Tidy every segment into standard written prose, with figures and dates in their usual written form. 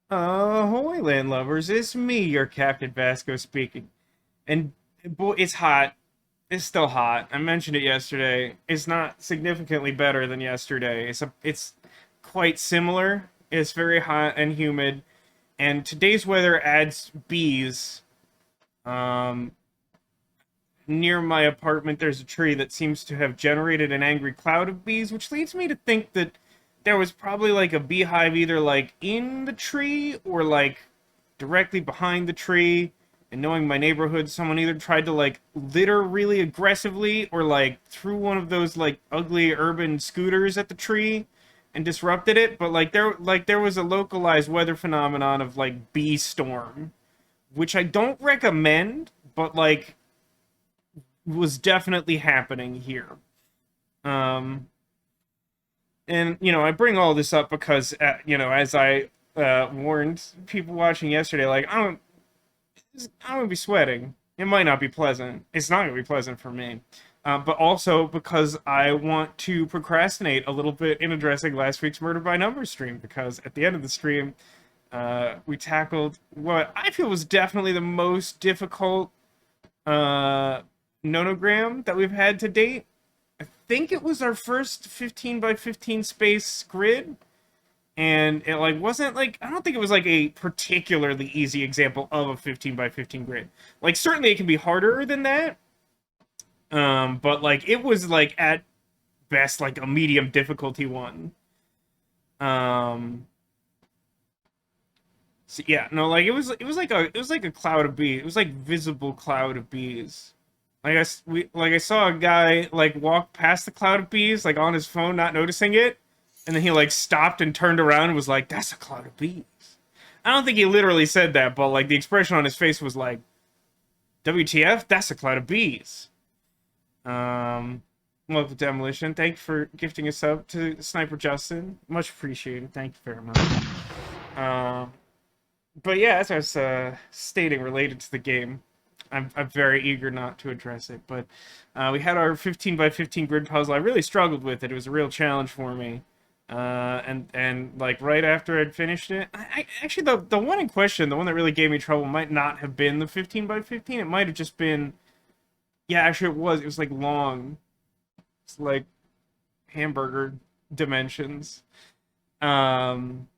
Ahoy, land lovers! It's me, your Captain Vasco speaking. And boy, it's hot. It's still hot. I mentioned it yesterday. It's not significantly better than yesterday. It's quite similar. It's very hot and humid, and today's weather adds bees. Um, Near my apartment, there's a tree that seems to have generated an angry cloud of bees, which leads me to think that there was probably like a beehive either like in the tree or like directly behind the tree. And knowing my neighborhood, someone either tried to like litter really aggressively or like threw one of those like ugly urban scooters at the tree and disrupted it. But there was a localized weather phenomenon of like bee storm, which I don't recommend, but like was definitely happening here. Um, and I bring all this up because as I warned people watching yesterday, like I'm gonna be sweating. It might not be pleasant. It's not gonna be pleasant for me. But also because I want to procrastinate a little bit in addressing last week's Murder by Numbers stream, because at the end of the stream, we tackled what I feel was definitely the most difficult uh, nonogram that we've had to date. I think it was our first 15 by 15 space grid, and it like wasn't like, I don't think it was like a particularly easy example of a 15 by 15 grid. Like certainly it can be harder than that, but like it was like at best like a medium difficulty one. Um, so yeah, no, like it was like a cloud of bees. It was like visible cloud of bees. I saw a guy like walk past the cloud of bees like on his phone, not noticing it, and then he like stopped and turned around and was like, "That's a cloud of bees." I don't think he literally said that, but like the expression on his face was like, "WTF? That's a cloud of bees." Um, Local demolition. Thank you for gifting a sub to Sniper Justin. Much appreciated. Thank you very much. Um, but yeah, as I was stating, related to the game, I'm very eager not to address it. But we had our 15 by 15 grid puzzle. I really struggled with it. It was a real challenge for me. And like right after I'd finished it, actually the one in question, the one that really gave me trouble, might not have been the 15 by 15. It might have just been, yeah, actually it was. It was like long. It's like hamburger dimensions. Um,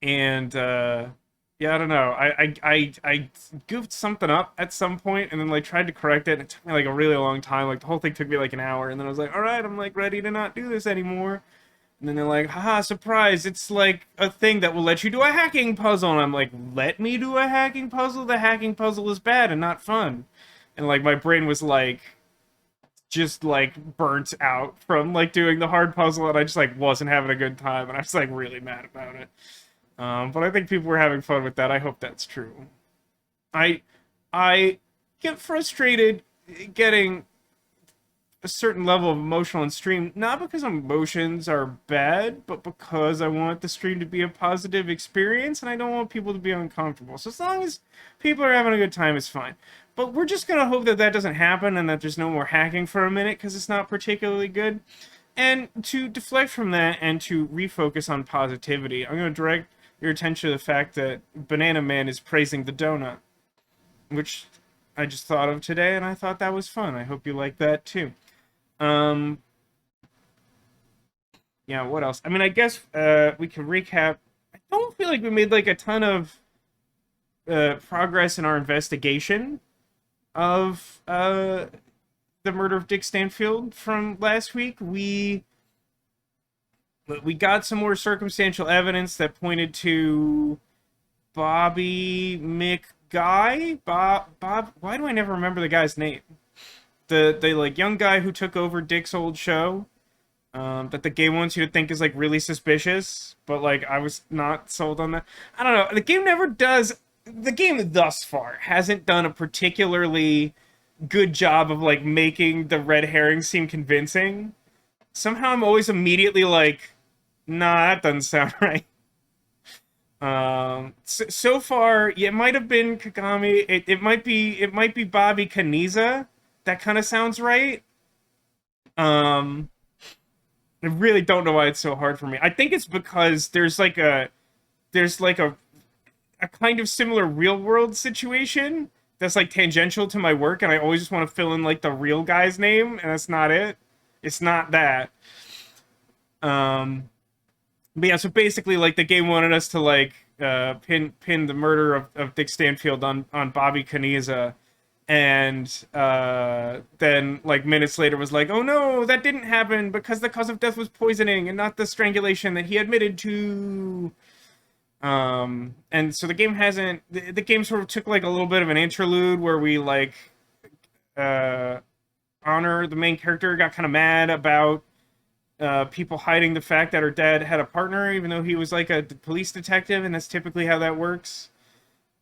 and yeah, I don't know. I goofed something up at some point and then like tried to correct it, and it took me like a really long time. Like the whole thing took me like an hour, and then I was like, all right, I'm like ready to not do this anymore. And then they're like, haha, surprise, it's like a thing that will let you do a hacking puzzle. And I'm like, let me do a hacking puzzle? The hacking puzzle is bad and not fun. And like my brain was like just like burnt out from like doing the hard puzzle, and I just like wasn't having a good time, and I was like really mad about it. But I think people were having fun with that. I hope that's true. I I get frustrated getting a certain level of emotional in stream, not because emotions are bad, but because I want the stream to be a positive experience and I don't want people to be uncomfortable. So as long as people are having a good time, it's fine. But we're just gonna hope that that doesn't happen and that there's no more hacking for a minute, because it's not particularly good. And to deflect from that and to refocus on positivity, I'm going to direct your attention to the fact that Banana Man is praising the donut, which I just thought of today, and I thought that was fun. I hope you like that too. Um, yeah, what else? I mean, I guess we can recap. I don't feel like we made like a ton of progress in our investigation of the murder of Dick Stanfield from last week. We got some more circumstantial evidence that pointed to Bobby McGuy. Bob. Why do I never remember the guy's name? The like young guy who took over Dick's old show. That the game wants you to think is like really suspicious, but like I was not sold on that. I don't know. The game never does. The game thus far hasn't done a particularly good job of like making the red herring seem convincing. Somehow I'm always immediately like, nah, that doesn't sound right. So far, yeah, it might have been Kagami. It might be Bobby Kaniza. That kind of sounds right. Um, I really don't know why it's so hard for me. I think it's because there's like a there's like a kind of similar real world situation that's like tangential to my work, and I always just want to fill in like the real guy's name, and that's not it. It's not that. Um, but yeah, so basically, like the game wanted us to like pin the murder of Dick Stanfield on Bobby Caniza, and then like minutes later was like, oh no, that didn't happen because the cause of death was poisoning and not the strangulation that he admitted to. And so the game hasn't. The game sort of took like a little bit of an interlude where we like Honor, the main character, got kind of mad about people hiding the fact that her dad had a partner, even though he was like a police detective, and that's typically how that works.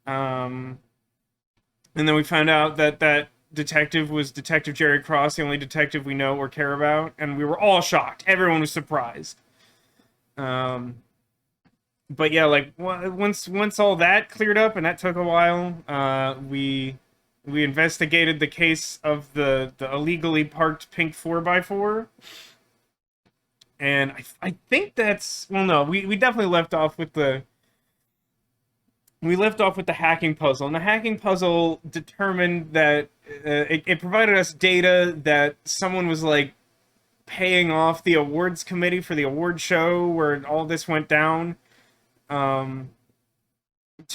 And then we found out that that detective was Detective Jerry Cross, the only detective we know or care about, and we were all shocked. Everyone was surprised. But yeah, like once all that cleared up, and that took a while, we investigated the case of the illegally parked pink 4x4. And I think that's, well, no, we definitely left off with the hacking puzzle, and the hacking puzzle determined that it provided us data that someone was like paying off the awards committee for the award show where all this went down, to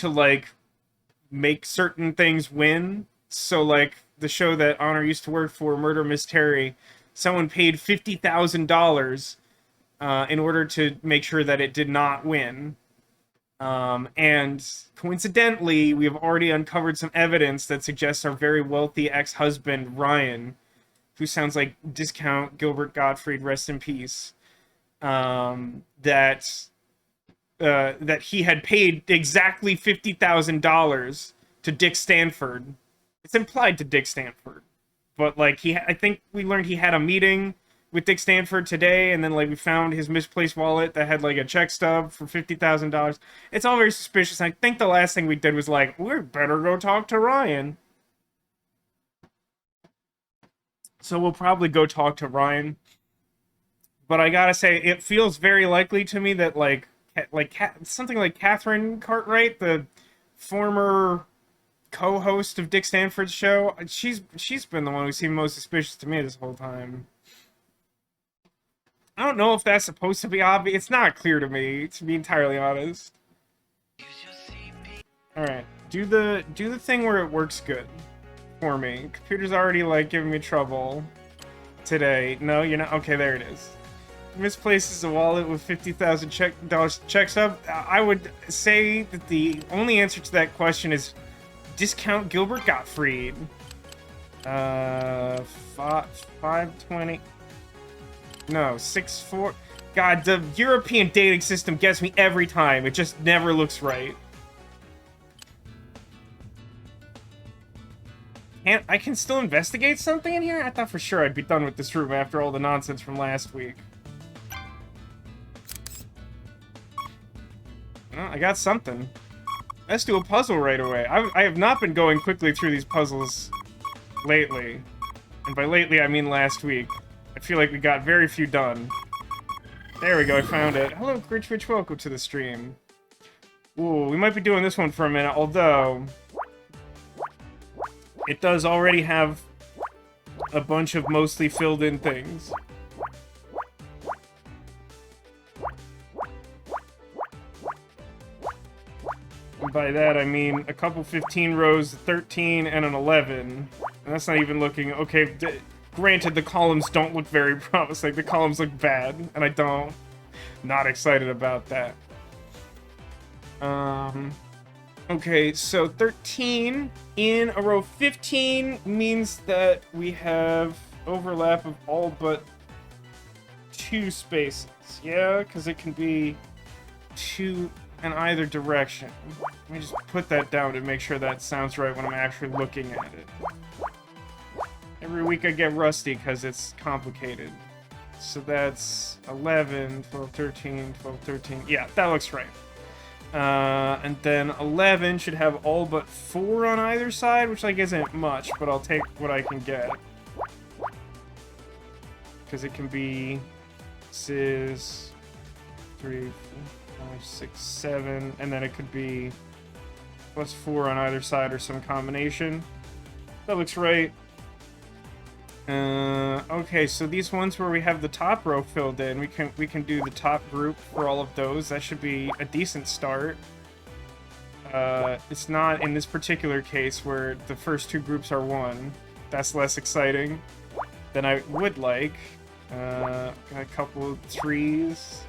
like make certain things win. So like the show that Honor used to work for, Murder Mystery, someone paid $50,000 in order to make sure that it did not win. And coincidentally, we have already uncovered some evidence that suggests our very wealthy ex-husband, Ryan, who sounds like Discount Gilbert Gottfried, rest in peace, that he had paid exactly $50,000 to Dick Stanford. It's implied to Dick Stanford, but like I think we learned he had a meeting with Dick Stanford today, and then like we found his misplaced wallet that had like a check stub for $50,000. It's all very suspicious. I think the last thing we did was like, we better go talk to Ryan. So we'll probably go talk to Ryan. But I gotta say, it feels very likely to me that like something like Catherine Cartwright, the former co-host of Dick Stanford's show, she's been the one who seemed most suspicious to me this whole time. I don't know if that's supposed to be obvious. It's not clear to me, to be entirely honest. All right, do the thing where it works good for me. Computer's already like giving me trouble today. No, you're not. Okay, there it is. Misplaces a wallet with $50,000 check stub. I would say that the only answer to that question is Discount Gilbert Gottfried. 520. No, 64. God, the European dating system gets me every time. It just never looks right. I can still investigate something in here? I thought for sure I'd be done with this room after all the nonsense from last week. Well, I got something. Let's do a puzzle right away. I have not been going quickly through these puzzles lately. And by lately, I mean last week. I feel like we got very few done. There we go, I found it. Hello, Gritch, welcome to the stream. Ooh, we might be doing this one for a minute, although it does already have a bunch of mostly filled in things. And by that, I mean a couple 15 rows, 13, and an 11. And that's not even looking... Okay, granted, the columns don't look very promising. The columns look bad, and I don't... Not excited about that. Okay, so 13 in a row 15 means that we have overlap of all but 2 spaces. Yeah, because it can be 2 in either direction. Let me just put that down to make sure that sounds right when I'm actually looking at it. Every week I get rusty because it's complicated. So that's 11, 12, 13, 12, 13. Yeah, that looks right. And then 11 should have all but 4 on either side, which like isn't much, but I'll take what I can get. Because it can be... This is 3, 4, 5, 6, 7, and then it could be +4 on either side or some combination. That looks right. Okay, so these ones where we have the top row filled in, we can do the top group for all of those. That should be a decent start. It's not in this particular case where the first two groups are one. That's less exciting than I would like. Got a couple of 3s.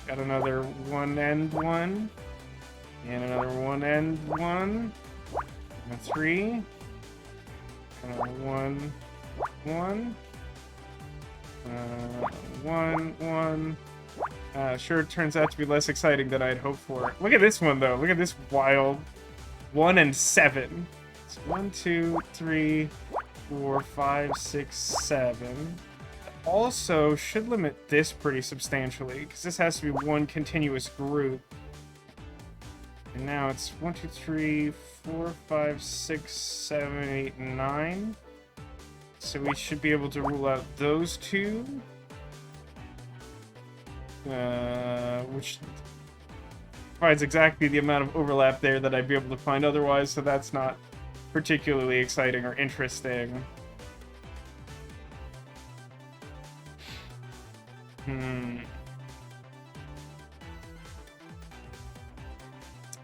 Got another 1 and 1. And another 1 and 1. And a 3. And a 1, 1. 1, 1. Sure turns out to be less exciting than I'd hoped for. Look at this one, though. Look at this wild 1 and 7. It's 1, 2, 3, 4, 5, 6, 7. Also, should limit this pretty substantially, because this has to be one continuous group. And now it's 1, 2, 3, 4, 5, 6, 7, 8, 9. So we should be able to rule out those two. Which provides exactly the amount of overlap there that I'd be able to find otherwise, so that's not particularly exciting or interesting.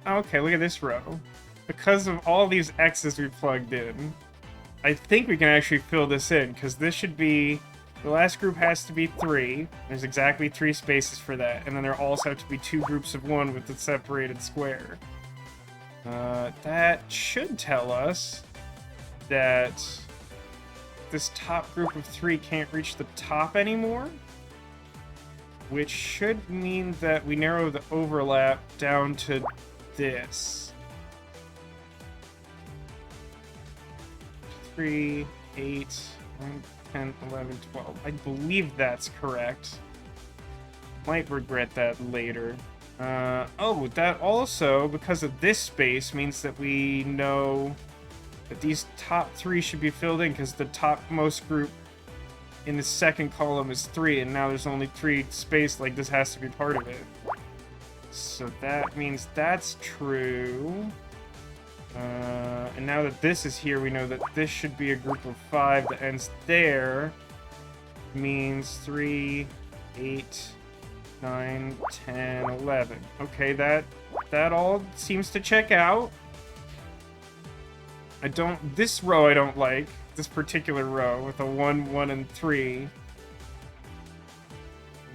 Okay, look at this row. Because of all these X's we plugged in, I think we can actually fill this in, because this should be... The last group has to be 3. There's exactly 3 spaces for that. And then there also have to be 2 groups of 1 with the separated square. That should tell us that this top group of 3 can't reach the top anymore. Which should mean that we narrow the overlap down to this. 3, 8, 9, 10, 11, 12. I believe that's correct. Might regret that later. Oh, that also, because of this space, means that we know that these top 3 should be filled in, because the topmost group in the second column is 3, and now there's only 3 space, like this has to be part of it. So that means that's true. And now that this is here, we know that this should be a group of 5 that ends there. Means 3, 8, 9, 10, 11. Okay, that all seems to check out. This row I don't like. This particular row with a 1, 1, and 3.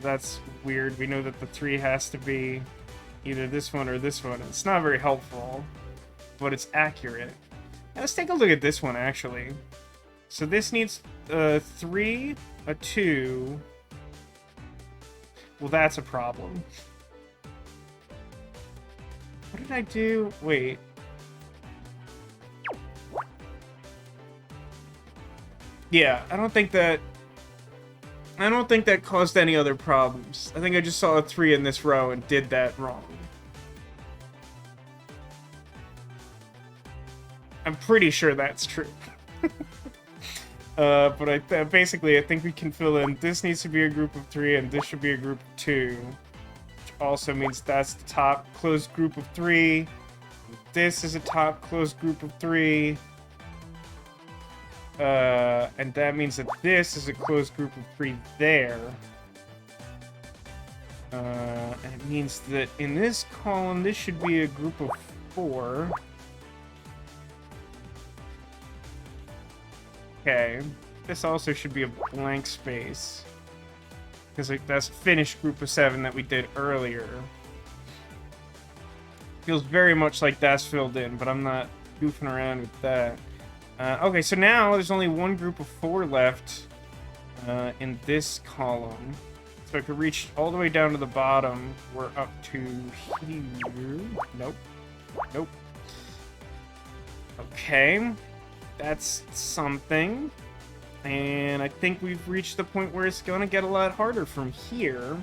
That's weird. We know that the 3 has to be either this one or this one. It's not very helpful, but it's accurate. Now let's take a look at this one, actually. So this needs a 3, a 2. Well, that's a problem. What did I do? Wait. Yeah, I don't think that caused any other problems. I think I just saw a 3 in this row and did that wrong. I'm pretty sure that's true. But basically, I think we can fill in this needs to be a group of 3 and this should be a group of 2. Which also means that's the top closed group of 3. This is a top closed group of 3. And that means that this is a closed group of 3 there. And it means that in this column, this should be a group of 4. Okay. This also should be a blank space. Because that's a finished group of 7 that we did earlier. Feels very much like that's filled in, but I'm not goofing around with that. Okay, so now there's only one group of 4 left in this column. So I could reach all the way down to the bottom. We're up to here. Nope. Nope. Okay. That's something. And I think we've reached the point where it's going to get a lot harder from here.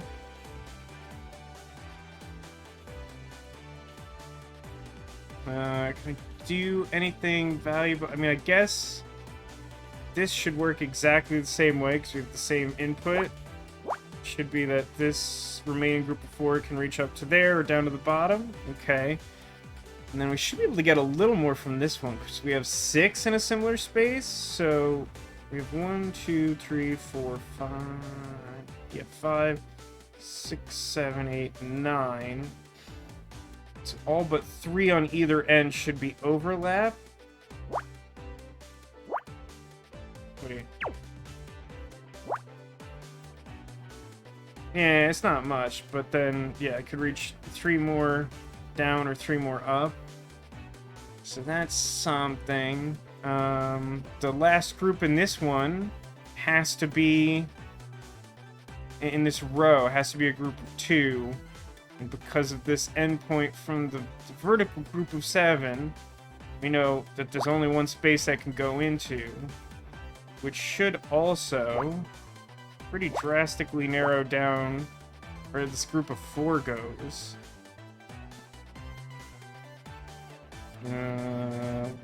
Can I do anything valuable? I mean, I guess this should work exactly the same way because we have the same input. should be that this remaining group of 4 can reach up to there or down to the bottom. Okay. And then we should be able to get a little more from this one, because we have 6 in a similar space. So we have 1, 2, 3, 4, 5. Yeah, 5, 6, 7, 8, 9. So all but 3 on either end should be overlap. What do you... Yeah, it's not much, but then, yeah, I could reach 3 more down or 3 more up. So that's something. The last group in this one has to be, in this row, has to be a group of 2. And because of this endpoint from the vertical group of 7, we know that there's only one space that can go into, which should also pretty drastically narrow down where this group of 4 goes.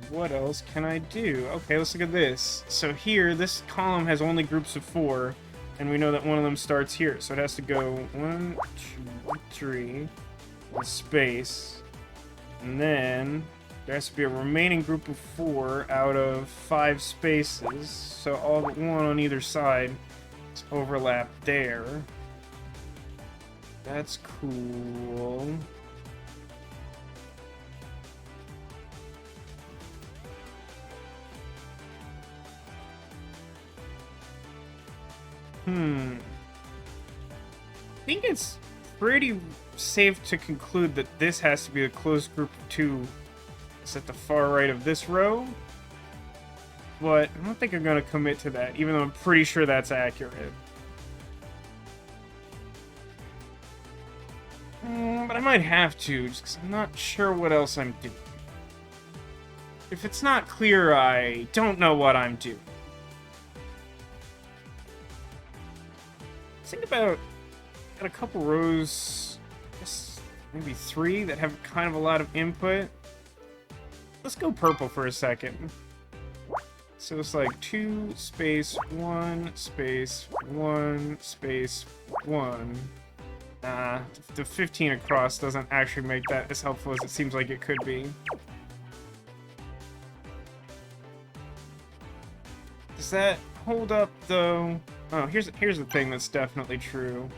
What else can I do? Okay, let's look at this. So here, this column has only groups of 4, and we know that one of them starts here. So it has to go 1, 2, 3, space. And then there has to be a remaining group of 4 out of 5 spaces. So all but 1 on either side is overlap there. That's cool. I think it's pretty safe to conclude that this has to be a closed group of 2. It's at the far right of this row. But I don't think I'm going to commit to that, even though I'm pretty sure that's accurate. But I might have to, just because I'm not sure what else I'm doing. If it's not clear, I don't know what I'm doing. Think about, got a couple rows, I guess maybe 3 that have kind of a lot of input. Let's go purple for a second. So it's like 2 space 1 space 1 space 1. Nah, the 15 across doesn't actually make that as helpful as it seems like it could be. Does that hold up though? Oh, here's the thing that's definitely true.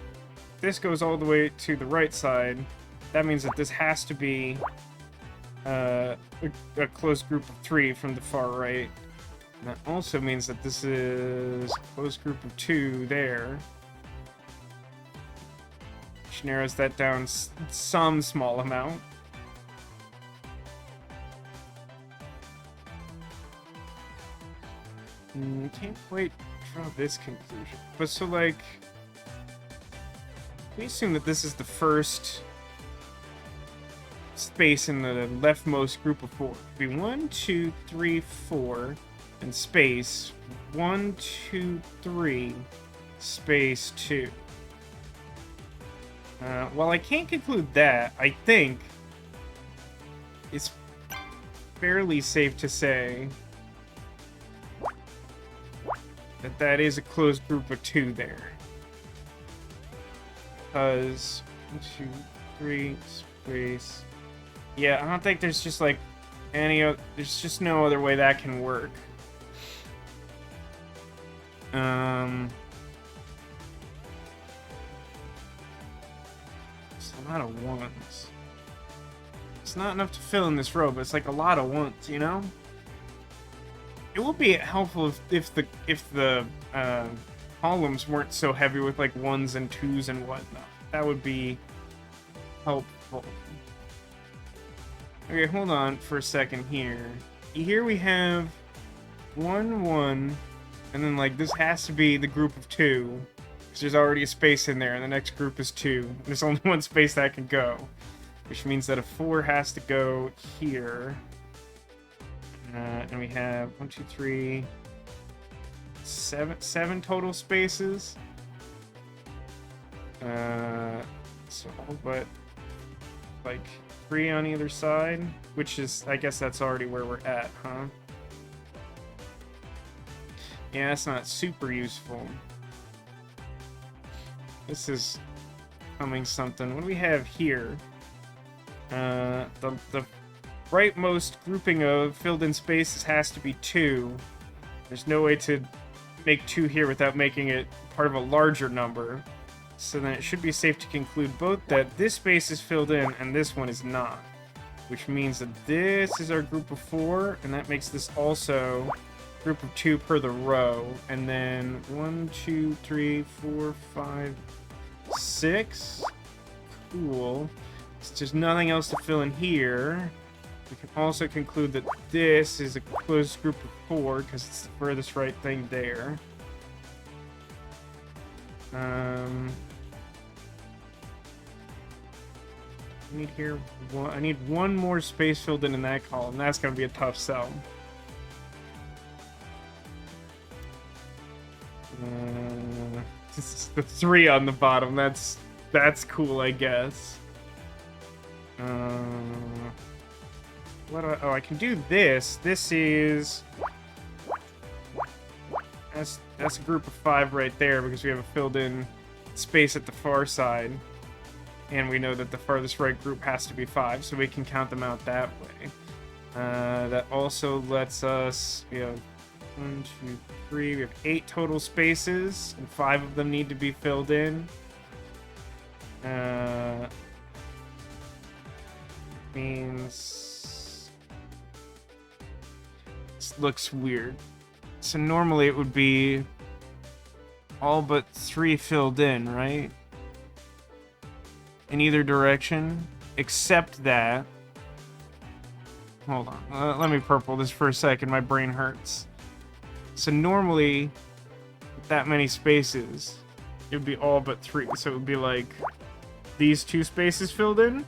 This goes all the way to the right side. That means that this has to be a closed group of 3 from the far right. And that also means that this is a closed group of 2 there. Which narrows that down some small amount. Can't quite draw this conclusion. But so, like, we assume that this is the first space in the leftmost group of 4. It'd be 1, 2, 3, 4, and space 1, 2, 3, space 2. While I can't conclude that, I think it's fairly safe to say that that is a closed group of 2 there. Because 1, 2, 3, space. Yeah, I don't think there's just like any other, there's just no other way that can work. It's a lot of ones. It's not enough to fill in this row, but it's like a lot of ones, you know? It would be helpful if the columns weren't so heavy with like 1s and 2s and whatnot. That would be helpful. Okay, hold on for a second here. Here we have 1, 1, and then like this has to be the group of 2. Because there's already a space in there, and the next group is 2. And there's only one space that can go. Which means that a 4 has to go here. And we have 1, 2, 3, 7 total spaces. So all but like 3 on either side, which is, I guess that's already where we're at, huh? Yeah, that's not super useful. This is becoming something. What do we have here? The rightmost grouping of filled-in spaces has to be 2. There's no way to make 2 here without making it part of a larger number. So then it should be safe to conclude both that this space is filled in and this one is not. Which means that this is our group of 4, and that makes this also group of 2 per the row. And then 1, 2, 3, 4, 5, 6. Cool. Since there's nothing else to fill in here, we can also conclude that this is a closed group of 4 because it's the furthest right thing there. I need one more space filled in that column. That's going to be a tough sell. This is the 3 on the bottom. That's cool, I guess. What do I... Oh, I can do this. This is... That's a group of 5 right there because we have a filled-in space at the far side. And we know that the farthest right group has to be 5, so we can count them out that way. That also lets us... We have 1, 2, 3... We have 8 total spaces, and 5 of them need to be filled in. Means... This looks weird. So normally it would be all but 3 filled in, right? In either direction, except that... Hold on, let me purple this for a second, my brain hurts. So normally, with that many spaces, it would be all but 3. So it would be like these 2 spaces filled in,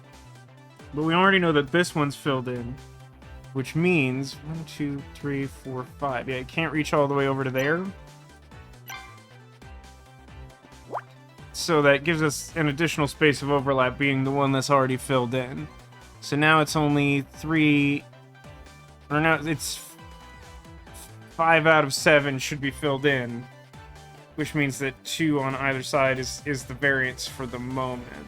but we already know that this one's filled in, which means 1, 2, 3, 4, 5. Yeah, it can't reach all the way over to there. So that gives us an additional space of overlap being the one that's already filled in. So now it's only 3, or now it's 5 out of 7 should be filled in, which means that 2 on either side is the variance for the moment.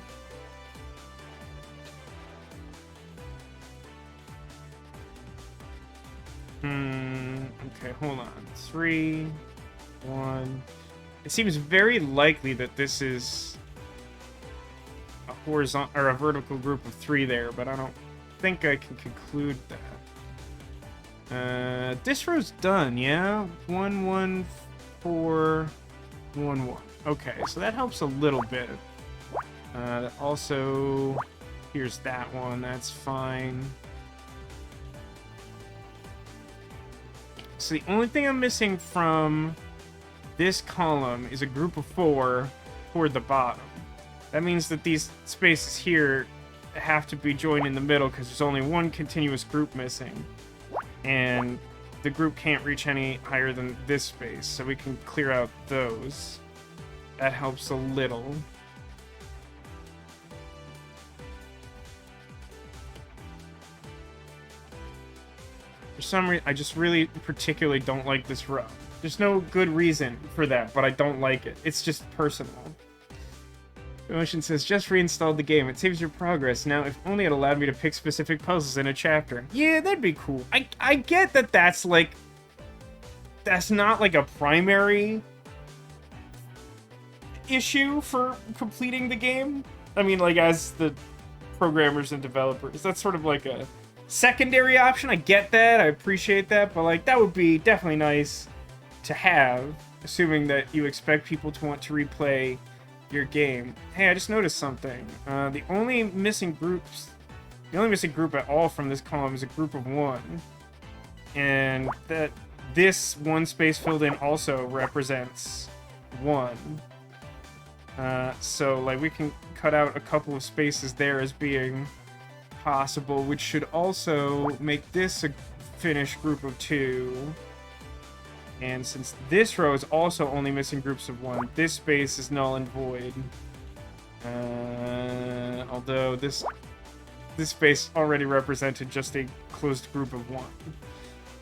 Okay, hold on. 3, 1... It seems very likely that this is a horizontal or a vertical group of 3 there, but I don't think I can conclude that. This row's done, yeah? 1, 1, 4, 1, 1. Okay, so that helps a little bit. Also, here's that one. That's fine. So the only thing I'm missing from this column is a group of 4 toward the bottom. That means that these spaces here have to be joined in the middle because there's only one continuous group missing. And the group can't reach any higher than this space, so we can clear out those. That helps a little. For some reason, I just really particularly don't like this row. There's no good reason for that, but I don't like it. It's just personal. Emotion says, just reinstalled the game. It saves your progress. Now, if only it allowed me to pick specific puzzles in a chapter. Yeah, that'd be cool. I get that that's like... That's not like a primary issue for completing the game. I mean, like, as the programmers and developers, that's sort of like a secondary option. I get that. I appreciate that. But, like, that would be definitely nice to have, assuming that you expect people to want to replay your game. Hey, I just noticed something. The only missing group at all from this column is a group of 1. And that this one space filled in also represents 1. So, like, we can cut out a couple of spaces there as being possible, which should also make this a finished group of 2. And since this row is also only missing groups of 1, this space is null and void. Although this space already represented just a closed group of 1.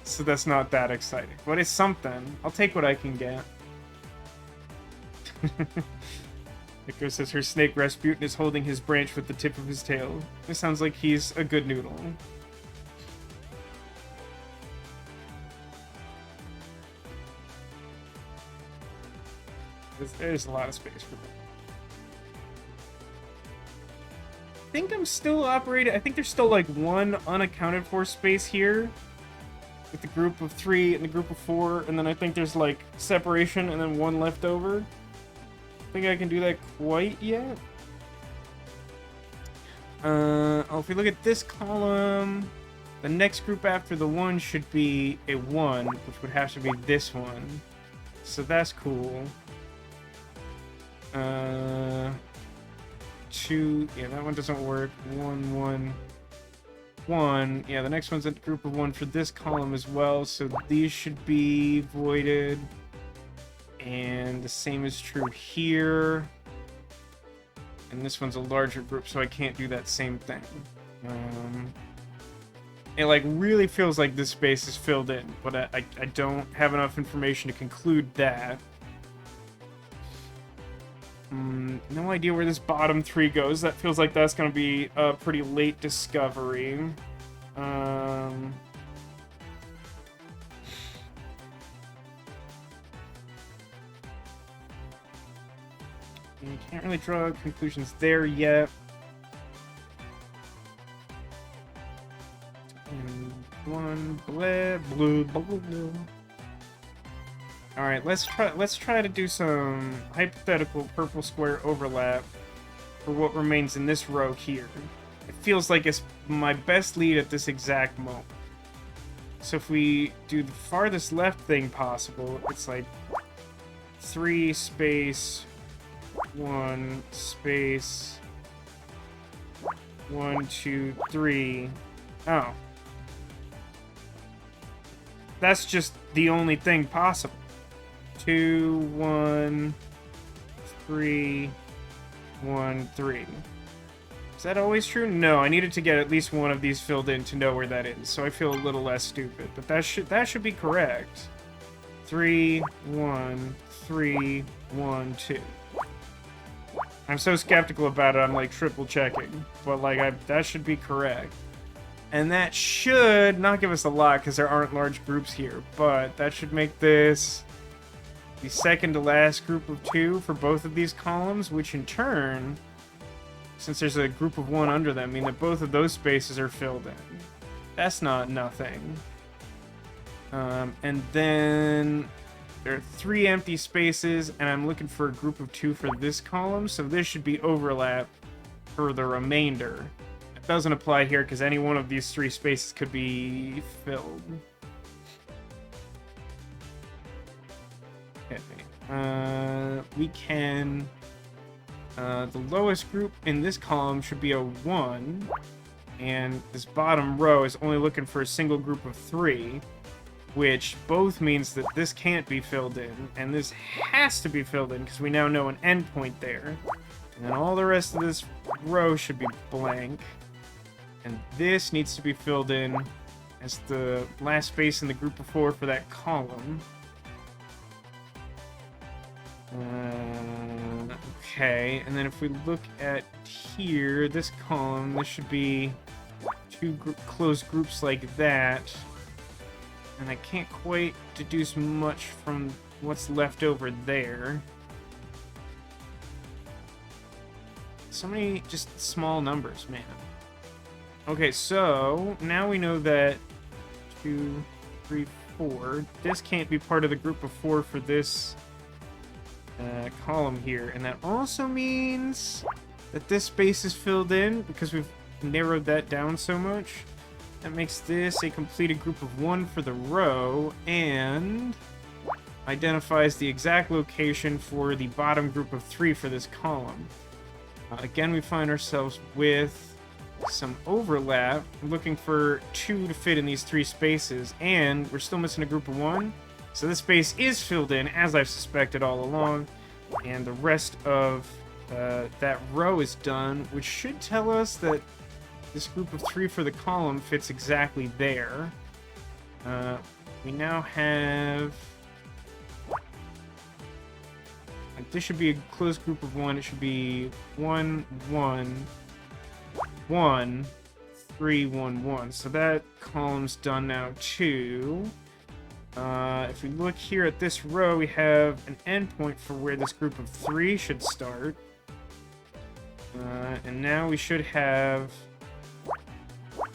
So that's not that exciting. But it's something. I'll take what I can get. Echo says her snake Rasputin is holding his branch with the tip of his tail. This sounds like he's a good noodle. There's a lot of space for that. I think I'm still operating. I think there's still like one unaccounted for space here with the group of 3 and the group of 4, and then I think there's like separation and then one left over. I think I can do that quite yet. Oh, if we look at this column, the next group after the 1 should be a 1, which would have to be this one. So that's cool. 2, yeah, that one doesn't work. 1, 1, 1. Yeah, the next one's a group of 1 for this column as well, so these should be voided. And the same is true here. And this one's a larger group, so I can't do that same thing. It like really feels like this space is filled in, but I don't have enough information to conclude that. No idea where this bottom 3 goes. That feels like that's going to be a pretty late discovery. You can't really draw conclusions there yet. And 1, blue. All right, let's try to do some hypothetical purple square overlap for what remains in this row here. It feels like it's my best lead at this exact moment. So if we do the farthest left thing possible, it's like 3 space 1 space 1, 2, 3. Oh. That's just the only thing possible. 2, 1, 3, 1, 3. Is that always true? No, I needed to get at least one of these filled in to know where that is, so I feel a little less stupid. But that should be correct. 3, 1, 3, 1, 2. I'm so skeptical about it, I'm like triple checking. But like that should be correct. And that should not give us a lot because there aren't large groups here, but that should make this the second to last group of 2 for both of these columns, which in turn, since there's a group of 1 under them, mean that both of those spaces are filled in. That's not nothing. And then there are 3 empty spaces, and I'm looking for a group of 2 for this column, so this should be overlap for the remainder. It doesn't apply here because any one of these 3 spaces could be filled. Okay. We can... the lowest group in this column should be a 1, and this bottom row is only looking for a single group of 3, which both means that this can't be filled in, and this has to be filled in because we now know an endpoint there. And then all the rest of this row should be blank, and this needs to be filled in as the last space in the group of 4 for that column. Okay, and then if we look at here, this column, this should be 2 closed groups like that. And I can't quite deduce much from what's left over there. So many just small numbers, man. Okay, so now we know that 2, 3, 4. This can't be part of the group of 4 for this column here, and that also means that this space is filled in because we've narrowed that down so much. That makes this a completed group of 1 for the row, and identifies the exact location for the bottom group of 3 for this column. Again, we find ourselves with some overlap, looking for 2 to fit in these 3 spaces, and we're still missing a group of 1. So this space is filled in, as I've suspected all along, and the rest of that row is done, which should tell us that this group of 3 for the column fits exactly there. We now have a this should be a closed group of 1. It should be 1, 1, 1, 3, 1, 1. So that column's done now too. If we look here at this row, we have an endpoint for where this group of 3 should start. And now we should have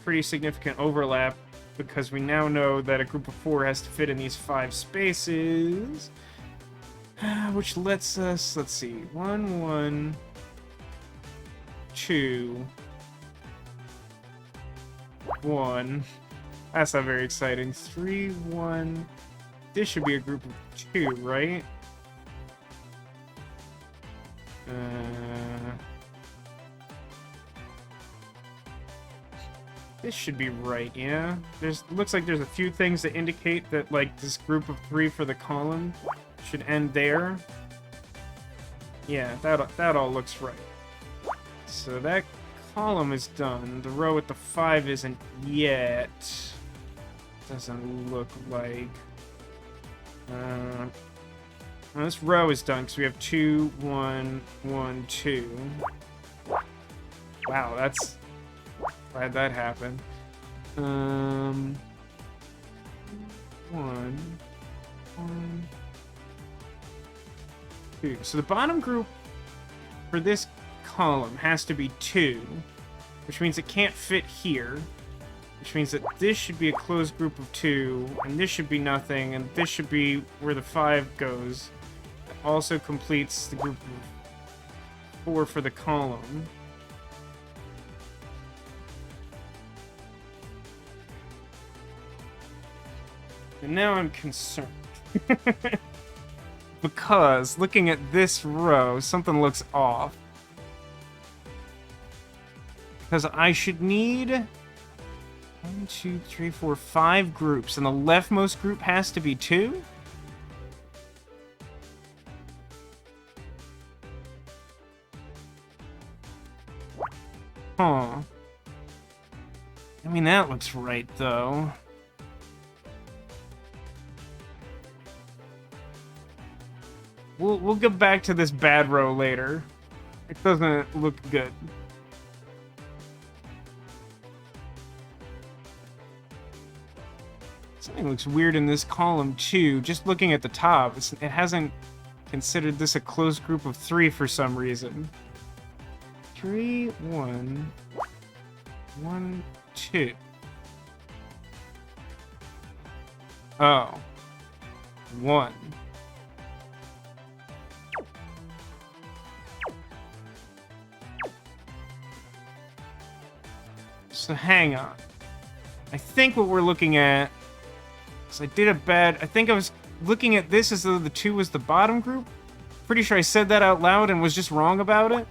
pretty significant overlap because we now know that a group of 4 has to fit in these 5 spaces. Which lets us, let's see, 1, 1, 2, 1. That's not very exciting. 3, 1. This should be a group of 2, right? This should be right, yeah? Looks like there's a few things that indicate that, like, this group of 3 for the column should end there. Yeah, that all looks right. So that column is done. The row with the 5 isn't yet. Doesn't look like. Well, this row is done because we have 2, 1, 1, 2. Wow, that's... Glad that happened. 1, 1, 2. So the bottom group for this column has to be 2, which means it can't fit here, which means that this should be a closed group of 2, and this should be nothing, and this should be where the 5 goes. It also completes the group of 4 for the column. And now I'm concerned. Because, looking at this row, something looks off. Because I should need 1, 2, 3, 4, 5 groups, and the leftmost group has to be 2? Huh. I mean, that looks right, though. We'll get back to this bad row later. It doesn't look good. Something looks weird in this column too. Just looking at the top, it hasn't considered this a closed group of 3 for some reason. 3, 1, 1, 2. Oh. 1. So hang on. I think what we're looking at is I think I was looking at this as though the 2 was the bottom group. Pretty sure I said that out loud and was just wrong about it.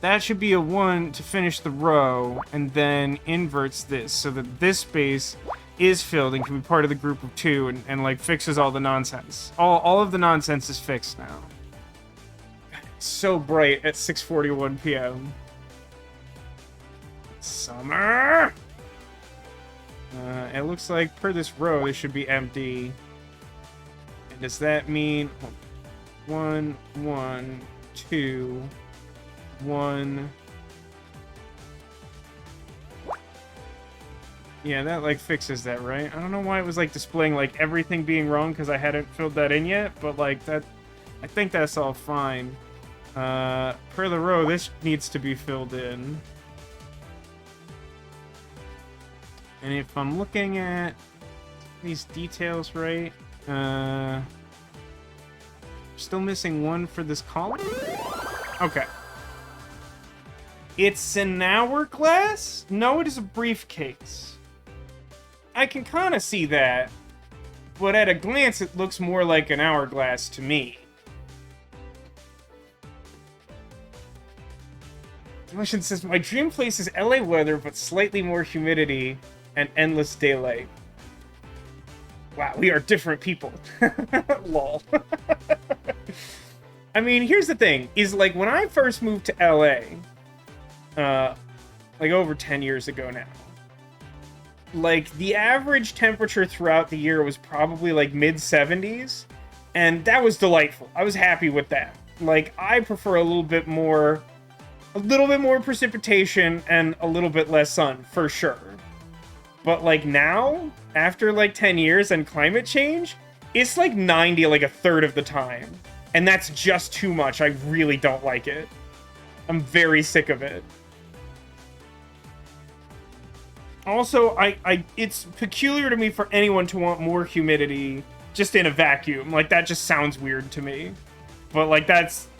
That should be a 1 to finish the row, and then inverts this so that this space is filled and can be part of the group of 2 and like fixes all the nonsense. All of the nonsense is fixed now. It's so bright at 6:41 p.m. Summer! It looks like per this row, this should be empty. And does that mean 1, 1, 2, 1? Yeah, that like fixes that, right? I don't know why it was like displaying like everything being wrong because I hadn't filled that in yet, but like that, I think that's all fine. Per the row, this needs to be filled in. And if I'm looking at these details right, still missing 1 for this column? Okay. It's an hourglass? No, it is a briefcase. I can kind of see that, but at a glance it looks more like an hourglass to me. Question says, my dream place is LA weather, but slightly more humidity and endless daylight. Wow, we are different people. Lol. I mean, here's the thing, is like when I first moved to LA, like over 10 years ago now, like the average temperature throughout the year was probably like mid-70s, And that was delightful. I was happy with that. Like, I prefer a little bit more precipitation and a little bit less sun, for sure. But, like, now, after, like, 10 years and climate change, it's, like, 90, like, a third of the time. And that's just too much. I really don't like it. I'm very sick of it. Also, it's peculiar to me for anyone to want more humidity just in a vacuum. Like, that just sounds weird to me. But, like,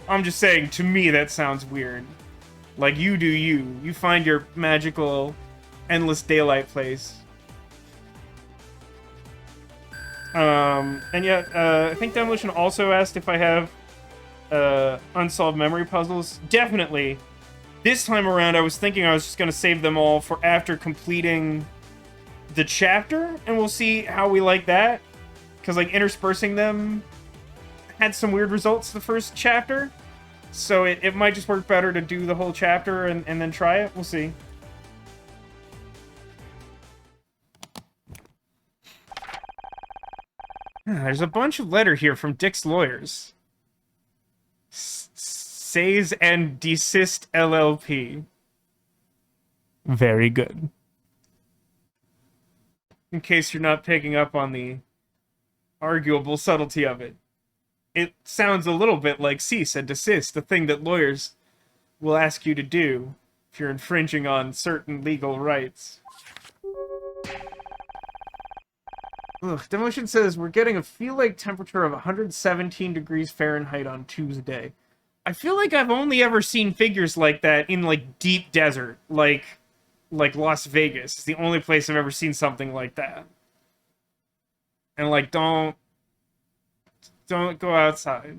I'm just saying, to me, that sounds weird. Like, you do you. You find your magical, endless daylight place. And yet, I think Demolition also asked if I have, unsolved memory puzzles. Definitely. This time around, I was thinking I was just gonna save them all for after completing the chapter, and we'll see how we like that. Because, like, interspersing them had some weird results the first chapter. So it might just work better to do the whole chapter and then try it. We'll see. There's a bunch of letter here from Dick's lawyers. Says and Desist LLP. Very good. In case you're not picking up on the arguable subtlety of it. It sounds a little bit like cease and desist, the thing that lawyers will ask you to do if you're infringing on certain legal rights. Ugh, Demolition says, we're getting a feel-like temperature of 117 degrees Fahrenheit on Tuesday. I feel like I've only ever seen figures like that in, like, deep desert, like Las Vegas. It's the only place I've ever seen something like that. And, like, don't go outside.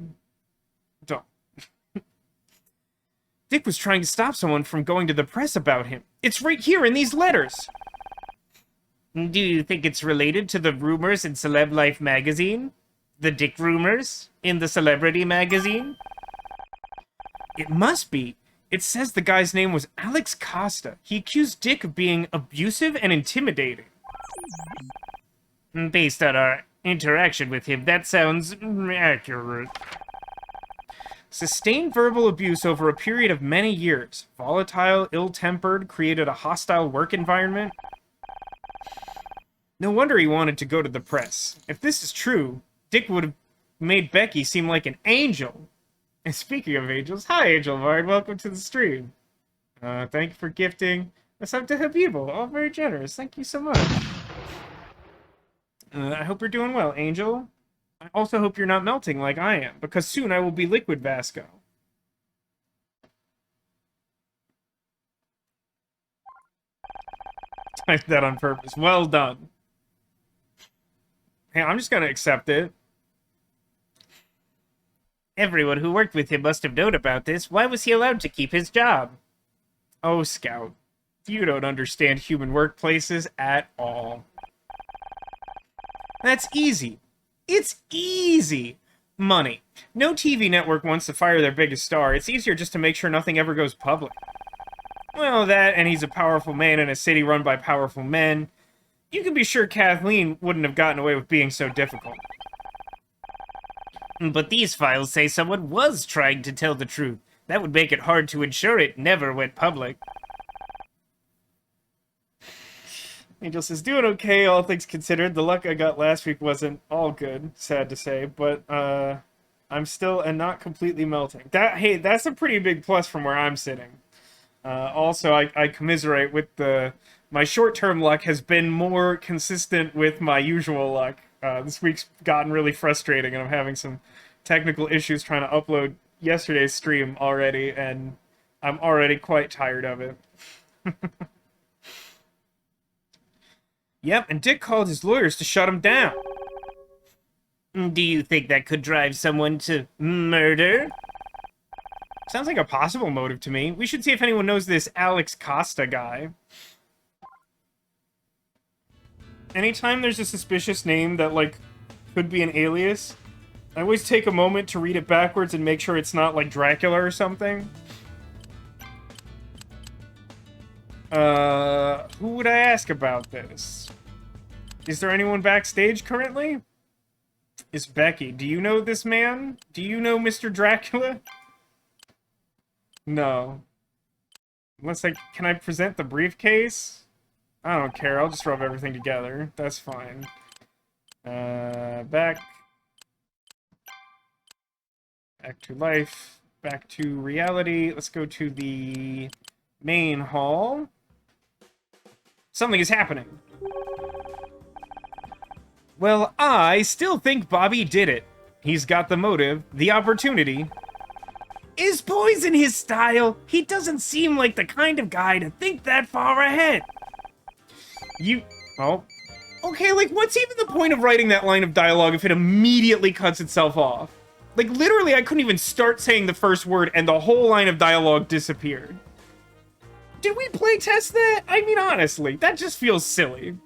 Don't. Dick was trying to stop someone from going to the press about him. It's right here in these letters. Do you think it's related to the rumors in Celeb Life magazine? The Dick rumors in the Celebrity magazine? It must be. It says the guy's name was Alex Costa. He accused Dick of being abusive and intimidating. Based on our interaction with him, that sounds accurate. Sustained verbal abuse over a period of many years. Volatile, ill-tempered, created a hostile work environment. No wonder he wanted to go to the press. If this is true, Dick would have made Becky seem like an angel. And speaking of angels, hi Angel Vard, welcome to the stream. Thank you for gifting us up to Habibo. All very generous. Thank you so much. I hope you're doing well, Angel. I also hope you're not melting like I am, because soon I will be Liquid Vasco. Typed that on purpose. Well done. Hey, I'm just gonna accept it. Everyone who worked with him must have known about this. Why was he allowed to keep his job? Oh, Scout. You don't understand human workplaces at all. That's easy. It's easy. Money. No TV network wants to fire their biggest star. It's easier just to make sure nothing ever goes public. Well, that, and he's a powerful man in a city run by powerful men. You can be sure Kathleen wouldn't have gotten away with being so difficult. But these files say someone was trying to tell the truth. That would make it hard to ensure it never went public. Angel says, doing okay, all things considered. The luck I got last week wasn't all good, sad to say, but I'm still and not completely melting. Hey, that's a pretty big plus from where I'm sitting. Also, I commiserate with my short-term luck has been more consistent with my usual luck. This week's gotten really frustrating, and I'm having some technical issues trying to upload yesterday's stream already, and I'm already quite tired of it. Yep, and Dick called his lawyers to shut him down. Do you think that could drive someone to murder? Sounds like a possible motive to me. We should see if anyone knows this Alex Costa guy. Anytime there's a suspicious name that, like, could be an alias, I always take a moment to read it backwards and make sure it's not, like, Dracula or something. Who would I ask about this? Is there anyone backstage currently? Is Becky. Do you know this man? Do you know Mr. Dracula? No. Unless can I present the briefcase? I don't care. I'll just rub everything together. That's fine. Back to life. Back to reality. Let's go to the main hall. Something is happening. Well, I still think Bobby did it. He's got the motive, the opportunity. Is poison his style? He doesn't seem like the kind of guy to think that far ahead. Oh. Okay, like, what's even the point of writing that line of dialogue if it immediately cuts itself off? Like, literally, I couldn't even start saying the first word and the whole line of dialogue disappeared. Did we playtest that? I mean, honestly, that just feels silly.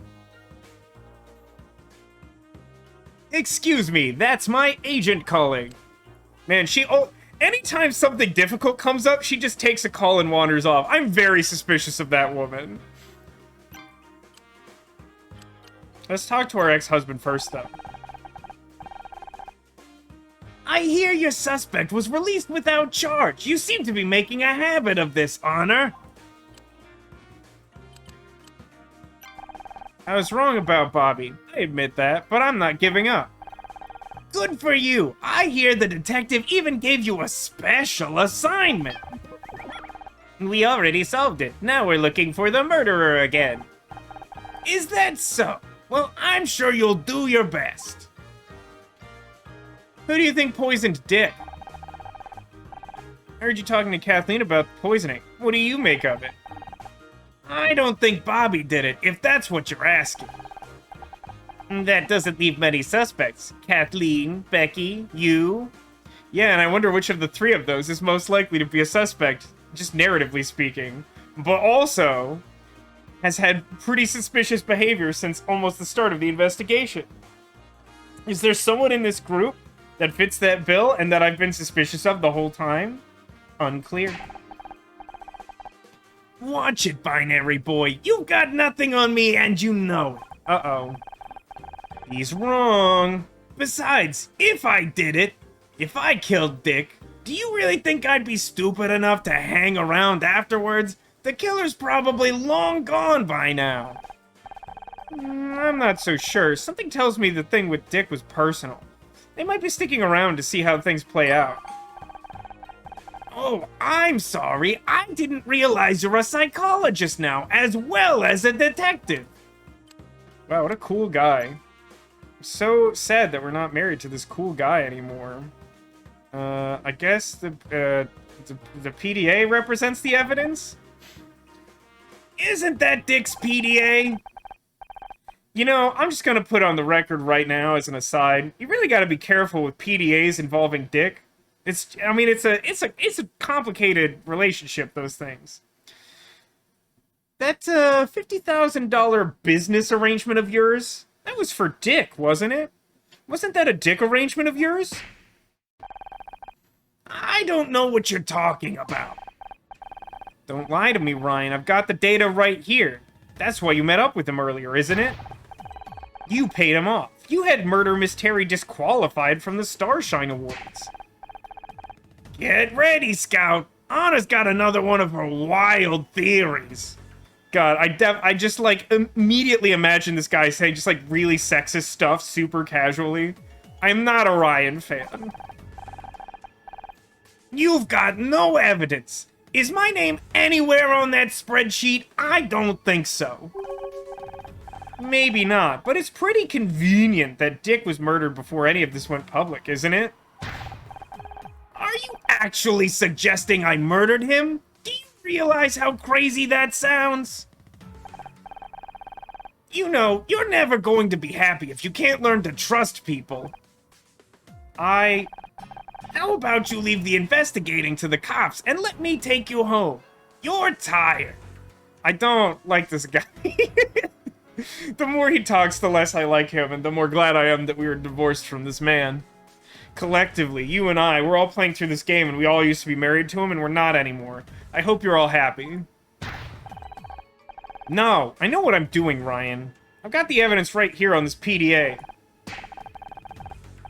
Excuse me, that's my agent calling. Man, anytime something difficult comes up, she just takes a call and wanders off. I'm very suspicious of that woman. Let's talk to our ex-husband first, though. I hear your suspect was released without charge. You seem to be making a habit of this, Honor. I was wrong about Bobby. I admit that, but I'm not giving up. Good for you. I hear the detective even gave you a special assignment. We already solved it. Now we're looking for the murderer again. Is that so? Well, I'm sure you'll do your best. Who do you think poisoned Dick? I heard you talking to Kathleen about poisoning. What do you make of it? I don't think Bobby did it, if that's what you're asking. That doesn't leave many suspects. Kathleen, Becky, you. Yeah, and I wonder which of the three of those is most likely to be a suspect, just narratively speaking. But also has had pretty suspicious behavior since almost the start of the investigation. Is there someone in this group that fits that bill and that I've been suspicious of the whole time? Unclear. Watch it, Binary Boy. You've got nothing on me and you know it. Uh-oh. He's wrong. Besides, if I did it, if I killed Dick, do you really think I'd be stupid enough to hang around afterwards? The killer's probably long gone by now. I'm not so sure. Something tells me the thing with Dick was personal. They might be sticking around to see how things play out. Oh, I'm sorry. I didn't realize you're a psychologist now, as well as a detective. Wow, what a cool guy. I'm so sad that we're not married to this cool guy anymore. I guess the PDA represents the evidence? Isn't that Dick's PDA? You know, I'm just gonna put on the record right now as an aside. You really gotta be careful with PDAs involving Dick. It's a complicated relationship, those things. That $50,000 business arrangement of yours, that was for Dick, wasn't it? Wasn't that a Dick arrangement of yours? I don't know what you're talking about. Don't lie to me, Ryan. I've got the data right here. That's why you met up with him earlier, isn't it? You paid him off. You had Murder Miss Terry disqualified from the Starshine Awards. Get ready, Scout. Anna's got another one of her wild theories. God, I just, like, immediately imagine this guy saying just, like, really sexist stuff super casually. I'm not a Ryan fan. You've got no evidence. Is my name anywhere on that spreadsheet? I don't think so. Maybe not, but it's pretty convenient that Dick was murdered before any of this went public, isn't it? Are you actually suggesting I murdered him? Do you realize how crazy that sounds? You know, you're never going to be happy if you can't learn to trust people. How about you leave the investigating to the cops and let me take you home? You're tired. I don't like this guy. The more he talks, the less I like him, and the more glad I am that we were divorced from this man. Collectively, you and I, we're all playing through this game, and we all used to be married to him, and we're not anymore. I hope you're all happy. No, I know what I'm doing, Ryan. I've got the evidence right here on this PDA.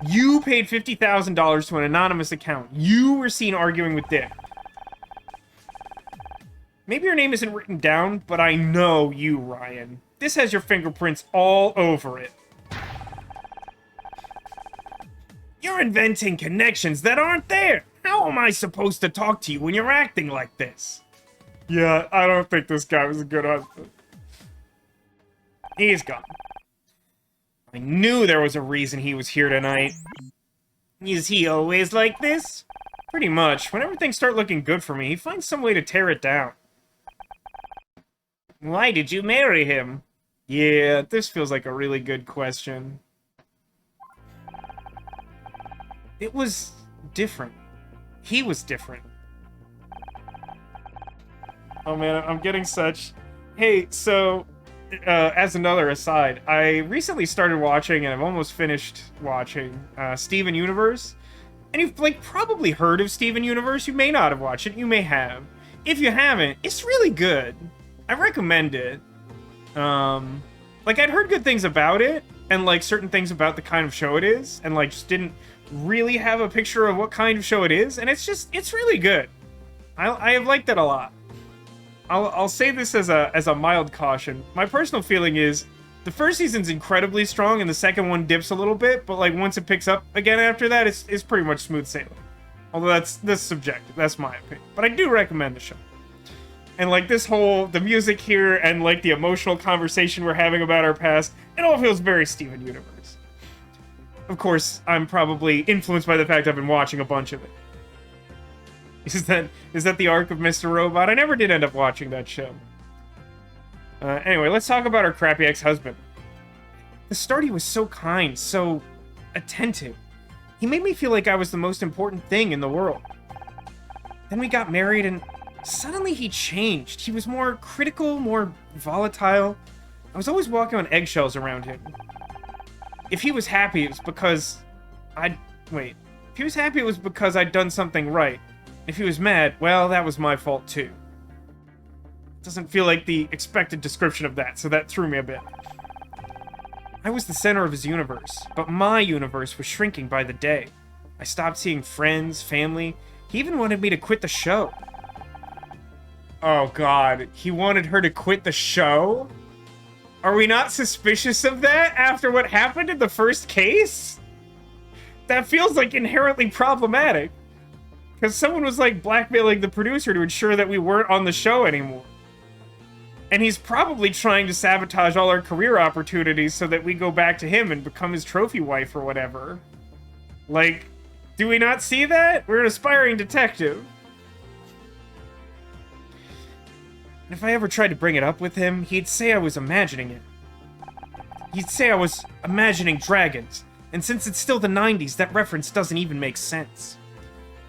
You paid $50,000 to an anonymous account. You were seen arguing with Dick. Maybe your name isn't written down, but I know you, Ryan. This has your fingerprints all over it. You're inventing connections that aren't there. How am I supposed to talk to you when you're acting like this? Yeah, I don't think this guy was a good husband. He's gone. I knew there was a reason he was here tonight. Is he always like this? Pretty much. Whenever things start looking good for me, he finds some way to tear it down. Why did you marry him? Yeah, this feels like a really good question. It was different. He was different. Oh man, I'm getting such... Hey, so, as another aside, I recently started watching, and I've almost finished watching, Steven Universe. And you've, like, probably heard of Steven Universe. You may not have watched it, you may have. If you haven't, it's really good. I recommend it. Like, I'd heard good things about it, and, like, certain things about the kind of show it is, and, like, just didn't really have a picture of what kind of show it is, and it's really good. I have liked it a lot. I'll say this as a mild caution. My personal feeling is, the first season's incredibly strong, and the second one dips a little bit, but, like, once it picks up again after that, it's pretty much smooth sailing. Although that's subjective, that's my opinion. But I do recommend the show. And, like, the music here, and, like, the emotional conversation we're having about our past, it all feels very Steven Universe. Of course, I'm probably influenced by the fact I've been watching a bunch of it. Is that the arc of Mr. Robot? I never did end up watching that show. Anyway, let's talk about our crappy ex-husband. The start, he was so kind, so attentive. He made me feel like I was the most important thing in the world. Then we got married, and suddenly he changed. He was more critical, more volatile. I was always walking on eggshells around him. If he was happy, it was because If he was happy, it was because I'd done something right. If he was mad, well, that was my fault too. It doesn't feel like the expected description of that, so that threw me a bit. I was the center of his universe, but my universe was shrinking by the day. I stopped seeing friends, family. He even wanted me to quit the show. Oh god, he wanted her to quit the show? Are we not suspicious of that after what happened in the first case? That feels like inherently problematic. Because someone was like blackmailing the producer to ensure that we weren't on the show anymore. And he's probably trying to sabotage all our career opportunities so that we go back to him and become his trophy wife or whatever. Like, do we not see that? We're an aspiring detective. And if I ever tried to bring it up with him, he'd say I was imagining it. He'd say I was imagining dragons. And since it's still the 90s, that reference doesn't even make sense.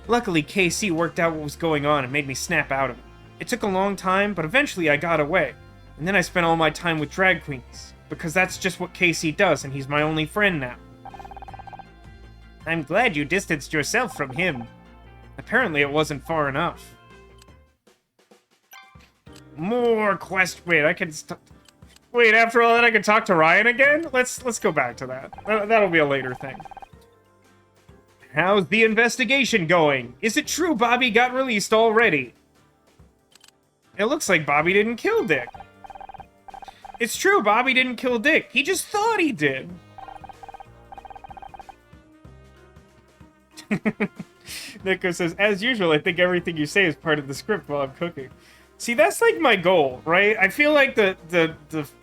Luckily, KC worked out what was going on and made me snap out of it. It took a long time, but eventually I got away. And then I spent all my time with drag queens. Because that's just what KC does, and he's my only friend now. I'm glad you distanced yourself from him. Apparently it wasn't far enough. More quest... Wait, I can... Wait, after all that I can talk to Ryan again? Let's go back to that. That'll be a later thing. How's the investigation going? Is it true Bobby got released already? It looks like Bobby didn't kill Dick. It's true, Bobby didn't kill Dick. He just thought he did. Nico says, as usual, I think everything you say is part of the script while I'm cooking. See, that's like my goal, right? I feel like the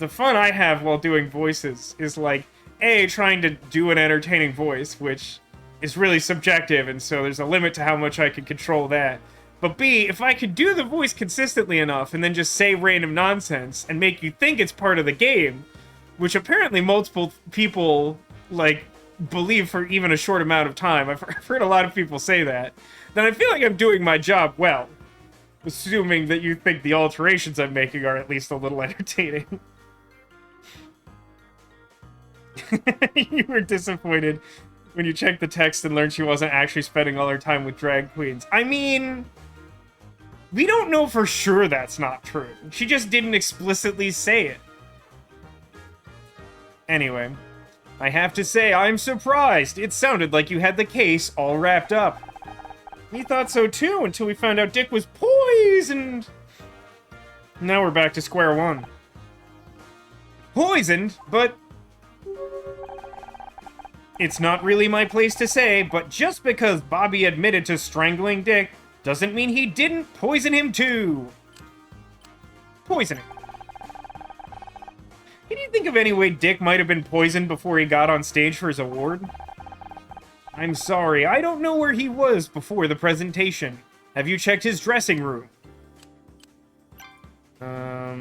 fun I have while doing voices is like, A, trying to do an entertaining voice, which is really subjective, and so there's a limit to how much I can control that. But B, if I could do the voice consistently enough and then just say random nonsense and make you think it's part of the game, which apparently multiple people, like, believe for even a short amount of time, I've heard a lot of people say that, then I feel like I'm doing my job well. Assuming that you think the alterations I'm making are at least a little entertaining. You were disappointed when you checked the text and learned she wasn't actually spending all her time with drag queens. I mean, we don't know for sure that's not true. She just didn't explicitly say it. Anyway, I have to say, I'm surprised. It sounded like you had the case all wrapped up. We thought so too until we found out Dick was poisoned. Now we're back to square one. Poisoned? But... It's not really my place to say, but just because Bobby admitted to strangling Dick doesn't mean he didn't poison him too. Poisoning. Can you think of any way Dick might have been poisoned before he got on stage for his award? I'm sorry, I don't know where he was before the presentation. Have you checked his dressing room? I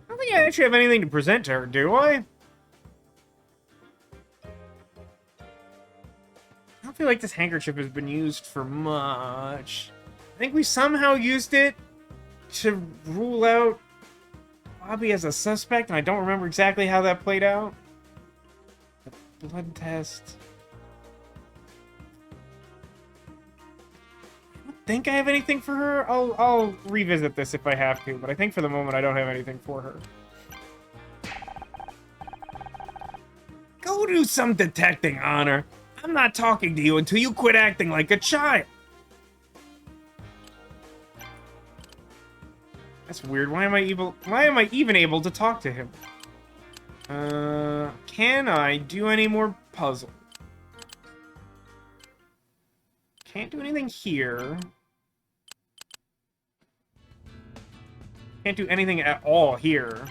don't think I actually have anything to present to her, do I? I don't feel like this handkerchief has been used for much. I think we somehow used it to rule out Bobby as a suspect, and I don't remember exactly how that played out. The blood test. I don't think I have anything for her. I'll revisit this if I have to, but I think for the moment I don't have anything for her. Go do some detecting, Honor. I'm not talking to you until you quit acting like a child. That's weird. Why am I even able to talk to him? Can I do any more puzzle? Can't do anything here. Can't do anything at all here.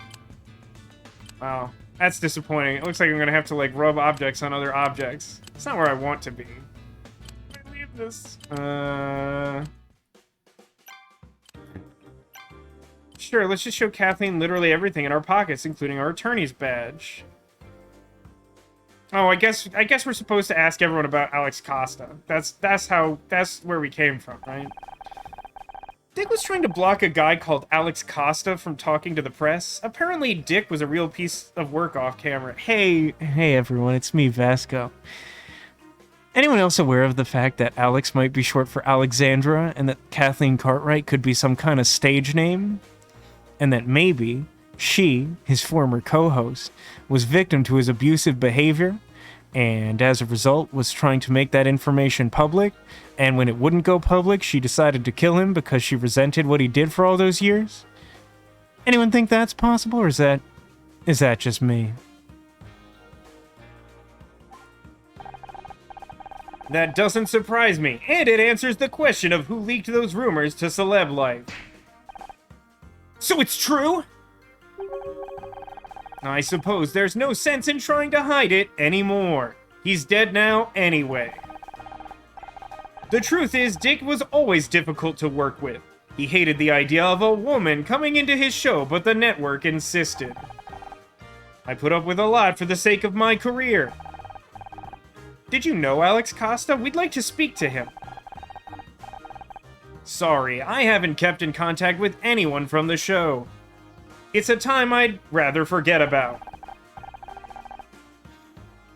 Wow. That's disappointing. It looks like I'm gonna have to, like, rub objects on other objects. It's not where I want to be. I leave this. Sure, let's just show Kathleen literally everything in our pockets, including our attorney's badge. Oh, I guess we're supposed to ask everyone about Alex Costa. That's where we came from, right? Dick was trying to block a guy called Alex Costa from talking to the press. Apparently, Dick was a real piece of work off camera. Hey everyone, it's me, Vasco. Anyone else aware of the fact that Alex might be short for Alexandra, and that Kathleen Cartwright could be some kind of stage name? And that maybe she, his former co-host, was victim to his abusive behavior, and as a result was trying to make that information public, and when it wouldn't go public, she decided to kill him because she resented what he did for all those years? Anyone think that's possible, or is that just me? That doesn't surprise me, and it answers the question of who leaked those rumors to Celeb Life. So it's true? I suppose there's no sense in trying to hide it anymore. He's dead now anyway. The truth is, Dick was always difficult to work with. He hated the idea of a woman coming into his show, but the network insisted. I put up with a lot for the sake of my career. Did you know Alex Costa? We'd like to speak to him. Sorry, I haven't kept in contact with anyone from the show. It's a time I'd rather forget about.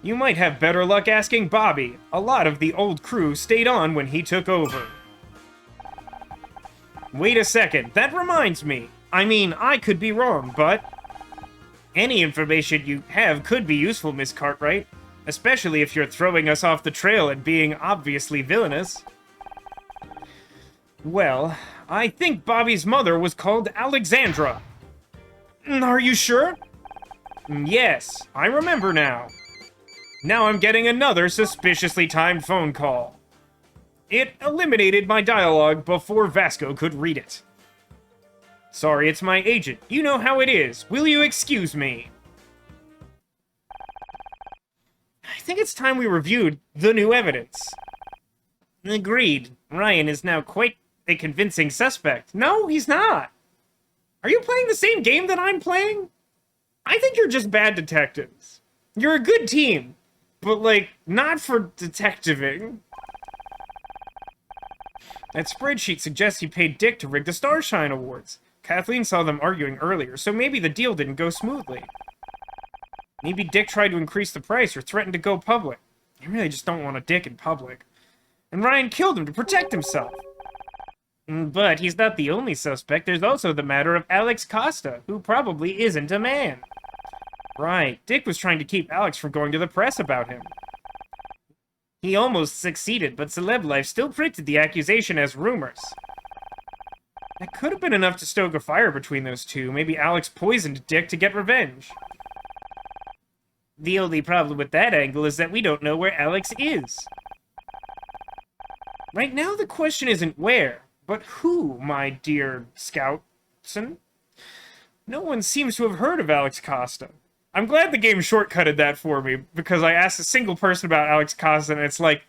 You might have better luck asking Bobby. A lot of the old crew stayed on when he took over. Wait a second, that reminds me. I mean, I could be wrong, but... any information you have could be useful, Miss Cartwright. Especially if you're throwing us off the trail and being obviously villainous. Well, I think Bobby's mother was called Alexandra. Are you sure? Yes, I remember now. Now I'm getting another suspiciously timed phone call. It eliminated my dialogue before Vasco could read it. Sorry, it's my agent. You know how it is. Will you excuse me? I think it's time we reviewed the new evidence. Agreed. Ryan is now quite a convincing suspect. No, he's not. Are you playing the same game that I'm playing? I think you're just bad detectives. You're a good team, but, like, not for detectiving. That spreadsheet suggests he paid Dick to rig the Starshine Awards. Kathleen saw them arguing earlier, so maybe the deal didn't go smoothly. Maybe Dick tried to increase the price or threatened to go public. You really just don't want a Dick in public. And Ryan killed him to protect himself. But he's not the only suspect. There's also the matter of Alex Costa, who probably isn't a man. Right. Dick was trying to keep Alex from going to the press about him. He almost succeeded, but Celeb Life still printed the accusation as rumors. That could have been enough to stoke a fire between those two. Maybe Alex poisoned Dick to get revenge. The only problem with that angle is that we don't know where Alex is. Right now, the question isn't where, but who, my dear Scoutson? No one seems to have heard of Alex Costa. I'm glad the game shortcutted that for me, because I asked a single person about Alex Costa, and it's like,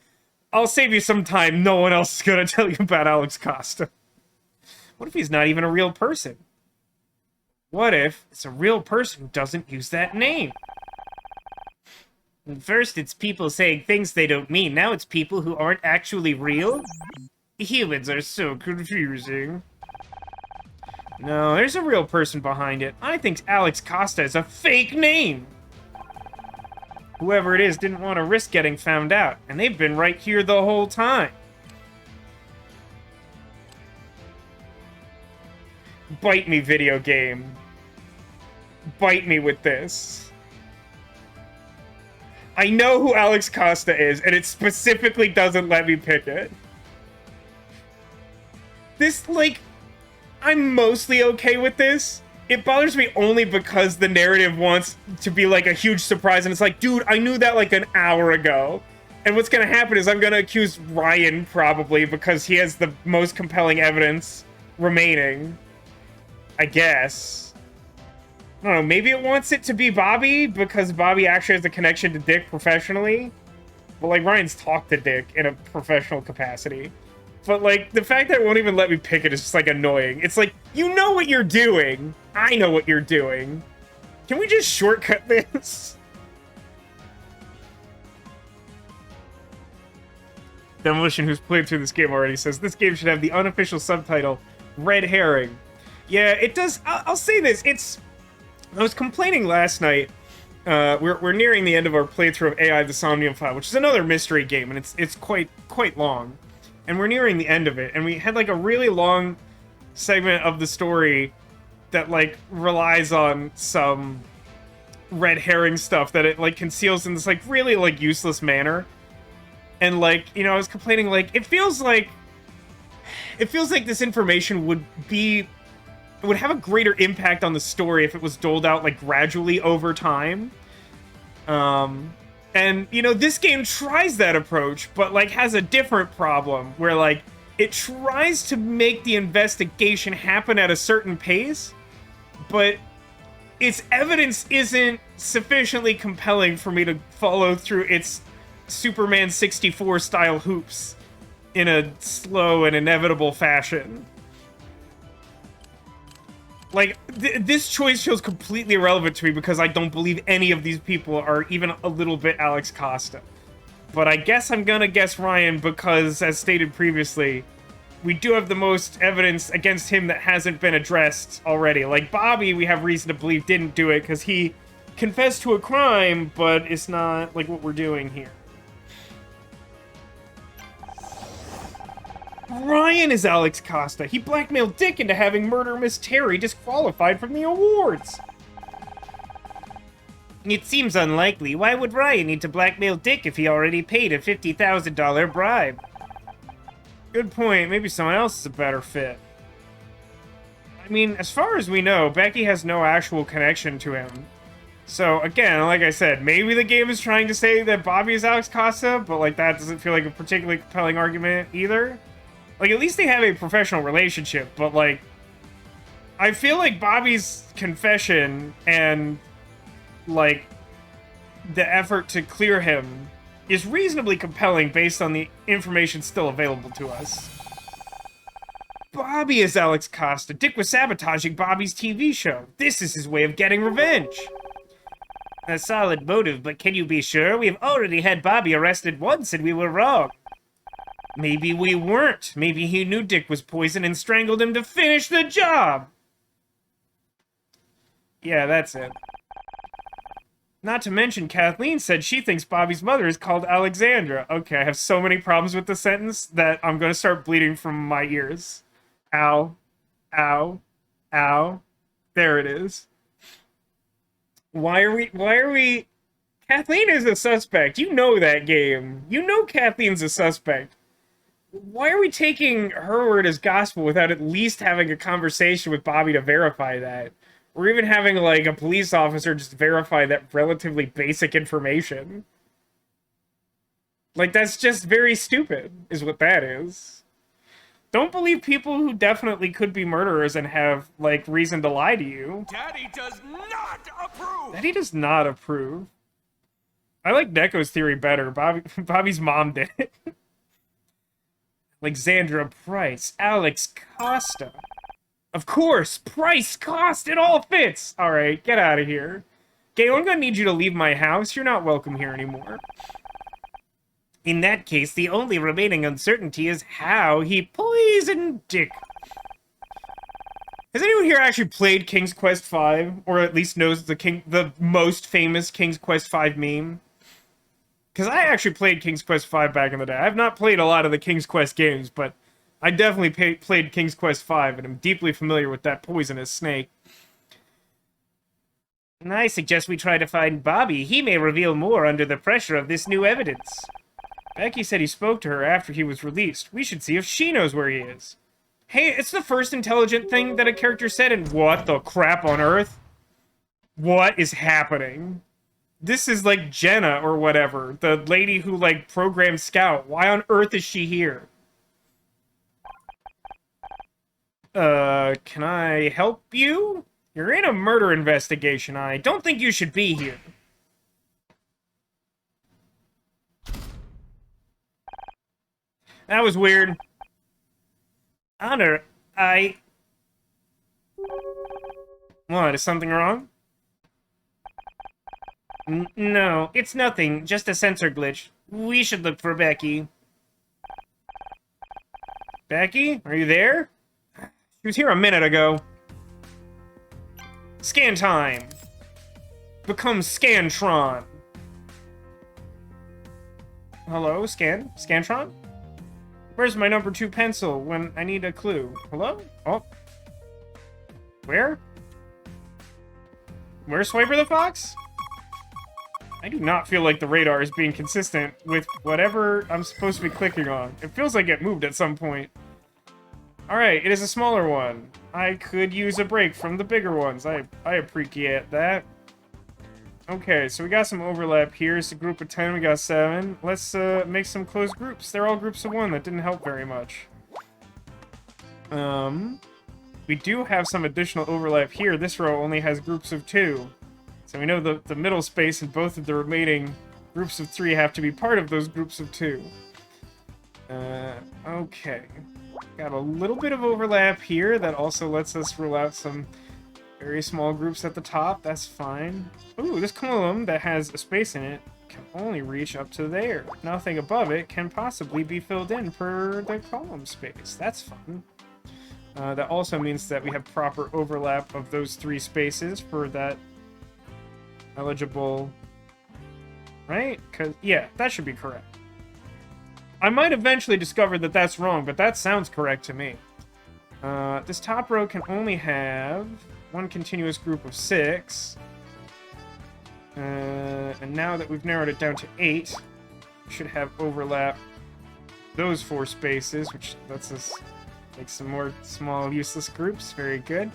I'll save you some time, no one else is gonna tell you about Alex Costa. What if he's not even a real person? What if it's a real person who doesn't use that name? First, it's people saying things they don't mean. Now it's people who aren't actually real. Humans are so confusing. No, there's a real person behind it. I think Alex Costa is a fake name. Whoever it is didn't want to risk getting found out, and they've been right here the whole time. Bite me, video game. Bite me with this. I know who Alex Costa is, and it specifically doesn't let me pick it. This, like, I'm mostly okay with this. It bothers me only because the narrative wants to be, like, a huge surprise, and it's like, dude, I knew that, like, an hour ago. And what's gonna happen is I'm gonna accuse Ryan, probably, because he has the most compelling evidence remaining. I guess. I don't know, maybe it wants it to be Bobby, because Bobby actually has a connection to Dick professionally. But, like, Ryan's talked to Dick in a professional capacity. But, like, the fact that it won't even let me pick it is just, like, annoying. It's like, you know what you're doing. I know what you're doing. Can we just shortcut this? Demolition, who's played through this game already, says this game should have the unofficial subtitle, Red Herring. Yeah, it does. I'll say this. I was complaining last night. We're nearing the end of our playthrough of AI: The Somnium File, which is another mystery game, and it's quite long. And we're nearing the end of it, and we had, like, a really long segment of the story that, like, relies on some red herring stuff that it, like, conceals in this, like, really, like, useless manner. And, like, you know, I was complaining, like, it feels like this information would have a greater impact on the story if it was doled out, like, gradually over time. And, you know, this game tries that approach, but, like, has a different problem where, like, it tries to make the investigation happen at a certain pace, but its evidence isn't sufficiently compelling for me to follow through its Superman 64 style hoops in a slow and inevitable fashion. Like, this choice feels completely irrelevant to me because I don't believe any of these people are even a little bit Alex Costa. But I guess I'm gonna guess Ryan because, as stated previously, we do have the most evidence against him that hasn't been addressed already. Like, Bobby, we have reason to believe didn't do it because he confessed to a crime, but it's not, like, what we're doing here. Ryan is Alex Costa. He blackmailed Dick into having Murder Miss Terry disqualified from the awards. It seems unlikely. Why would Ryan need to blackmail Dick if he already paid a $50,000 bribe? Good point. Maybe someone else is a better fit. I mean, as far as we know, Becky has no actual connection to him. So, again, like I said, maybe the game is trying to say that Bobby is Alex Costa, but, like, that doesn't feel like a particularly compelling argument either. Like, at least they have a professional relationship, but, like, I feel like Bobby's confession and, like, the effort to clear him is reasonably compelling based on the information still available to us. Bobby is Alex Costa. Dick was sabotaging Bobby's TV show. This is his way of getting revenge. A solid motive, but can you be sure? We've already had Bobby arrested once and we were wrong. Maybe we weren't. Maybe he knew Dick was poisoned and strangled him to finish the job. Yeah, that's it. Not to mention, Kathleen said she thinks Bobby's mother is called Alexandra. Okay, I have so many problems with the sentence that I'm going to start bleeding from my ears. Ow. Ow. Ow. There it is. Why are we Kathleen is a suspect. You know that game. You know Kathleen's a suspect. Why are we taking her word as gospel without at least having a conversation with Bobby to verify that? Or even having, like, a police officer just verify that relatively basic information. Like, that's just very stupid, is what that is. Don't believe people who definitely could be murderers and have, like, reason to lie to you. Daddy does not approve! Daddy does not approve. I like Neko's theory better. Bobby's mom did it. Alexandra Price. Alex Costa. Of course! Price, Cost, it all fits! Alright, get out of here. Gail, I'm gonna need you to leave my house. You're not welcome here anymore. In that case, the only remaining uncertainty is how he poisoned Dick. Has anyone here actually played King's Quest V? Or at least knows the most famous King's Quest V meme? Because I actually played King's Quest V back in the day. I've not played a lot of the King's Quest games, but I definitely played King's Quest V, and I'm deeply familiar with that poisonous snake. And I suggest we try to find Bobby. He may reveal more under the pressure of this new evidence. Becky said he spoke to her after he was released. We should see if she knows where he is. Hey, it's the first intelligent thing that a character said in what the crap on earth? What is happening? This is like Jenna or whatever, the lady who, like, programmed Scout. Why on earth is she here? Can I help you? You're in a murder investigation. I don't think you should be here. That was weird. Honor, What, is something wrong? No, it's nothing. Just a sensor glitch. We should look for Becky. Becky? Are you there? She was here a minute ago. Scan time. Become Scantron. Hello, Scantron? Where's my number 2 pencil when I need a clue? Hello? Oh. Where? Where's Swiper the Fox? I do not feel like the radar is being consistent with whatever I'm supposed to be clicking on. It feels like it moved at some point. Alright, it is a smaller one. I could use a break from the bigger ones. I appreciate that. Okay, so we got some overlap here. It's a group of 10, we got 7. Let's make some close groups. They're all groups of 1. That didn't help very much. We do have some additional overlap here. This row only has groups of 2. So we know the middle space and both of the remaining groups of 3 have to be part of those groups of 2. Okay. Got a little bit of overlap here. That also lets us rule out some very small groups at the top. That's fine. Ooh, this column that has a space in it can only reach up to there. Nothing above it can possibly be filled in per the column space. That's fun. That also means that we have proper overlap of those 3 spaces for that eligible... Right? 'Cause, yeah, that should be correct. I might eventually discover that that's wrong, but that sounds correct to me. This top row can only have 1 continuous group of 6. And now that we've narrowed it down to 8, we should have overlap those 4 spaces, which lets us make some more small useless groups. Very good.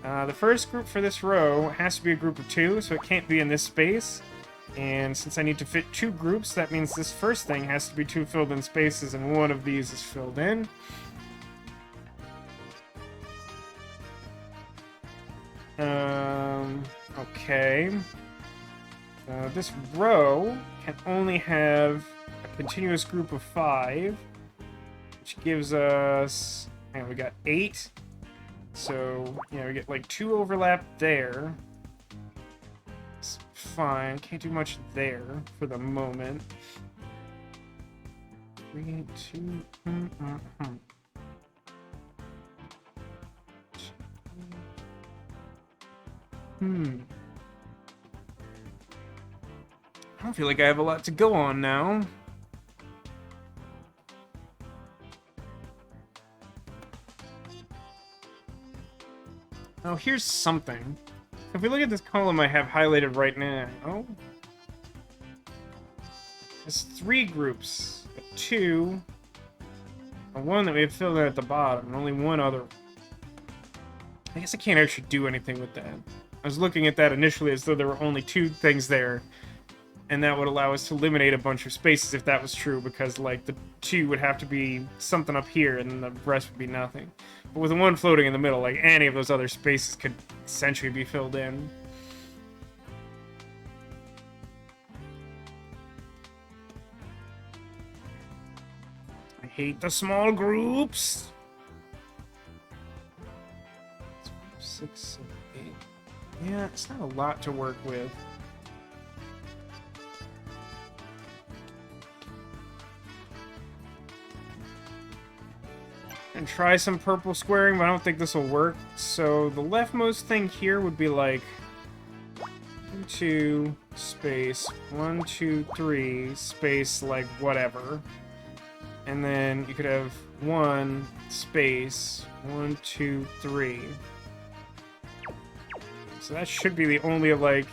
The first group for this row has to be a group of 2, so it can't be in this space. And since I need to fit 2 groups, that means this first thing has to be 2 filled in spaces, and 1 of these is filled in. Okay. This row can only have a continuous group of 5, which gives us... And we got 8. So, yeah, we get like 2 overlap there. It's fine. Can't do much there for the moment. 3, 2... I don't feel like I have a lot to go on now. Oh, here's something. If we look at this column I have highlighted right now, there's 3 groups. 2, and 1 that we have filled in at the bottom, and only 1 other. I guess I can't actually do anything with that. I was looking at that initially as though there were only 2 things there, and that would allow us to eliminate a bunch of spaces if that was true, because, like, the 2 would have to be something up here, and then the rest would be nothing. But with the 1 floating in the middle, like, any of those other spaces could essentially be filled in. I hate the small groups! 6, 7, 8. Yeah, it's not a lot to work with. And try some purple squaring, but I don't think this will work. So the leftmost thing here would be like 2, space 1, 2, 3, space like whatever. And then you could have 1, space 1, 2, 3. So that should be the only like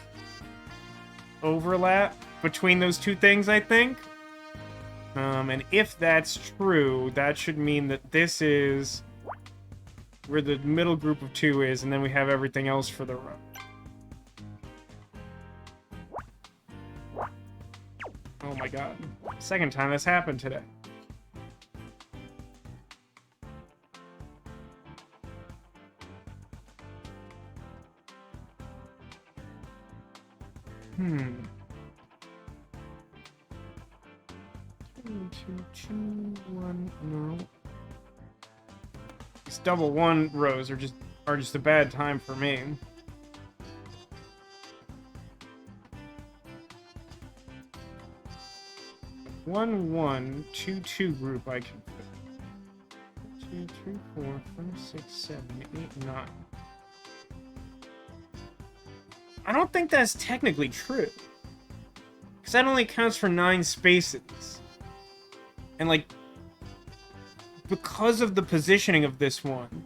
overlap between those 2 things, I think. And if that's true, that should mean that this is where the middle group of 2 is, and then we have everything else for the row. Oh my god. Second time that's happened today. Hmm. 2, 2, 1, no. These double 1 rows are just a bad time for me. One 1, 2, 2 group I can put. 2, 3, 4, 5, 6, 7, 8, 9. I don't think that's technically true. Because that only counts for 9 spaces. And, like, because of the positioning of this one,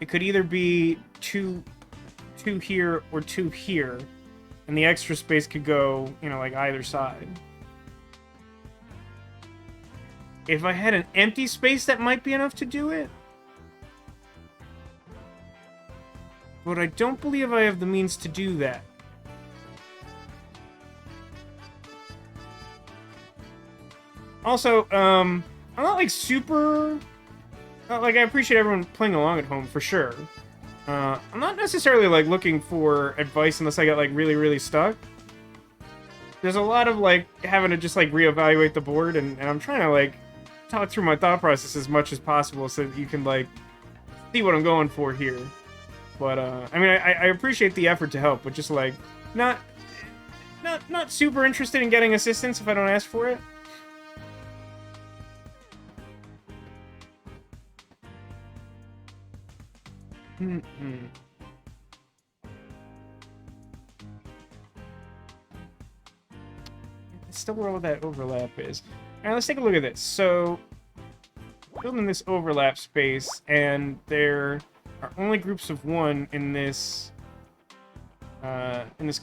it could either be 2 here or 2 here. And the extra space could go, you know, like either side. If I had an empty space, that might be enough to do it. But I don't believe I have the means to do that. Also, I'm not, like, super... like, I appreciate everyone playing along at home, for sure. I'm not necessarily, like, looking for advice unless I get, like, really, really stuck. There's a lot of, like, having to just, like, reevaluate the board, and I'm trying to, like, talk through my thought process as much as possible so that you can, like, see what I'm going for here. But, I mean, I appreciate the effort to help, but just, like, not super interested in getting assistance if I don't ask for it. It's still where all that overlap is. Alright, let's take a look at this. So, building this overlap space, and there are only groups of 1 in this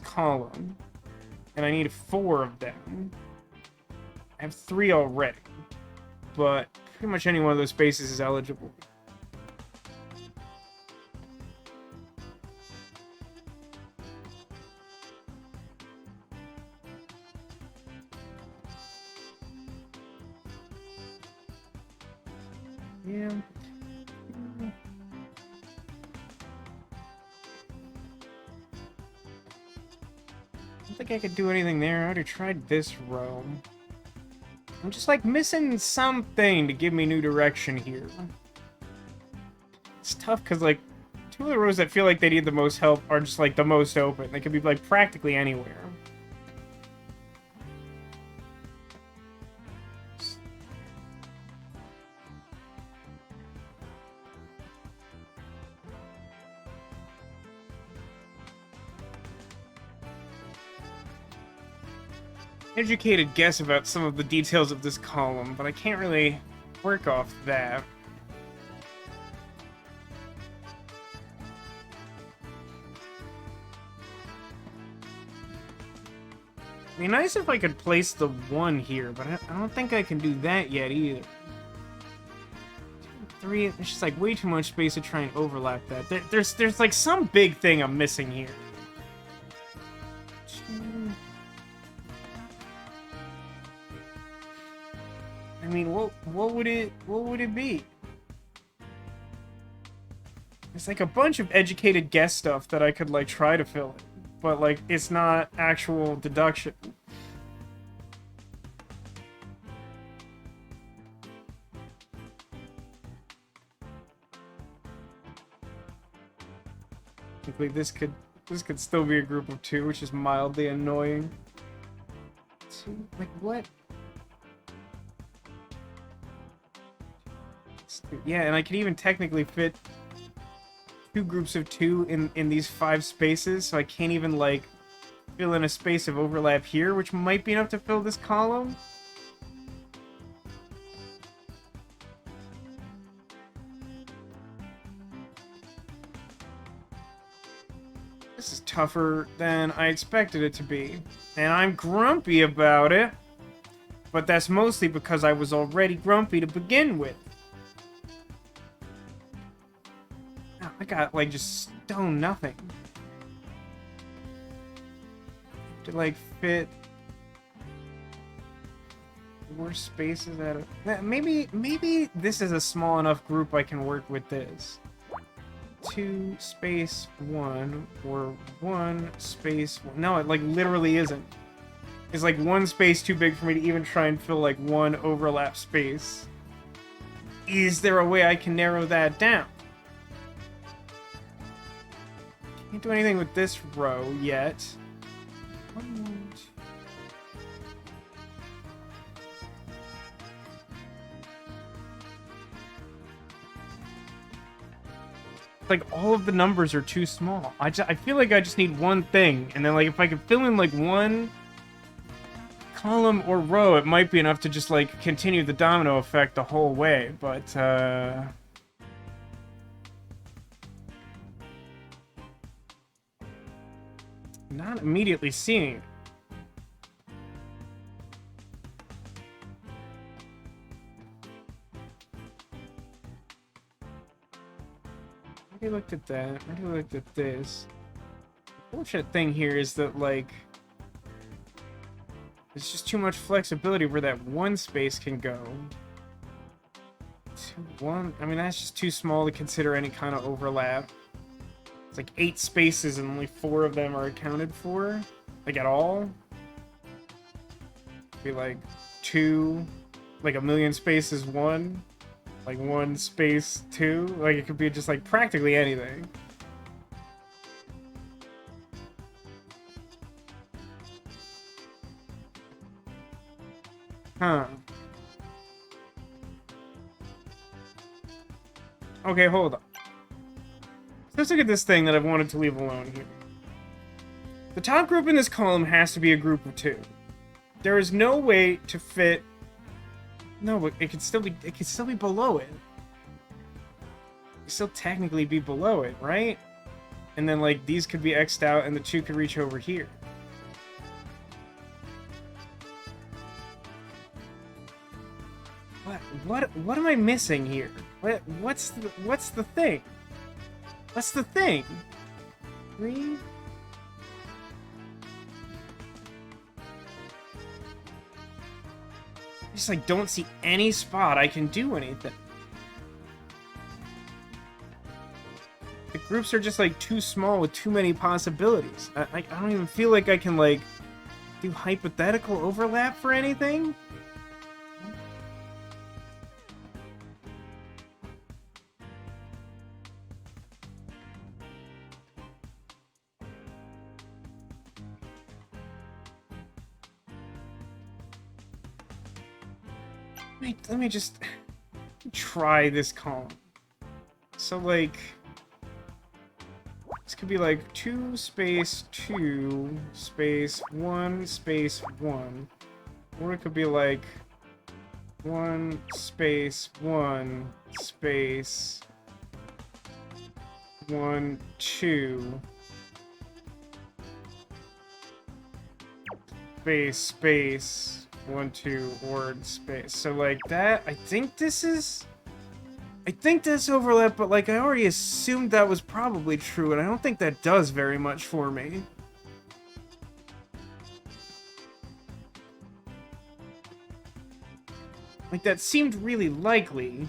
column. And I need 4 of them. I have 3 already. But pretty much any one of those spaces is eligible. Yeah. I don't think I could do anything there. I already tried this row. I'm just, like, missing something to give me new direction here. It's tough because, like, 2 of the rows that feel like they need the most help are just, like, the most open. They could be, like, practically anywhere. Educated guess about some of the details of this column, but I can't really work off that. be nice if I could place the 1 here, but I don't think I can do that yet either. 3, it's just like way too much space to try and overlap that. There's like some big thing I'm missing here. 2. I mean, what would it be? It's like a bunch of educated guess stuff that I could like try to fill in, but like it's not actual deduction. Like this could still be a group of 2, which is mildly annoying. 2, like what? Yeah, and I could even technically fit 2 groups of 2 in these 5 spaces, so I can't even like fill in a space of overlap here, which might be enough to fill this column. This is tougher than I expected it to be, and I'm grumpy about it, but that's mostly because I was already grumpy to begin with. I got like just stone nothing to like fit 4 spaces out of. Maybe this is a small enough group I can work with this. 2 space 1 or 1 space 1. No, it like literally isn't. It's like 1 space too big for me to even try and fill like 1 overlap space. Is there a way I can narrow that down? Can't do anything with this row yet. 1, 2. Like all of the numbers are too small. I feel like I just need one thing, and then like if I could fill in like 1 column or row, it might be enough to just like continue the domino effect the whole way. But not immediately seeing it. I looked at that. I looked at this. The bullshit thing here is that, like, there's just too much flexibility where that 1 space can go. 2, 1. I mean, that's just too small to consider any kind of overlap. It's like 8 spaces and only 4 of them are accounted for. Like, at all. Be like 2. Like a million spaces 1. Like 1 space 2. Like it could be just like practically anything. Huh. Okay, hold on. Let's look at this thing that I've wanted to leave alone here. The top group in this column has to be a group of 2. There is no way to fit. No, but it could still be below it. It could still technically be below it, right? And then like these could be X'd out and the 2 could reach over here. What am I missing here? What's the thing? What's the thing? 3? I just like don't see any spot I can do anything. The groups are just like too small with too many possibilities. I don't even feel like I can like do hypothetical overlap for anything. Let me just try this column. So like this could be like 2 space 2 space 1 space 1. Or it could be like 1 space 1 space 1 2. space, space, 1, 2, word, space. So, like, that, I think this overlap, but, like, I already assumed that was probably true, and I don't think that does very much for me. Like, that seemed really likely.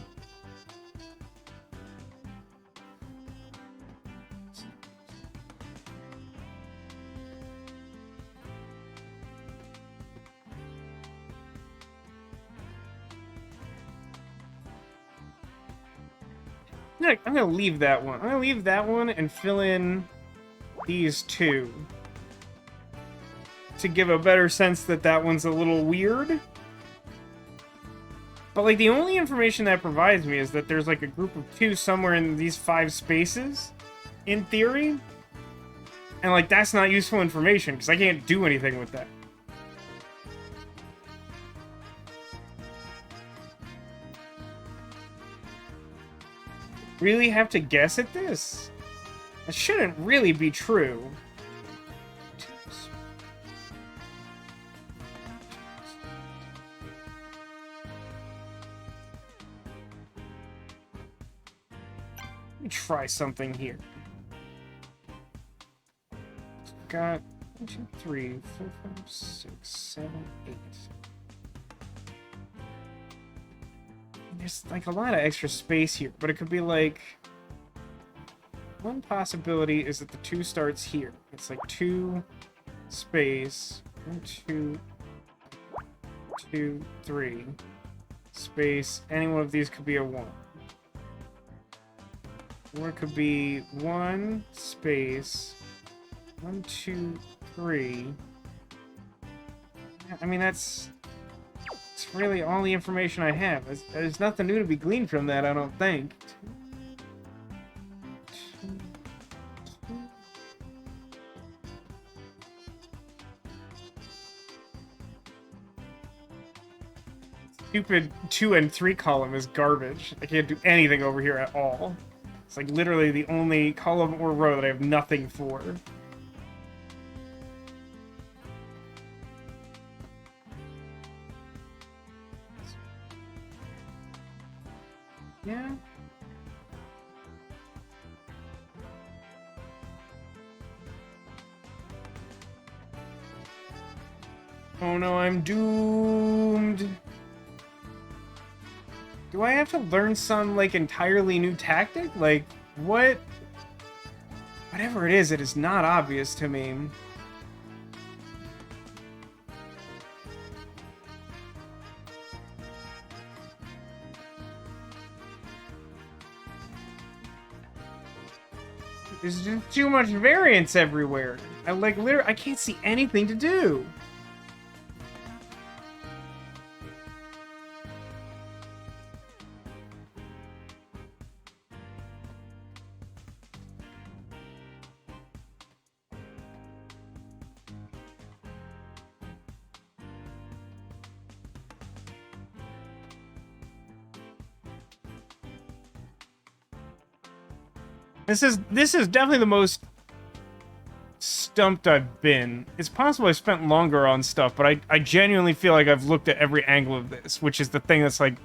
I'm gonna leave that one. I'm gonna leave that one and fill in these two to give a better sense that that one's a little weird. But, like, the only information that provides me is that there's, like, a group of 2 somewhere in these 5 spaces, in theory. And, like, that's not useful information, because I can't do anything with that. Really have to guess at this? That shouldn't really be true. Let me try something here. Got 1, 2, 3, 4, 5, 6, 7, 8. There's, like, a lot of extra space here, but it could be, like... One possibility is that the 2 starts here. It's, like, 2, space, 1, 2, 2, 3, space. Any one of these could be a 1. Or it could be 1, space, 1, 2, 3. I mean, that's really all the information I have. There's nothing new to be gleaned from that, I don't think. Stupid 2 and 3 column is garbage. I can't do anything over here at all. It's like literally the only column or row that I have nothing for. Yeah. Oh no, I'm doomed. Do I have to learn some, like, entirely new tactic? Like, what? Whatever it is not obvious to me. There's just too much variance everywhere. I can't see anything to do. This is definitely the most stumped I've been. It's possible I spent longer on stuff, but I genuinely feel like I've looked at every angle of this, which is the thing that's, like,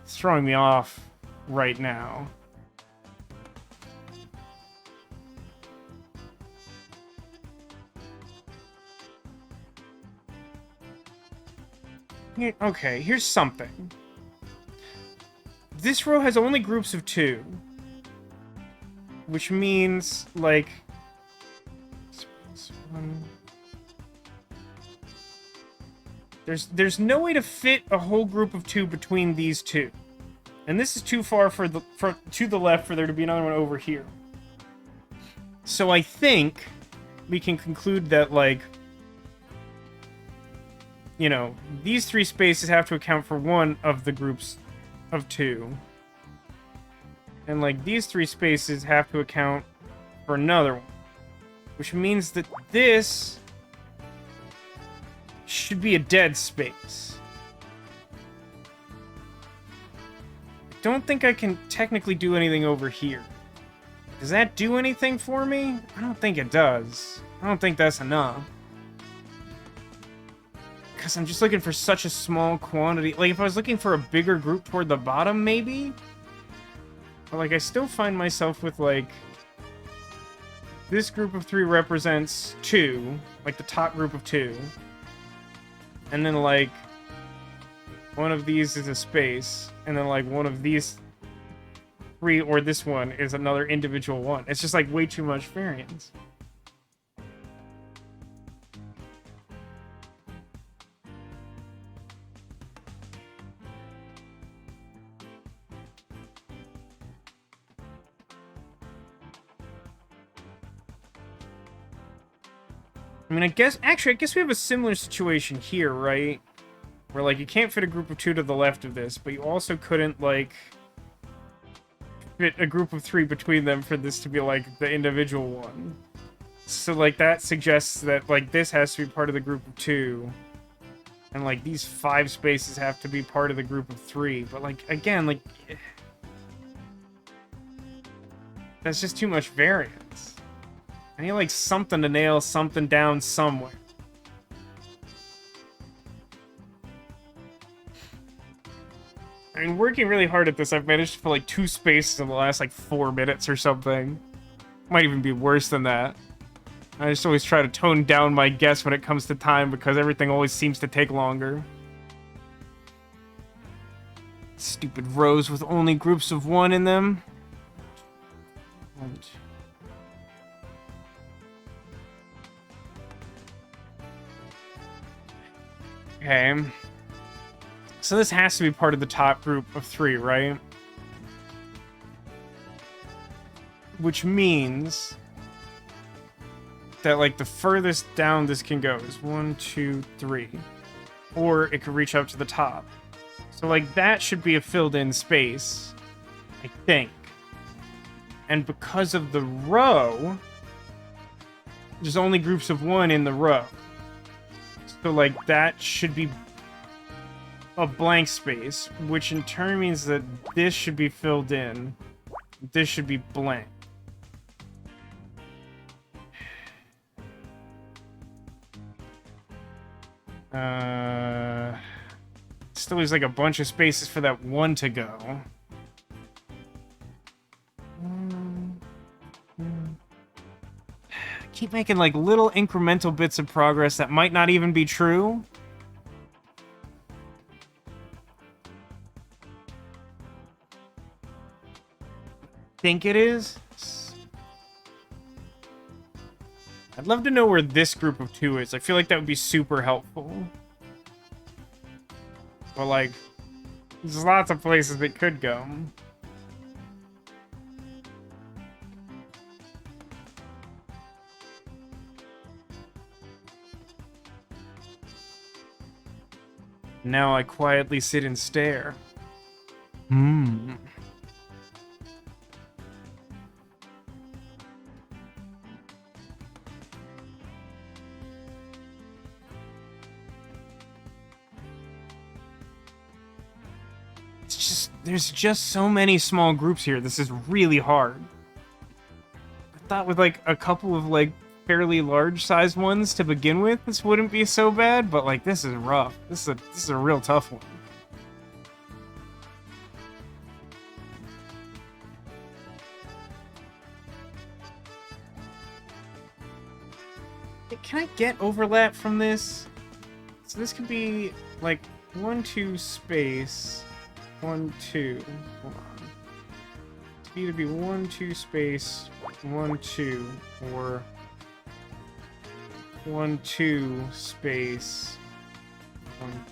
throwing me off right now. Okay, here's something. This row has only groups of 2. Which means, like... There's no way to fit a whole group of 2 between these 2. And this is too far to the left for there to be another one over here. So I think we can conclude that, like... You know, these 3 spaces have to account for one of the groups of 2. And, like, these 3 spaces have to account for another one. Which means that this should be a dead space. I don't think I can technically do anything over here. Does that do anything for me? I don't think it does. I don't think that's enough. Because I'm just looking for such a small quantity. Like, if I was looking for a bigger group toward the bottom, maybe? But, like, I still find myself with, like... This group of 3 represents 2. Like, the top group of 2. And then, like... One of these is a space. And then, like, one of these 3, or this one, is another individual one. It's just, like, way too much variance. I mean, I guess we have a similar situation here, right? Where, like, you can't fit a group of 2 to the left of this, but you also couldn't, like, fit a group of 3 between them for this to be, like, the individual one. So, like, that suggests that, like, this has to be part of the group of 2. And, like, these 5 spaces have to be part of the group of 3. But, like, again, like... That's just too much variance. I need, like, something to nail something down somewhere. I mean, working really hard at this, I've managed to fill, like, 2 spaces in the last, like, 4 minutes or something. Might even be worse than that. I just always try to tone down my guess when it comes to time, because everything always seems to take longer. Stupid rows with only groups of 1 in them. Okay. So this has to be part of the top group of 3, right? Which means that, like, the furthest down this can go is 1, 2, 3. Or it could reach up to the top. So, like, that should be a filled-in space, I think. And because of the row, there's only groups of 1 in the row. So, like, that should be a blank space, which in turn means that this should be filled in. This should be blank. Still leaves, like, a bunch of spaces for that 1 to go. Keep making, like, little incremental bits of progress that might not even be true. Think it is? I'd love to know where this group of 2 is. I feel like that would be super helpful. But, like, there's lots of places it could go. Now I quietly sit and stare. There's just so many small groups here. This is really hard. I thought with, like, a couple of, like, fairly large-sized ones to begin with, this wouldn't be so bad, but, like, this is rough. This is a real tough one. Can I get overlap from this? So this could be, like, 1, 2 space... 1, 2. Hold on. It's either be 1, 2 space, 1, 2, or 1, 2 space, 1,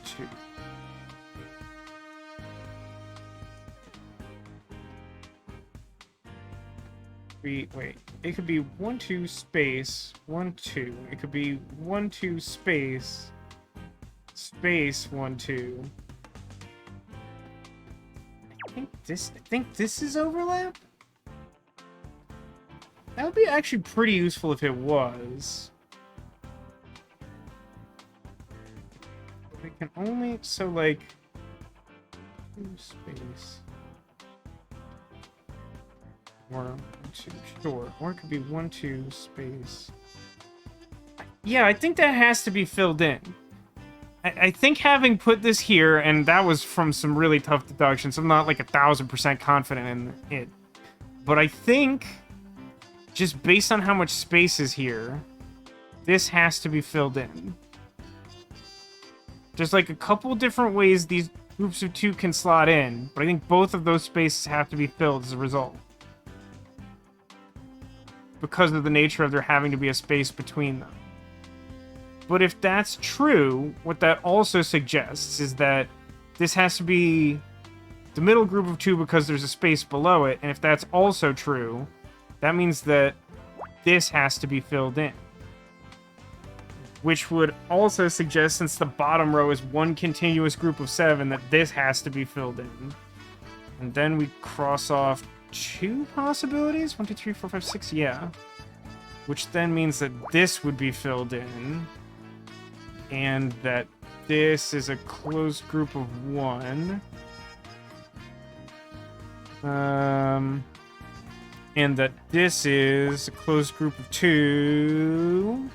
2. Wait. It could be 1, 2 space, 1, 2. It could be 1, 2 space, 1, 2. I think this is overlap? That would be actually pretty useful if it was. We can only... So, like... 2 space... Or 1, 2, sure. Or it could be 1, 2 space... Yeah, I think that has to be filled in. I think having put this here, and that was from some really tough deductions, I'm not like 1,000% confident in it. But I think, just based on how much space is here, this has to be filled in. There's like a couple different ways these groups of 2 can slot in, but I think both of those spaces have to be filled as a result. Because of the nature of there having to be a space between them. But if that's true, what that also suggests is that this has to be the middle group of 2 because there's a space below it, and if that's also true, that means that this has to be filled in. Which would also suggest, since the bottom row is one continuous group of 7, that this has to be filled in. And then we cross off 2 possibilities? 1, 2, 3, 4, 5, 6, yeah. Which then means that this would be filled in. And that this is a closed group of 1. And that this is a closed group of 2.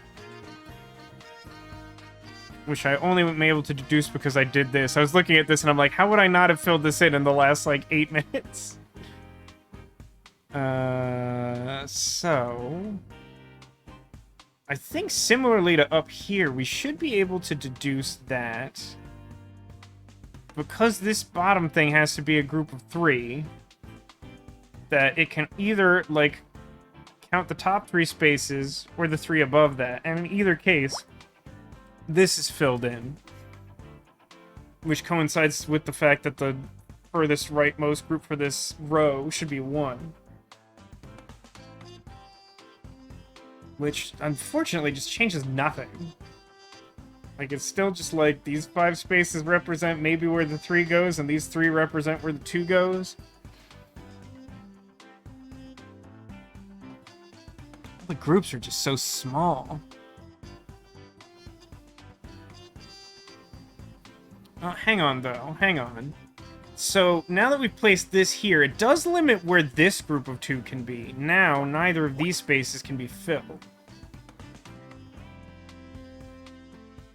Which I only am able to deduce because I did this. I was looking at this and I'm like, how would I not have filled this in the last, like, 8 minutes? So... I think similarly to up here, we should be able to deduce that because this bottom thing has to be a group of 3, that it can either, like, count the top 3 spaces or the 3 above that. And in either case, this is filled in. Which coincides with the fact that the furthest rightmost group for this row should be 1. Which, unfortunately, just changes nothing. Like, it's still just like, these 5 spaces represent maybe where the 3 goes, and these 3 represent where the 2 goes. The groups are just so small. Oh, hang on, though. Hang on. So, now that we've placed this here, it does limit where this group of 2 can be. Now, neither of these spaces can be filled.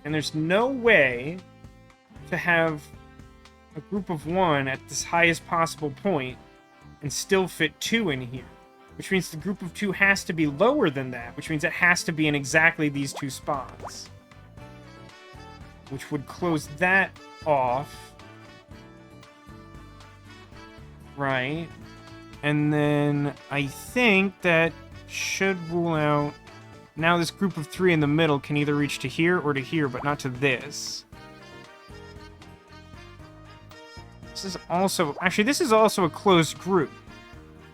And there's no way to have a group of 1 at this highest possible point and still fit 2 in here. Which means the group of 2 has to be lower than that, which means it has to be in exactly these 2 spots. Which would close that off. Right. And then I think that should rule out... Now this group of 3 in the middle can either reach to here or to here, but not to this. This is also... Actually, this is also a closed group.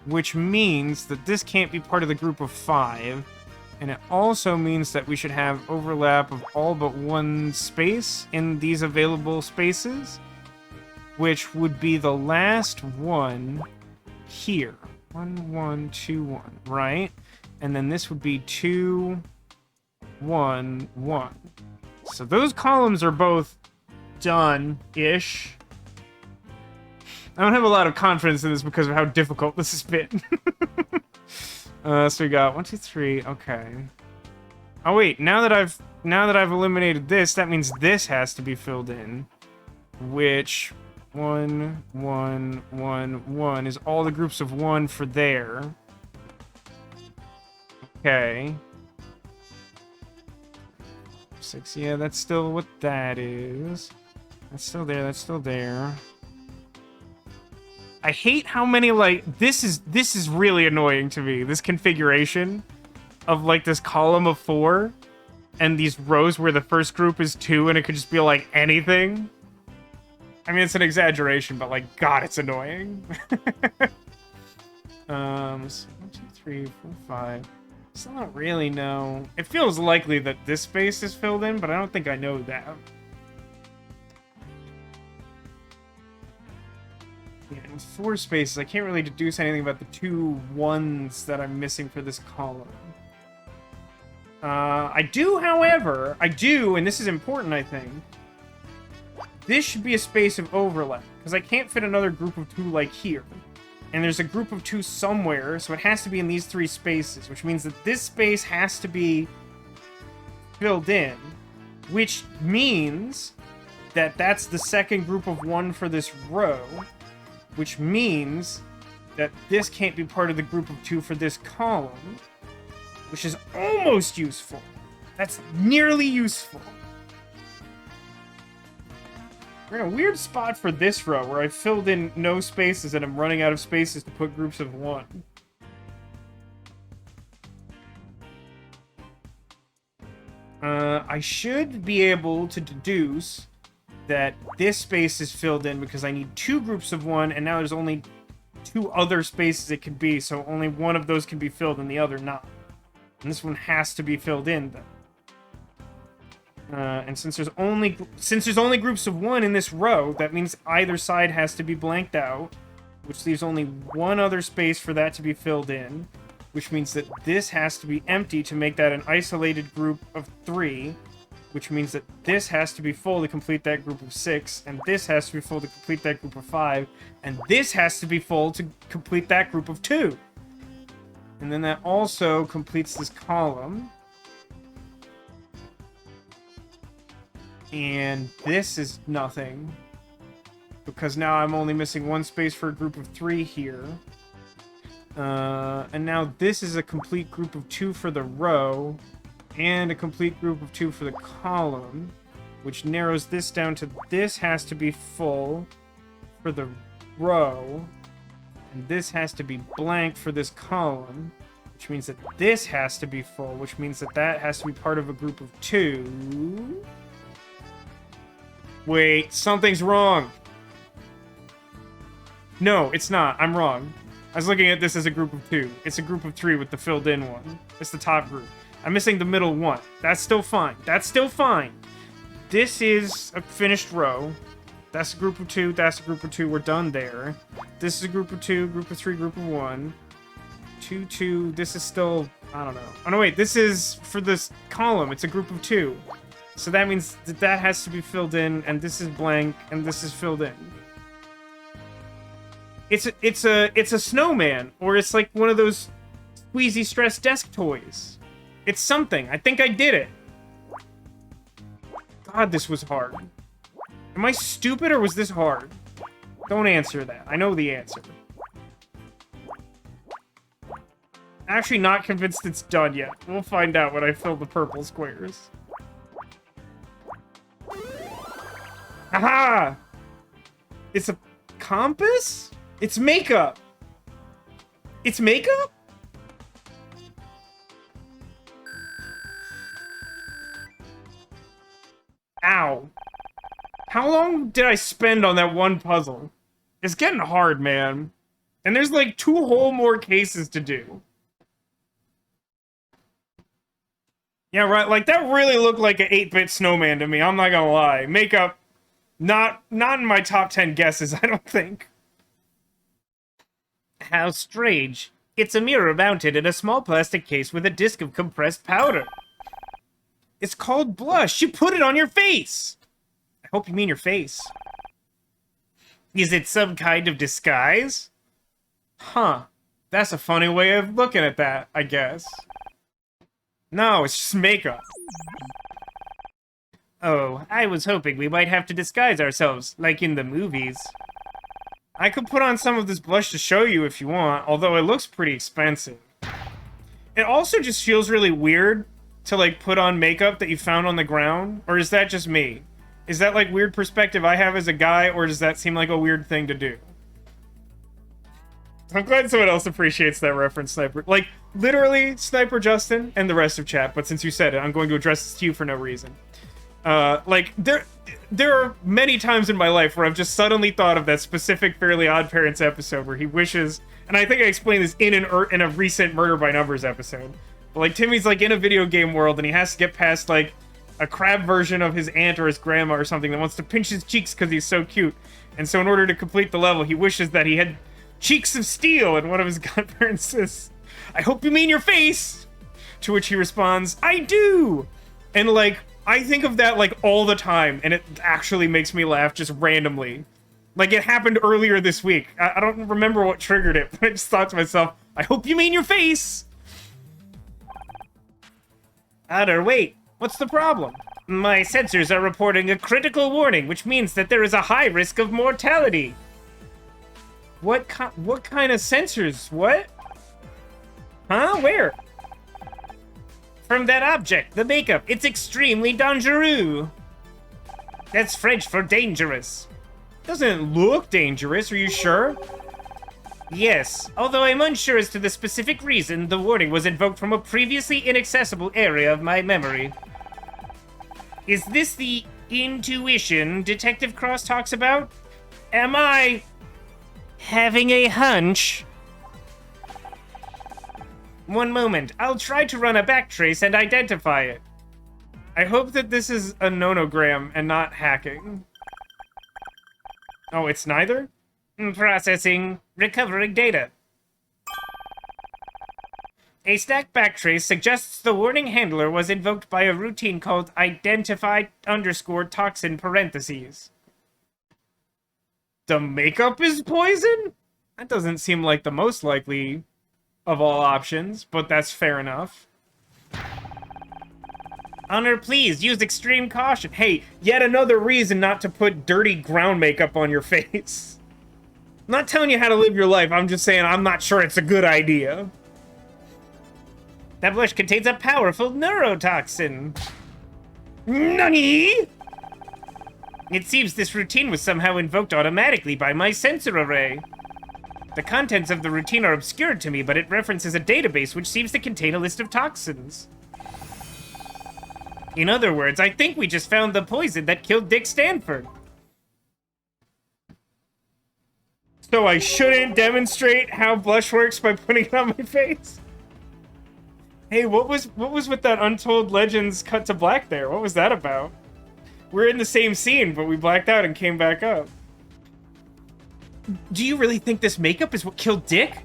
Which means that this can't be part of the group of 5. And it also means that we should have overlap of all but 1 space in these available spaces. Which would be the last one here. 1, 1, 2, 1, right? And then this would be 2, 1, 1. So those columns are both done-ish. I don't have a lot of confidence in this because of how difficult this has been. So we got 1, 2, 3. Okay. Oh wait, now that I've eliminated this, that means this has to be filled in, which 1, 1, 1, 1 is all the groups of 1 for there. Okay. 6, yeah, that's still what that is. That's still there, that's still there. I hate how many, like, this is really annoying to me, this configuration of, like, this column of 4, and these rows where the first group is 2, and it could just be, like, anything. I mean, it's an exaggeration, but, like, God, it's annoying. So 1, 2, 3, 4, 5. Still don't really know. It feels likely that this space is filled in, but I don't think I know that. Yeah, with 4 spaces, I can't really deduce anything about the 2 1s that I'm missing for this column. I do, however, and this is important, I think. This should be a space of overlap, because I can't fit another group of 2 like here. And there's a group of 2 somewhere, so it has to be in these 3 spaces, which means that this space has to be filled in, which means that that's the second group of 1 for this row, which means that this can't be part of the group of 2 for this column, which is almost useful. That's nearly useful. We're in a weird spot for this row, where I filled in no spaces and I'm running out of spaces to put groups of 1. I should be able to deduce that this space is filled in because I need 2 groups of 1, and now there's only 2 other spaces it could be, so only one of those can be filled and the other not. And this one has to be filled in, then. And since there's only groups of 1 in this row, that means either side has to be blanked out, which leaves only 1 other space for that to be filled in, which means that this has to be empty to make that an isolated group of 3, which means that this has to be full to complete that group of 6, and this has to be full to complete that group of 5, and this has to be full to complete that group of 2. And then that also completes this column. And this is nothing, because now I'm only missing 1 space for a group of 3 here. And now this is a complete group of 2 for the row, and a complete group of 2 for the column, which narrows this down to this has to be full for the row, and this has to be blank for this column, which means that this has to be full, which means that that has to be part of a group of 2. Wait, something's wrong. No, it's not. I'm wrong. I was looking at this as a group of 2. It's a group of 3 with the filled in one. It's the top group. I'm missing the middle one. That's still fine. That's still fine. This is a finished row. That's a group of 2. That's a group of 2. We're done there. This is a group of 2, group of 3, group of 1. 2, 2. This is still... I don't know. Oh, no, wait. This is for this column. It's a group of 2. So that means that that has to be filled in, and this is blank, and this is filled in. It's a snowman, or it's like one of those squeezy stress desk toys. It's something. I think I did it. God, this was hard. Am I stupid, or was this hard? Don't answer that. I know the answer. Actually not convinced it's done yet. We'll find out when I fill the purple squares. Aha! It's a compass? It's makeup! It's makeup? Ow. How long did I spend on that one puzzle? It's getting hard, man. And there's like 2 whole more cases to do. Yeah, right, like that really looked like an 8-bit snowman to me, I'm not gonna lie. Makeup, not in my top 10 guesses, I don't think. How strange. It's a mirror mounted in a small plastic case with a disc of compressed powder. It's called blush. You put it on your face. I hope you mean your face. Is it some kind of disguise? Huh. That's a funny way of looking at that, I guess. No, it's just makeup. Oh, I was hoping we might have to disguise ourselves, like in the movies. I could put on some of this blush to show you if you want, although it looks pretty expensive. It also just feels really weird to, like, put on makeup that you found on the ground, or is that just me? Is that, like, weird perspective I have as a guy, or does that seem like a weird thing to do? I'm glad someone else appreciates that reference, Sniper. Like, literally, Sniper Justin and the rest of chat, but since you said it, I'm going to address this to you for no reason. Like, there are many times in my life where I've just suddenly thought of that specific Fairly Odd Parents episode where he wishes, and I think I explained this in a recent Murder by Numbers episode. But, like, Timmy's, like, in a video game world, and he has to get past, like, a crab version of his aunt or his grandma or something that wants to pinch his cheeks because he's so cute. And so in order to complete the level, he wishes that he had cheeks of steel, and one of his godparents says, "I hope you mean your face!" To which he responds, "I do!" And, like, I think of that, like, all the time, and it actually makes me laugh just randomly. Like, it happened earlier this week. I don't remember what triggered it, but I just thought to myself, I hope you mean your face! Otter, wait, what's the problem? My sensors are reporting a critical warning, which means that there is a high risk of mortality. What kind of sensors? What? Huh? Where? From that object, the makeup. It's extremely dangereux. That's French for dangerous. Doesn't look dangerous, are you sure? Yes, although I'm unsure as to the specific reason the warning was invoked from a previously inaccessible area of my memory. Is this the intuition Detective Cross talks about? Am I having a hunch? One moment, I'll try to run a backtrace and identify it. I hope that this is a nonogram and not hacking. Oh, it's neither? Processing, recovering data. A stack backtrace suggests the warning handler was invoked by a routine called identified_toxin parentheses. The makeup is poison? That doesn't seem like the most likely of all options, but that's fair enough. Honor, please, use extreme caution. Hey, yet another reason not to put dirty ground makeup on your face. I'm not telling you how to live your life, I'm just saying I'm not sure it's a good idea. That blush contains a powerful neurotoxin. Nani? It seems this routine was somehow invoked automatically by my sensor array. The contents of the routine are obscured to me, but it references a database which seems to contain a list of toxins. In other words, I think we just found the poison that killed Dick Stanford. So I shouldn't demonstrate how blush works by putting it on my face? Hey, what was with that Untold Legends cut to black there? What was that about? We're in the same scene, but we blacked out and came back up. Do you really think this makeup is what killed Dick?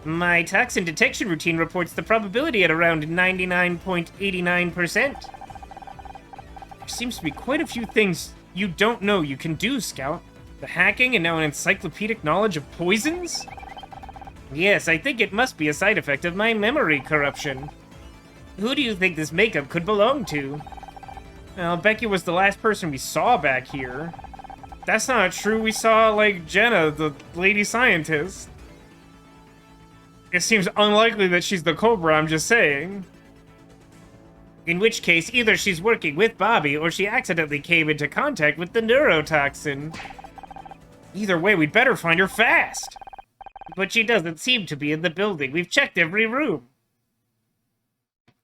My toxin detection routine reports the probability at around 99.89%. There seems to be quite a few things you don't know you can do, Scout. The hacking and now an encyclopedic knowledge of poisons? Yes, I think it must be a side effect of my memory corruption. Who do you think this makeup could belong to? Well, Becky was the last person we saw back here. That's not true. We saw, like, Jenna, the lady scientist. It seems unlikely that she's the Cobra, I'm just saying. In which case, either she's working with Bobby, or she accidentally came into contact with the neurotoxin. Either way, we'd better find her fast. But she doesn't seem to be in the building. We've checked every room.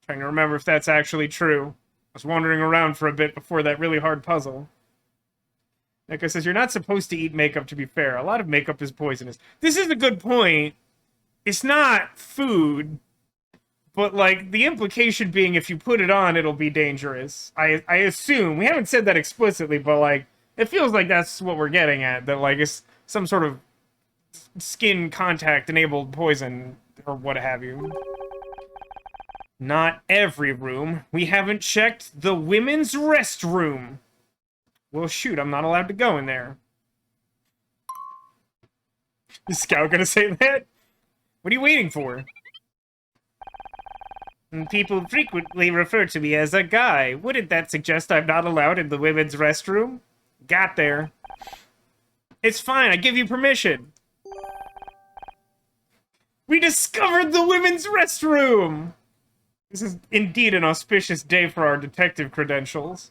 Trying to remember if that's actually true. I was wandering around for a bit before that really hard puzzle. Like I says, you're not supposed to eat makeup, to be fair. A lot of makeup is poisonous. This is a good point. It's not food, but, like, the implication being if you put it on, it'll be dangerous. I assume. We haven't said that explicitly, but, like, it feels like that's what we're getting at. That, like, it's some sort of skin contact-enabled poison, or what have you. Not every room. We haven't checked the women's restroom. Well, shoot, I'm not allowed to go in there. Is Scout gonna say that? What are you waiting for? People frequently refer to me as a guy. Wouldn't that suggest I'm not allowed in the women's restroom? Got there. It's fine, I give you permission. We discovered the women's restroom! This is indeed an auspicious day for our detective credentials.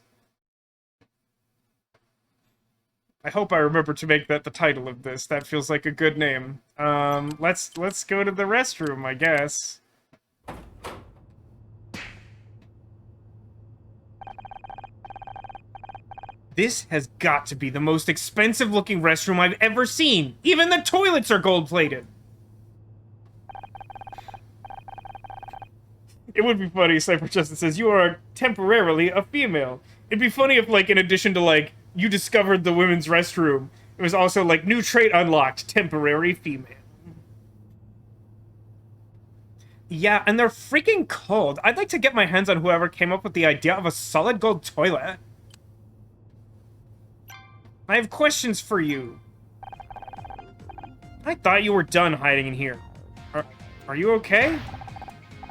I hope I remember to make that the title of this. That feels like a good name. Let's go to the restroom, I guess. This has got to be the most expensive-looking restroom I've ever seen. Even the toilets are gold-plated. It would be funny, Cypher Justin says, you are temporarily a female. It'd be funny if, like, in addition to, like, you discovered the women's restroom, it was also, like, new trait unlocked, temporary female. Yeah, and they're freaking cold. I'd like to get my hands on whoever came up with the idea of a solid gold toilet. I have questions for you. I thought you were done hiding in here. Are you okay?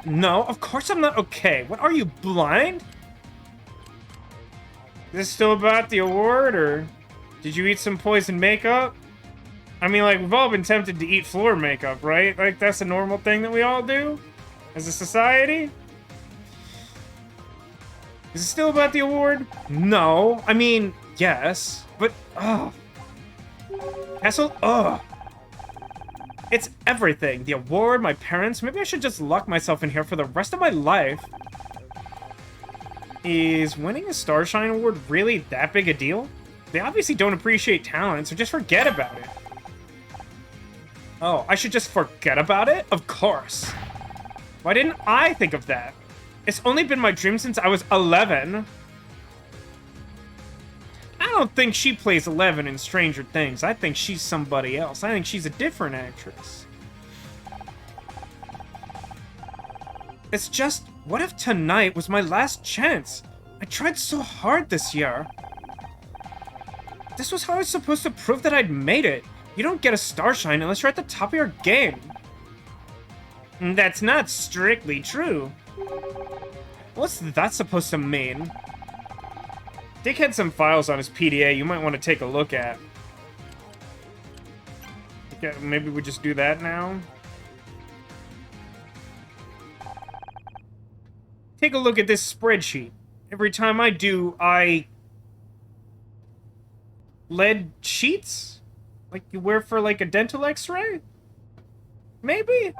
No, of course I'm not okay. What, are you blind? Is this still about the award, or did you eat some poison makeup? I mean, like, we've all been tempted to eat floor makeup, right? Like, that's a normal thing that we all do as a society. Is it still about the award? No. I mean, yes, but, ugh. Castle, ugh. It's everything. The award, my parents. Maybe I should just lock myself in here for the rest of my life. Is winning a Starshine Award really that big a deal? They obviously don't appreciate talent, so just forget about it. Oh, I should just forget about it? Of course. Why didn't I think of that? It's only been my dream since I was 11. I don't think she plays 11 in Stranger Things. I think she's somebody else. I think she's a different actress. It's just, what if tonight was my last chance? I tried so hard this year. This was how I was supposed to prove that I'd made it. You don't get a Starshine unless you're at the top of your game. That's not strictly true. What's that supposed to mean? Dick had some files on his PDA you might want to take a look at. Okay, maybe we just do that now. Take a look at this spreadsheet. Every time I do, lead sheets? Like you wear for like a dental x-ray? Maybe?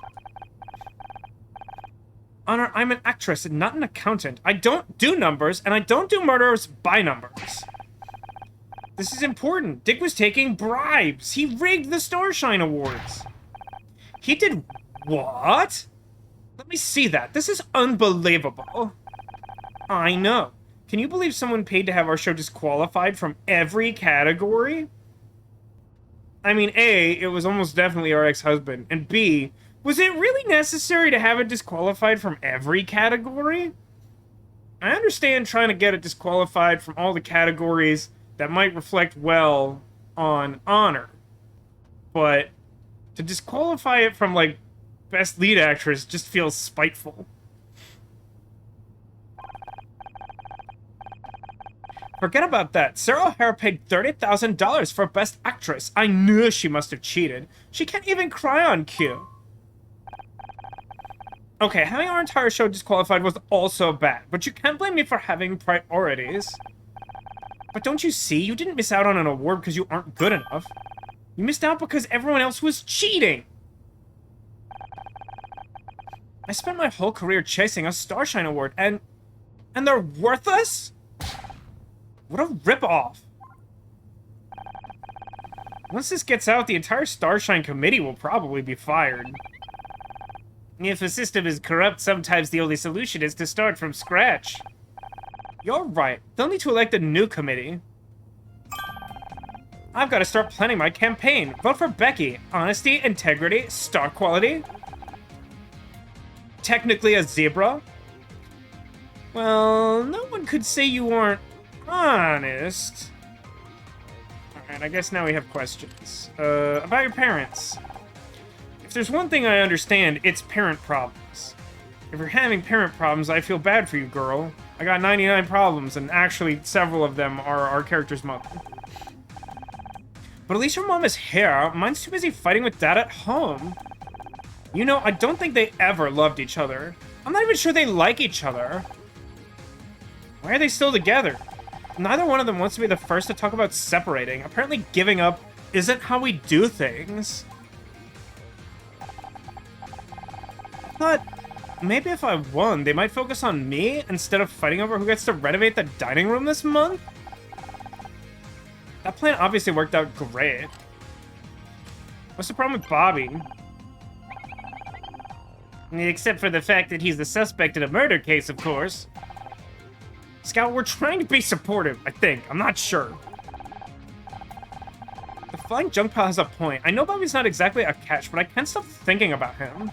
Honor, I'm an actress and not an accountant. I don't do numbers, and I don't do murders by numbers. This is important. Dick was taking bribes. He rigged the Starshine Awards. He did what? Let me see that. This is unbelievable. I know. Can you believe someone paid to have our show disqualified from every category? I mean, A, it was almost definitely our ex-husband, and B, was it really necessary to have it disqualified from every category? I understand trying to get it disqualified from all the categories that might reflect well on honor, but to disqualify it from, like, Best Lead Actress just feels spiteful. Forget about that. Sarah O'Hara paid $30,000 for Best Actress. I knew she must have cheated. She can't even cry on cue. Okay, having our entire show disqualified was also bad, but you can't blame me for having priorities. But don't you see? You didn't miss out on an award because you aren't good enough. You missed out because everyone else was cheating. I spent my whole career chasing a Starshine Award, and they're worthless? What a ripoff. Once this gets out, the entire Starshine committee will probably be fired. If a system is corrupt, sometimes the only solution is to start from scratch. You're right. They'll need to elect a new committee. I've got to start planning my campaign. Vote for Becky. Honesty, integrity, star quality. Technically a zebra. Well, no one could say you aren't honest. Alright, I guess now we have questions. About your parents. If there's one thing I understand, it's parent problems. If you're having parent problems, I feel bad for you, girl. I got 99 problems, and actually several of them are our character's mother. But at least your mom is here. Mine's too busy fighting with dad at home. You know, I don't think they ever loved each other. I'm not even sure they like each other. Why are they still together? Neither one of them wants to be the first to talk about separating. Apparently giving up isn't how we do things. I thought maybe if I won, they might focus on me instead of fighting over who gets to renovate the dining room this month. That plan obviously worked out great. What's the problem with Bobby? Except for the fact that he's the suspect in a murder case, of course. Scout, we're trying to be supportive, I think. I'm not sure. The flying junk pile has a point. I know Bobby's not exactly a catch, but I can't stop thinking about him.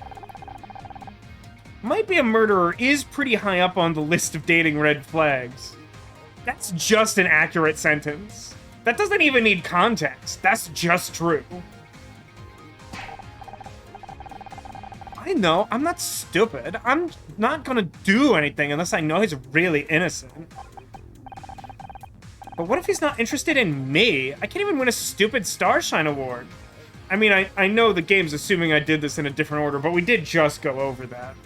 Might be a murderer is pretty high up on the list of dating red flags. That's just an accurate sentence. That doesn't even need context. That's just true. I know, I'm not stupid. I'm not gonna do anything unless I know he's really innocent. But what if he's not interested in me? I can't even win a stupid Starshine Award. I mean, I know the game's assuming I did this in a different order, but we did just go over that.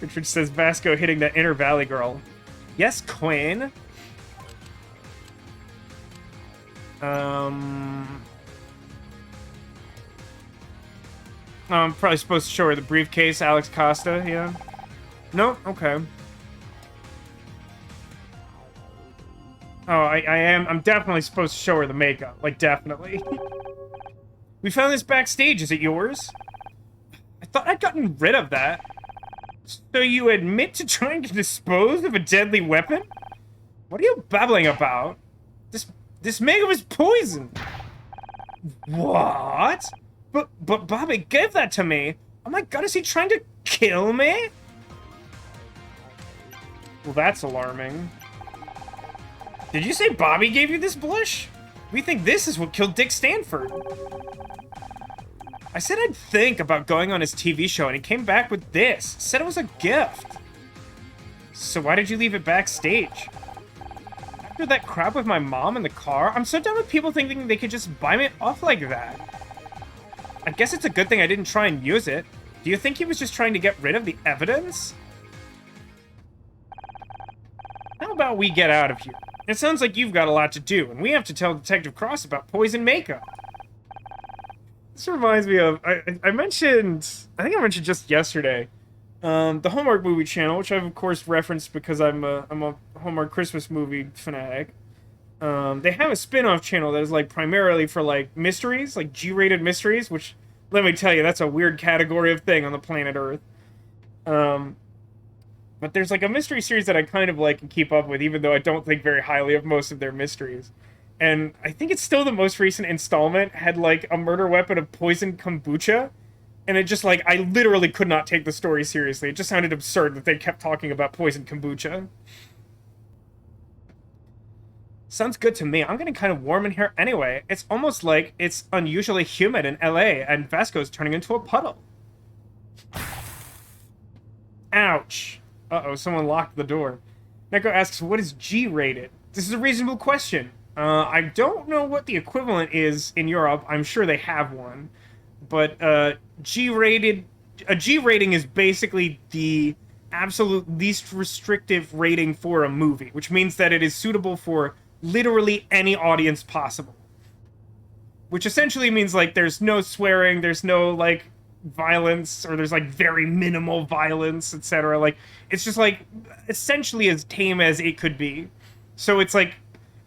Richard says, Vasco hitting that inner valley girl. Yes, Queen. I'm probably supposed to show her the briefcase, Alex Costa, yeah. No? Okay. Oh, I'm definitely supposed to show her the makeup. Like, definitely. We found this backstage. Is it yours? I thought I'd gotten rid of that. So you admit to trying to dispose of a deadly weapon? What are you babbling about? This mega was poison. What? But Bobby gave that to me. Oh my god, is he trying to kill me? Well, that's alarming. Did you say Bobby gave you this blush? We think this is what killed Dick Stanford. I said I'd think about going on his TV show, and he came back with this. Said it was a gift. So why did you leave it backstage? After that crap with my mom in the car, I'm so done with people thinking they could just buy me off like that. I guess it's a good thing I didn't try and use it. Do you think he was just trying to get rid of the evidence? How about we get out of here? It sounds like you've got a lot to do, and we have to tell Detective Cross about poison makeup. This reminds me of, I think I mentioned just yesterday, the Hallmark movie channel, which I've of course referenced because I'm a Hallmark Christmas movie fanatic. They have a spin-off channel that is like primarily for like mysteries, like G-rated mysteries, which, let me tell you, that's a weird category of thing on the planet Earth. But there's like a mystery series that I kind of like and keep up with, even though I don't think very highly of most of their mysteries. And I think it's still the most recent installment, had like a murder weapon of poisoned kombucha. And it just like, I literally could not take the story seriously. It just sounded absurd that they kept talking about poisoned kombucha. Sounds good to me. I'm getting kind of warm in here anyway. It's almost like it's unusually humid in LA and Vasco's turning into a puddle. Ouch. Uh-oh, someone locked the door. Neko asks, what is G-rated? This is a reasonable question. I don't know what the equivalent is in Europe. I'm sure they have one. But a G rating is basically the absolute least restrictive rating for a movie, which means that it is suitable for literally any audience possible. Which essentially means, like, there's no swearing, there's no, like, violence, or there's, like, very minimal violence, etc. Like, it's just, like, essentially as tame as it could be. So it's, like,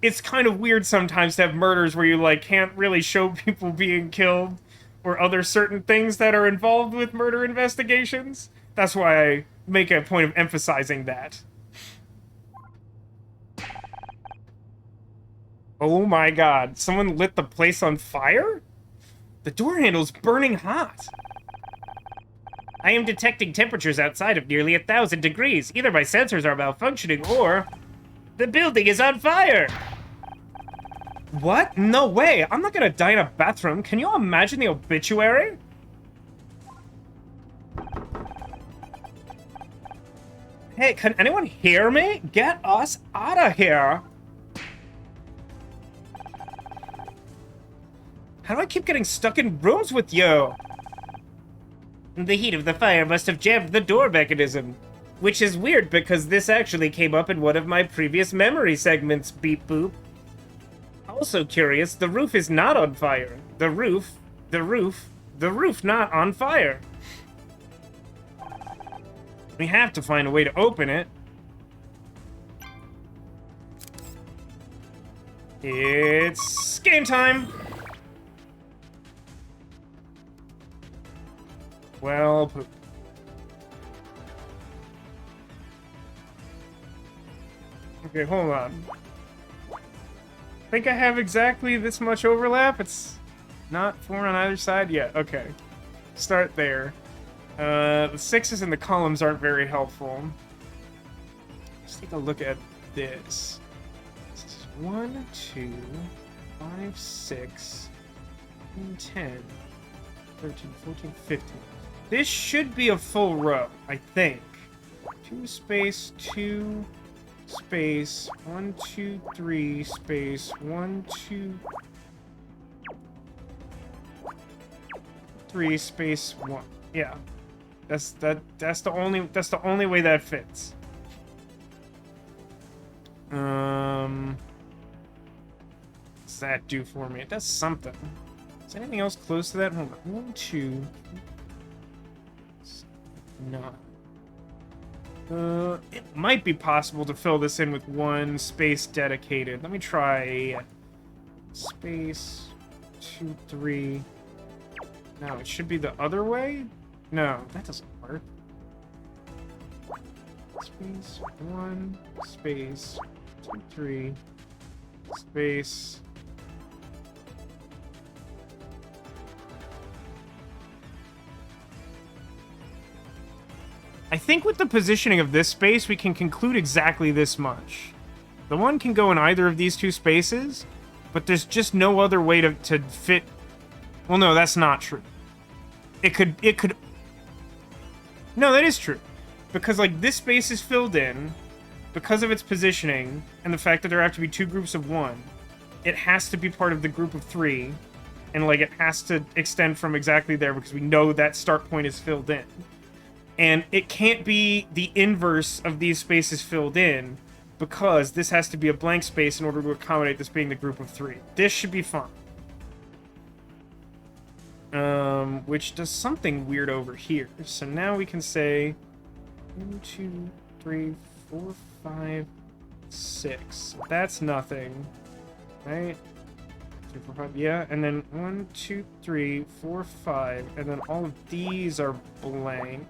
it's kind of weird sometimes to have murders where you, like, can't really show people being killed or other certain things that are involved with murder investigations. That's why I make a point of emphasizing that. Oh my god, someone lit the place on fire? The door handle's burning hot. I am detecting temperatures outside of nearly 1,000 degrees. Either my sensors are malfunctioning or the building is on fire! What? No way! I'm not gonna die in a bathroom. Can you imagine the obituary? Hey, can anyone hear me? Get us out of here! How do I keep getting stuck in rooms with you? The heat of the fire must have jammed the door mechanism. Which is weird because this actually came up in one of my previous memory segments, beep boop. Also curious, the roof is not on fire. The roof not on fire. We have to find a way to open it. It's game time! Well, poop. Okay, hold on. I think I have exactly this much overlap. It's not 4 on either side yet. Okay. Start there. The 6s in the columns aren't very helpful. Let's take a look at this. This is 1, 2, 5, 6, 10, 13, 14, 15. This should be a full row, I think. 2 space 2, space 1, 2, 3 space 1, 2, 3 space 1. Yeah. That's the only way that fits. What's that do for me? It does something. Is anything else close to that? Hold on. 1, 2. No. It might be possible to fill this in with one space dedicated. Let me try space 2, 3. No, it should be the other way? No, that doesn't work. Space 1, space 2, 3, space. I think with the positioning of this space, we can conclude exactly this much. The one can go in either of these two spaces, but there's just no other way to fit. Well, no, that's not true. It could. No, that is true. Because, like, this space is filled in because of its positioning and the fact that there have to be two groups of 1. It has to be part of the group of 3. And, like, it has to extend from exactly there because we know that start point is filled in. And it can't be the inverse of these spaces filled in because this has to be a blank space in order to accommodate this being the group of 3. This should be fine. Which does something weird over here. So now we can say 1, 2, 3, 4, 5, 6. That's nothing. Right? 3, 4, 5. Yeah, and then 1, 2, 3, 4, 5. And then all of these are blank.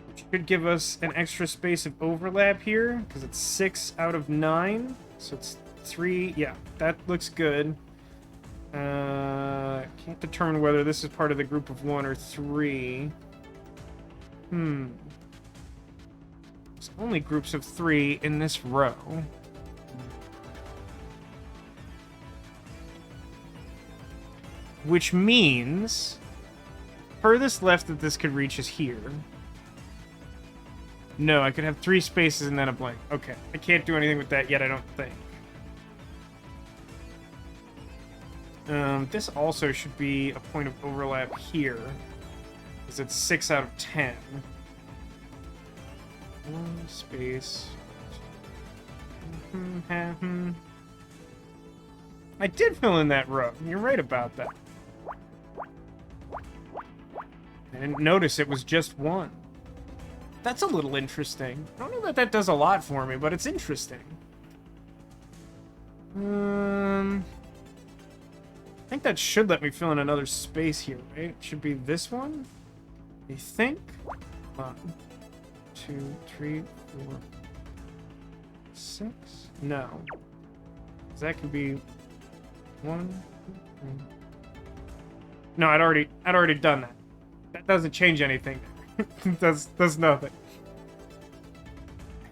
Which could give us an extra space of overlap here, because it's 6 out of 9. So it's 3. Yeah, that looks good. Can't determine whether this is part of the group of 1 or 3. There's only groups of 3 in this row. Which means furthest left that this could reach is here. No, I could have 3 spaces and then a blank. Okay, I can't do anything with that yet, I don't think. This also should be a point of overlap here, because it's 6 out of 10. 1 space. I did fill in that row. You're right about that. I didn't notice it was just 1. That's a little interesting. I don't know that that does a lot for me, but it's interesting. I think that should let me fill in another space here, right? It should be this one, I think. 1, 2, 3, 4, 6. No, that could be 1, 2, 3. No, I'd already done that. That doesn't change anything. does nothing.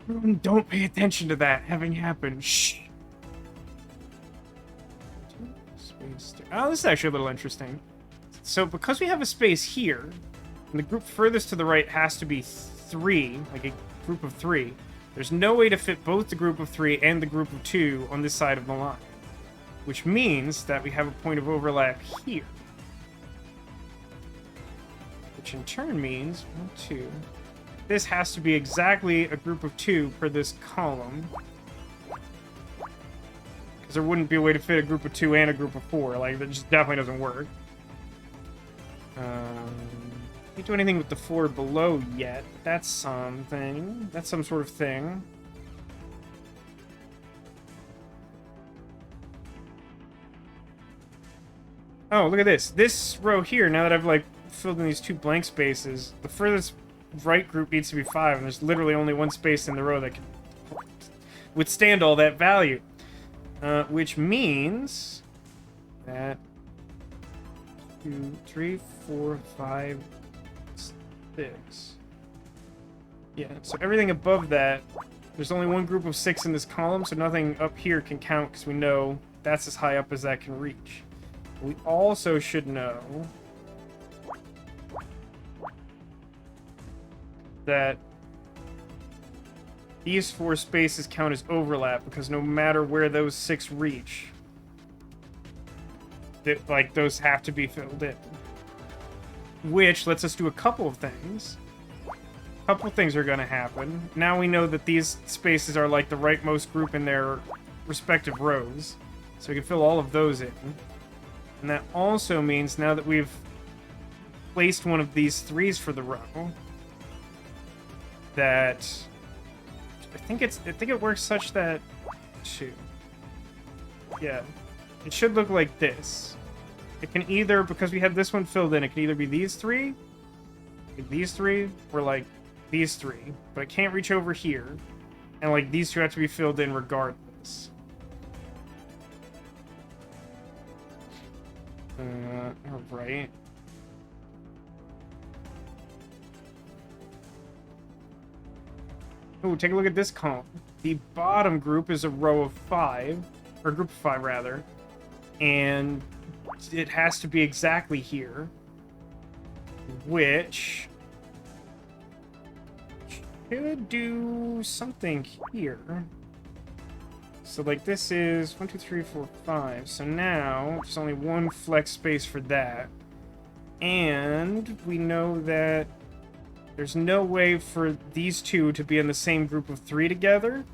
Everyone, don't pay attention to that having happened. Shh. Oh, this is actually a little interesting. So, because we have a space here, and the group furthest to the right has to be 3, like a group of 3, there's no way to fit both the group of 3 and the group of 2 on this side of the line. Which means that we have a point of overlap here. Which in turn means 1, 2. This has to be exactly a group of 2 per this column. Because there wouldn't be a way to fit a group of 2 and a group of 4. Like, that just definitely doesn't work. Can't do anything with the 4 below yet. That's something. That's some sort of thing. Oh, look at this. This row here, now that I've, like, filled in these 2 blank spaces, the furthest right group needs to be 5, and there's literally only 1 space in the row that can withstand all that value. Which means that 2, 3, 4, 5, 6. Yeah, so everything above that, there's only 1 group of 6 in this column, so nothing up here can count because we know that's as high up as that can reach. We also should know that these 4 spaces count as overlap because no matter where those 6 reach, like, those have to be filled in. Which lets us do a couple of things. A couple of things are going to happen. Now we know that these spaces are like the rightmost group in their respective rows. So we can fill all of those in. And that also means now that we've placed one of these 3s for the row, that I think it works such that 2. Yeah. It should look like this. It can either, because we have this one filled in, it can either be these 3, like these 3, or like these 3. But it can't reach over here. And like these 2 have to be filled in regardless. Alright. Oh, take a look at this column. The bottom group is a row of 5, or group of 5 rather, and it has to be exactly here, which should do something here. So like this is 1, 2, 3, 4, 5. So now there's only 1 flex space for that, and we know that there's no way for these 2 to be in the same group of 3 together.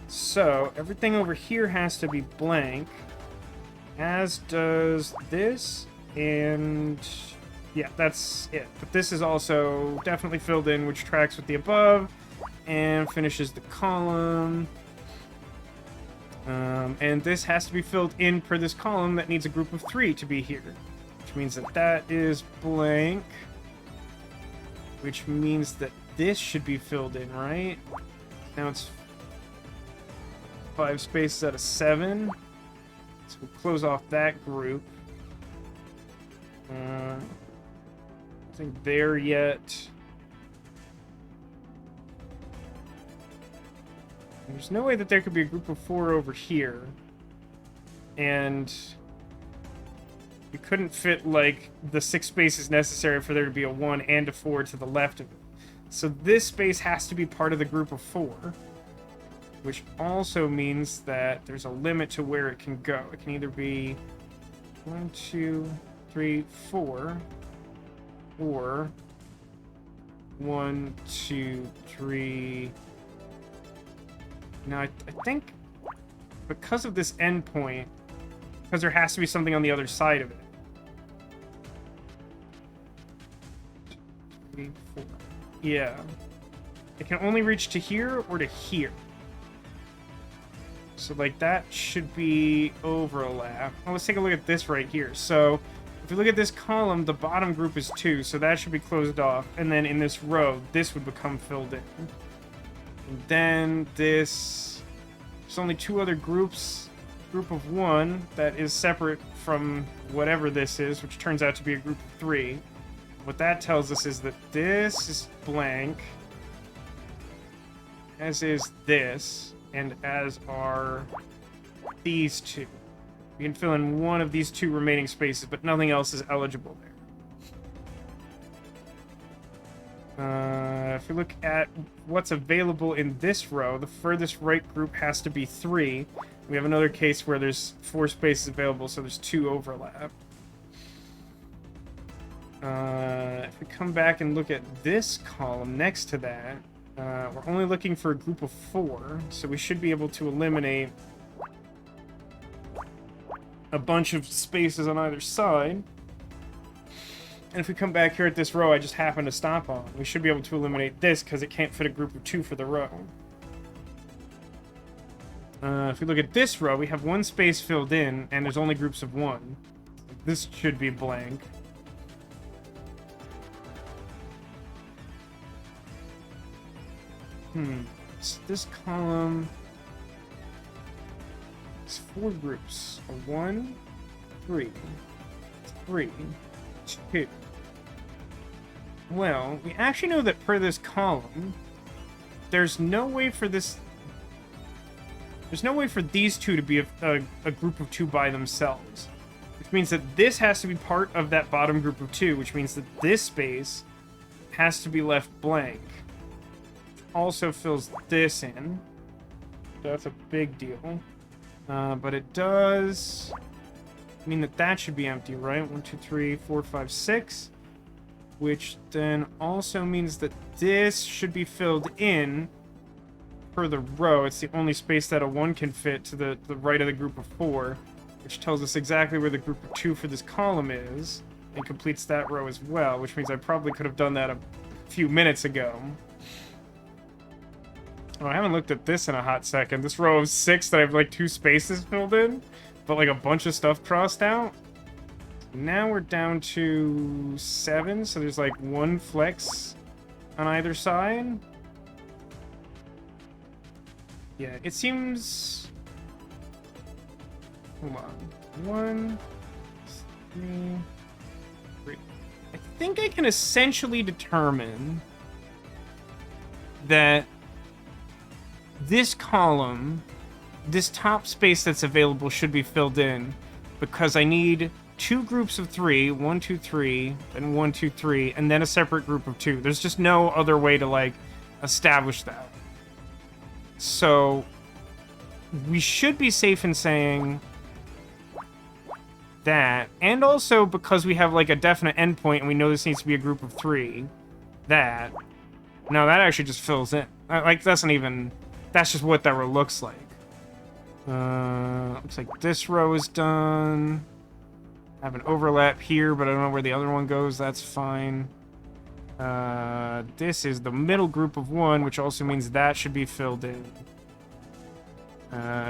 So everything over here has to be blank, as does this, and yeah, that's it. But this is also definitely filled in, which tracks with the above and finishes the column. And this has to be filled in per this column that needs a group of 3 to be here, which means that that is blank. Which means that this should be filled in, right? Now it's 5 spaces out of 7. So we'll close off that group. Nothing there yet. There's no way that there could be a group of 4 over here. And we couldn't fit, like, the 6 spaces necessary for there to be a 1 and a 4 to the left of it. So this space has to be part of the group of 4, which also means that there's a limit to where it can go. It can either be 1, 2, 3, 4, or 1, 2, 3... Now, I think because of this endpoint, because there has to be something on the other side of it. 3, 4. Yeah. It can only reach to here or to here. So, like, that should be overlap. Well, let's take a look at this right here. So, if we look at this column, the bottom group is 2, so that should be closed off. And then in this row, this would become filled in. And then this... There's only 2 other groups. Group of 1 that is separate from whatever this is, which turns out to be a group of 3. What that tells us is that this is blank, as is this, and as are these 2. We can fill in one of these 2 remaining spaces, but nothing else is eligible there. If we look at what's available in this row, the furthest right group has to be 3. We have another case where there's 4 spaces available, so there's 2 overlap. If we come back and look at this column next to that, we're only looking for a group of 4, so we should be able to eliminate a bunch of spaces on either side. And if we come back here at this row I just happened to stop on, we should be able to eliminate this because it can't fit a group of 2 for the row. If we look at this row, we have 1 space filled in, and there's only groups of 1. This should be blank. So this column... It's 4 groups. 1, 3, 3, 2. Well, we actually know that per this column, there's no way for this... There's no way for these 2 to be a group of 2 by themselves. Which means that this has to be part of that bottom group of 2, which means that this space has to be left blank. also fills this in. That's a big deal. But it does mean that that should be empty, right? 1, 2, 3, 4, 5, 6. Which then also means that this should be filled in per the row. It's the only space that a 1 can fit to the right of the group of 4, which tells us exactly where the group of 2 for this column is, and completes that row as well, which means I probably could have done that a few minutes ago. Oh, I haven't looked at this in a hot second. This row of 6 that I have like 2 spaces filled in, but like a bunch of stuff crossed out. Now we're down to 7, so there's like 1 flex on either side. Yeah, it seems... Hold on. 1, 3, 3. I think I can essentially determine that this column, this top space that's available should be filled in because I need 2 groups of 3, 1, 2, 3, and 1, 2, 3, and then a separate group of 2. There's just no other way to, like, establish that. So, we should be safe in saying that, and also because we have, like, a definite endpoint and we know this needs to be a group of 3, that. No, that actually just fills in. Like, that's not even... That's just what that row looks like. Looks like this row is done. I have an overlap here, but I don't know where the other one goes. That's fine. This is the middle group of 1, which also means that should be filled in.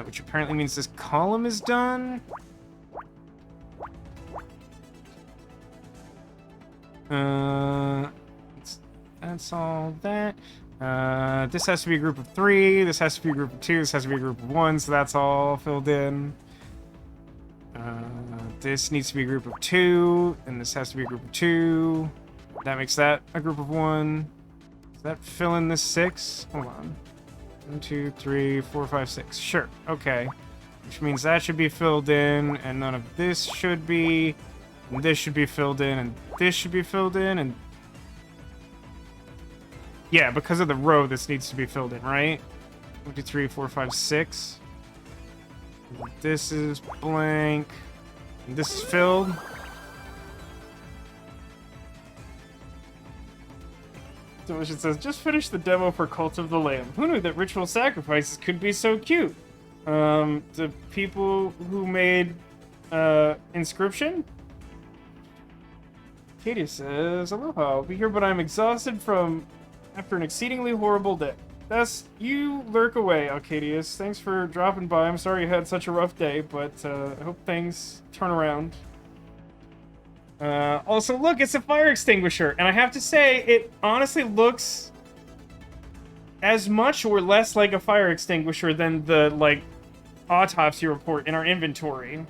Which apparently means this column is done. That's all that. This has to be a group of 3, this has to be a group of 2, this has to be a group of 1, so that's all filled in. This needs to be a group of 2, and this has to be a group of 2. That makes that a group of 1. Does that fill in this 6? Hold on. 1, 2, 3, 4, 5, 6. Sure, okay. Which means that should be filled in, and none of this should be. And this should be filled in, and this should be filled in, and... Yeah, because of the row, this needs to be filled in, right? 1, 2, 3, 4, 5, 6. This is blank. And this is filled. Delicious says, just finished the demo for Cult of the Lamb. Who knew that ritual sacrifices could be so cute? The people who made Inscription? Katie says, aloha, I'll be here, but I'm exhausted after an exceedingly horrible day. Thus, you lurk away, Alcadius. Thanks for dropping by. I'm sorry you had such a rough day, but I hope things turn around. Also, look, it's a fire extinguisher, and I have to say, it honestly looks as much or less like a fire extinguisher than the, like, autopsy report in our inventory.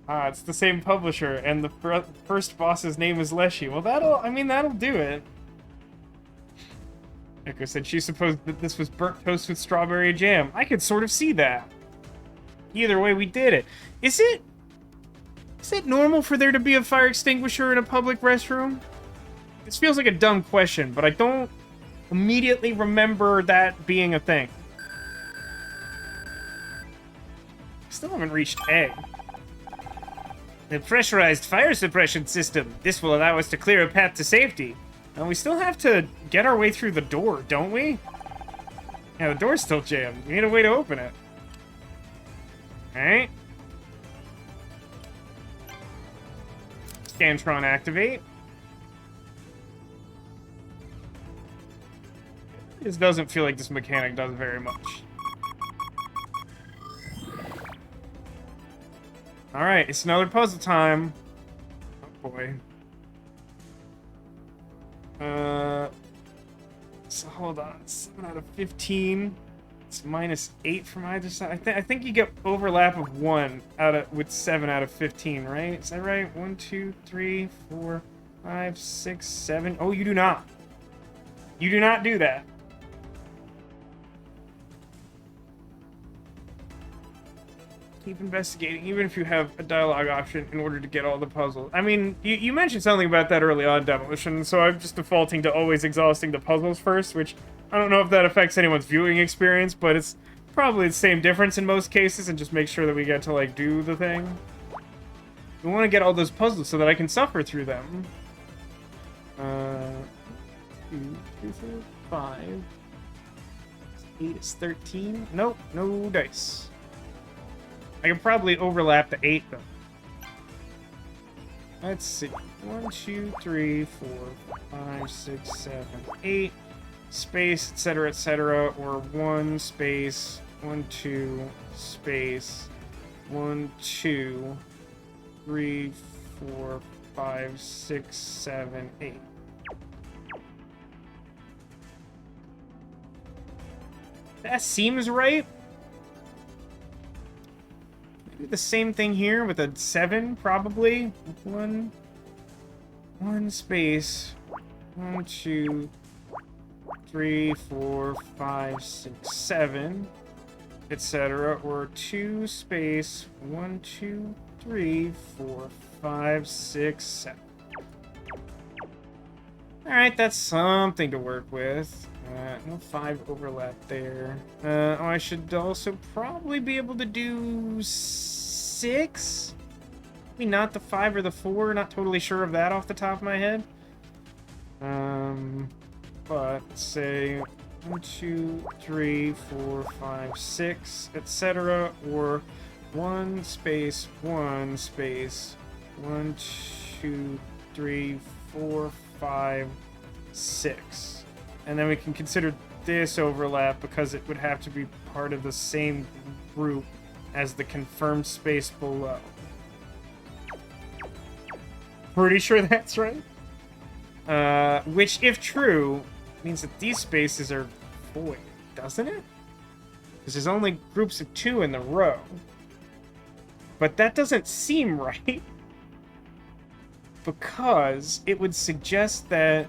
Ah, it's the same publisher, and the first boss's name is Leshy. Well, that'll do it. Echo said she supposed that this was burnt toast with strawberry jam. I could sort of see that. Either way, we did it. Is it normal for there to be a fire extinguisher in a public restroom? This feels like a dumb question, but I don't immediately remember that being a thing. Still haven't reached A. The pressurized fire suppression system. This will allow us to clear a path to safety. And we still have to get our way through the door, don't we? Yeah, the door's still jammed. We need a way to open it. Alright. Scantron activate. This doesn't feel like this mechanic does very much. Alright, it's another puzzle time. Oh boy. So hold on. 7 out of 15. It's -8 from either side. I think you get overlap of 1 with 7 out of 15, right? Is that right? 1, 2, 3, 4, 5, 6, 7. Oh, you do not. You do not do that. Keep investigating, even if you have a dialogue option in order to get all the puzzles. I mean, you mentioned something about that early on, Demolition, so I'm just defaulting to always exhausting the puzzles first, which I don't know if that affects anyone's viewing experience, but it's probably the same difference in most cases, and just make sure that we get to, like, do the thing. We want to get all those puzzles so that I can suffer through them. 2, 3, 4, 5. 8 is 13. Nope, no dice. I can probably overlap the 8, though. Let's see. 1, 2, 3, 4, 5, 6, 7, 8. Space, etc., or 1 space, 1, 2, space, 1, 2, 3, 4, 5, 6, 7, 8. That seems right. Maybe the same thing here with a 7, probably. 1 space, 1, 2, 3, 4, 5, 6, 7, etc. Or 2 space, 1, 2, 3, 4, 5, 6, 7. Alright, that's something to work with. No 5 overlap there. Oh, I should also probably be able to do 6? Maybe not the 5 or the 4. Not totally sure of that off the top of my head. But let's say 1, 2, 3, 4, 5, 6, etc. Or 1 space, 1 space, 1, 2, 3, 4, 5, 6. And then we can consider this overlap because it would have to be part of the same group as the confirmed space below. Pretty sure that's right. Which, if true, means that these spaces are void, doesn't it? Because there's only groups of 2 in the row. But that doesn't seem right. Because it would suggest that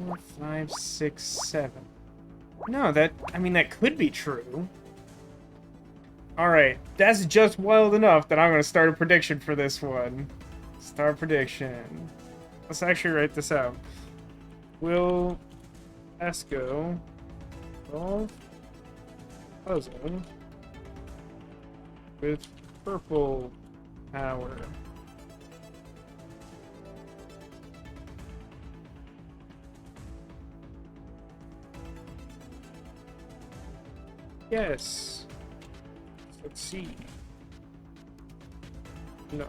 4, 5, 6, 7. No, that could be true. Alright, that's just wild enough that I'm going to start a prediction for this one. Start prediction. Let's actually write this out. Will Vasco solve puzzle with purple power? Yes. Let's see. No.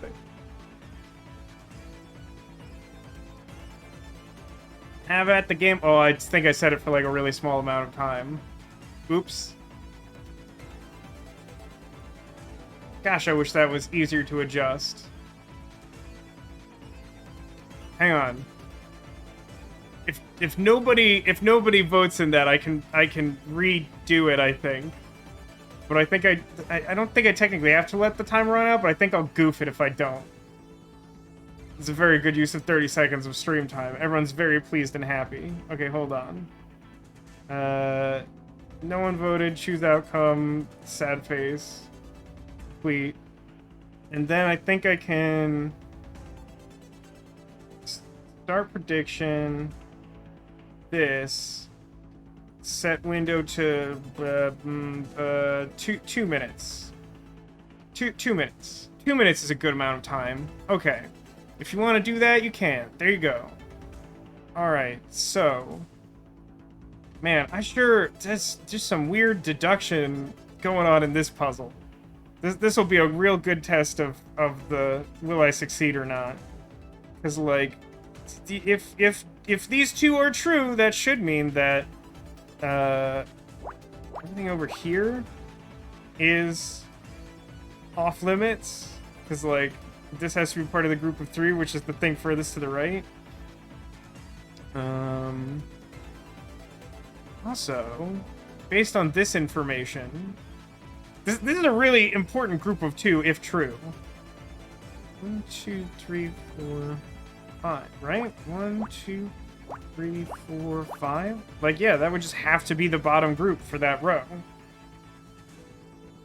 Okay. Have at the game. Oh, I think I said it for like a really small amount of time. Oops. Gosh, I wish that was easier to adjust. Hang on. If nobody votes in that, I can redo it, I think. But I think I don't think I technically have to let the time run out, but I think I'll goof it if I don't. It's a very good use of 30 seconds of stream time. Everyone's very pleased and happy. Okay, hold on. No one voted. Choose outcome. Sad face. Complete. And then I think I can start prediction. This. Set window to 2 minutes. 2 minutes. 2 minutes is a good amount of time. Okay. If you want to do that, you can. There you go. Alright, so... Man, there's just some weird deduction going on in this puzzle. This will be a real good test of the will I succeed or not. Because, like, if these two are true, that should mean that everything over here is off limits. Because, like, this has to be part of the group of 3, which is the thing furthest to the right. Also, based on this information, this is a really important group of 2, if true. 1, 2, 3, 4, 5, right? 1, 2, 3, 4, 5. Like, yeah, that would just have to be the bottom group for that row.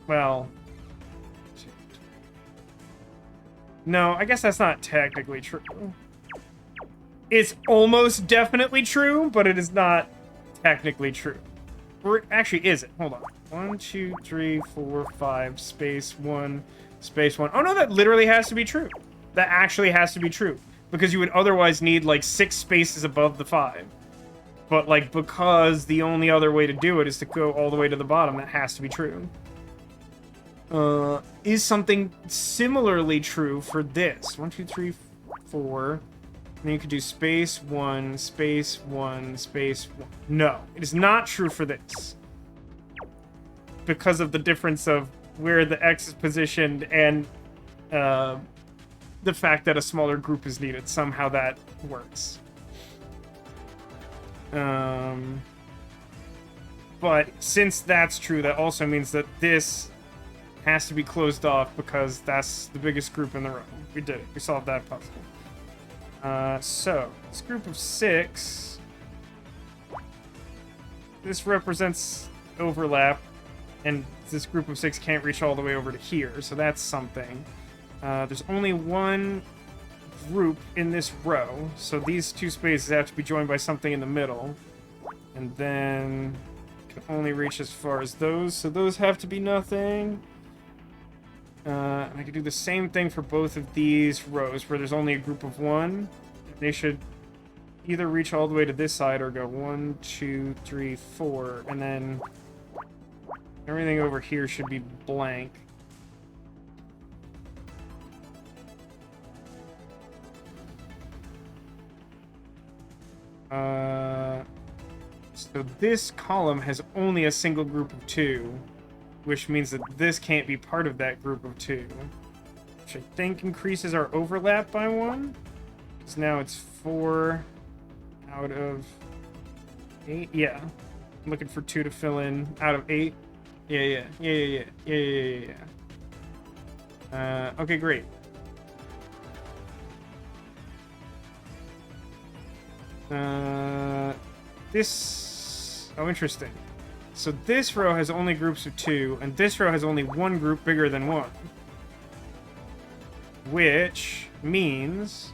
Well, no, I guess that's not technically true. It's almost definitely true, but it is not technically true. Or actually, is it? Hold on. 1, 2, 3, 4, 5, space 1, space 1. Oh no, that literally has to be true. That actually has to be true. Because you would otherwise need like 6 spaces above the 5. But like, because the only other way to do it is to go all the way to the bottom, that has to be true. Is something similarly true for this? 1, 2, 3, 4. And then you could do space 1, space 1, space 1. No, it is not true for this. Because of the difference of where the X is positioned and the fact that a smaller group is needed. Somehow that works. But since that's true, that also means that this has to be closed off because that's the biggest group in the row. We did it. We solved that puzzle. So, this group of 6... This represents overlap, and this group of 6 can't reach all the way over to here, so that's something. There's only one group in this row, so these 2 spaces have to be joined by something in the middle. And then can only reach as far as those, so those have to be nothing. And I could do the same thing for both of these rows, where there's only a group of 1. They should either reach all the way to this side or go 1, 2, 3, 4, and then everything over here should be blank. So this column has only a single group of 2, which means that this can't be part of that group of 2, which I think increases our overlap by 1. Because now it's 4 out of 8. Yeah, I'm looking for 2 to fill in out of 8. Yeah. Okay, great. Oh, interesting. So this row has only groups of 2, and this row has only one group bigger than 1. Which means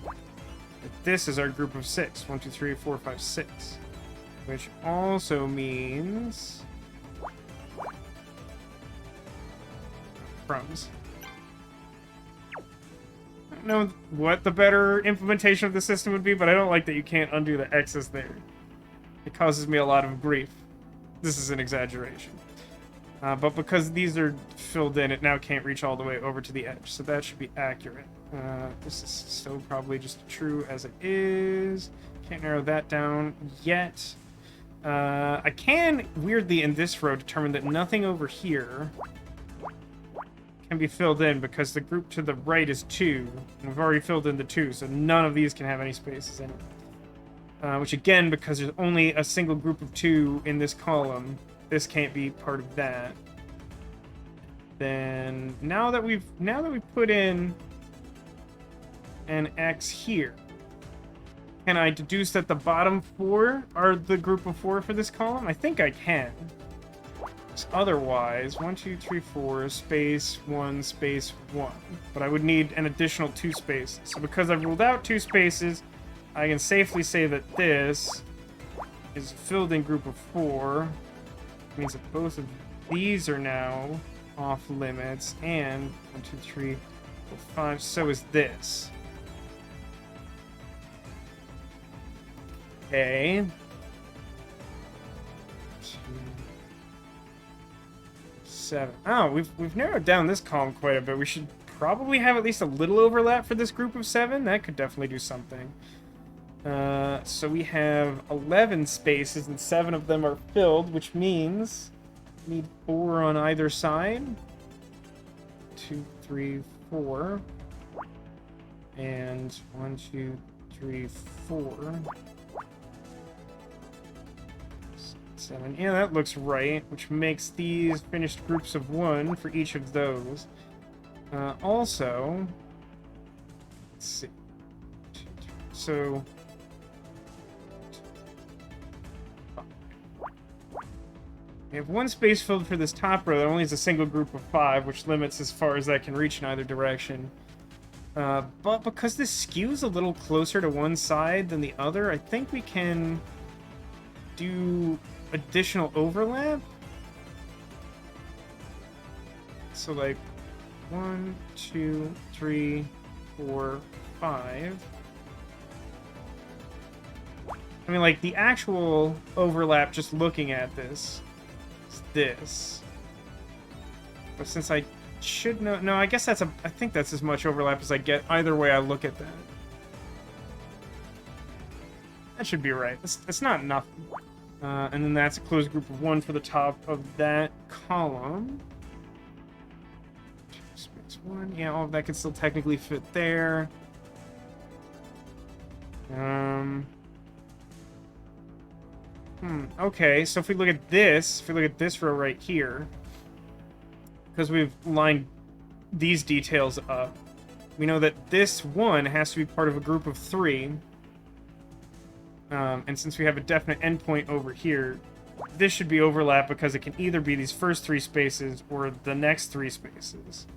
that this is our group of 6. 1, 2, 3, 4, 5, 6. Which also means... crumbs. I don't know what the better implementation of the system would be, but I don't like that you can't undo the X's there. It causes me a lot of grief. This is an exaggeration. But because these are filled in, it now can't reach all the way over to the edge, so that should be accurate. This is still probably just true as it is. Can't narrow that down yet. I can, weirdly, in this row, determine that nothing over here can be filled in because the group to the right is 2, and we've already filled in the 2, so none of these can have any spaces in it. Which again, because there's only a single group of 2 in this column, this can't be part of that. Then now that we've put in an X here, can I deduce that the bottom 4 are the group of 4 for this column? I think I can. Otherwise, 1, 2, 3, 4, space 1, space 1. But I would need an additional 2 spaces. So because I've ruled out 2 spaces, I can safely say that this is a filled-in group of 4. It means that both of these are now off limits. And 1, 2, 3, 4, 5. So is this. Okay. 2, 7. Oh, we've narrowed down this column quite a bit. We should probably have at least a little overlap for this group of 7. That could definitely do something. So we have 11 spaces, and 7 of them are filled, which means we need 4 on either side. 2, 3, 4. And 1, 2, 3, 4. 7. Yeah, that looks right, which makes these finished groups of 1 for each of those. Also, let's see. 2, 3, so... We have one space filled for this top row that only is a single group of 5, which limits as far as that can reach in either direction. But because this skews a little closer to one side than the other, I think we can do additional overlap. So like 1, 2, 3, 4, 5. I mean, like, the actual overlap, just looking at this, is this. But since I should know... No, I guess that's a... I think that's as much overlap as I get. Either way I look at that. That should be right. It's not nothing. And then that's a closed group of 1 for the top of that column. Space 1. Yeah, all of that could still technically fit there. Okay, so if we look at this, row right here, because we've lined these details up, we know that this one has to be part of a group of 3. And since we have a definite endpoint over here, this should be overlap because it can either be these first 3 spaces or the next 3 spaces.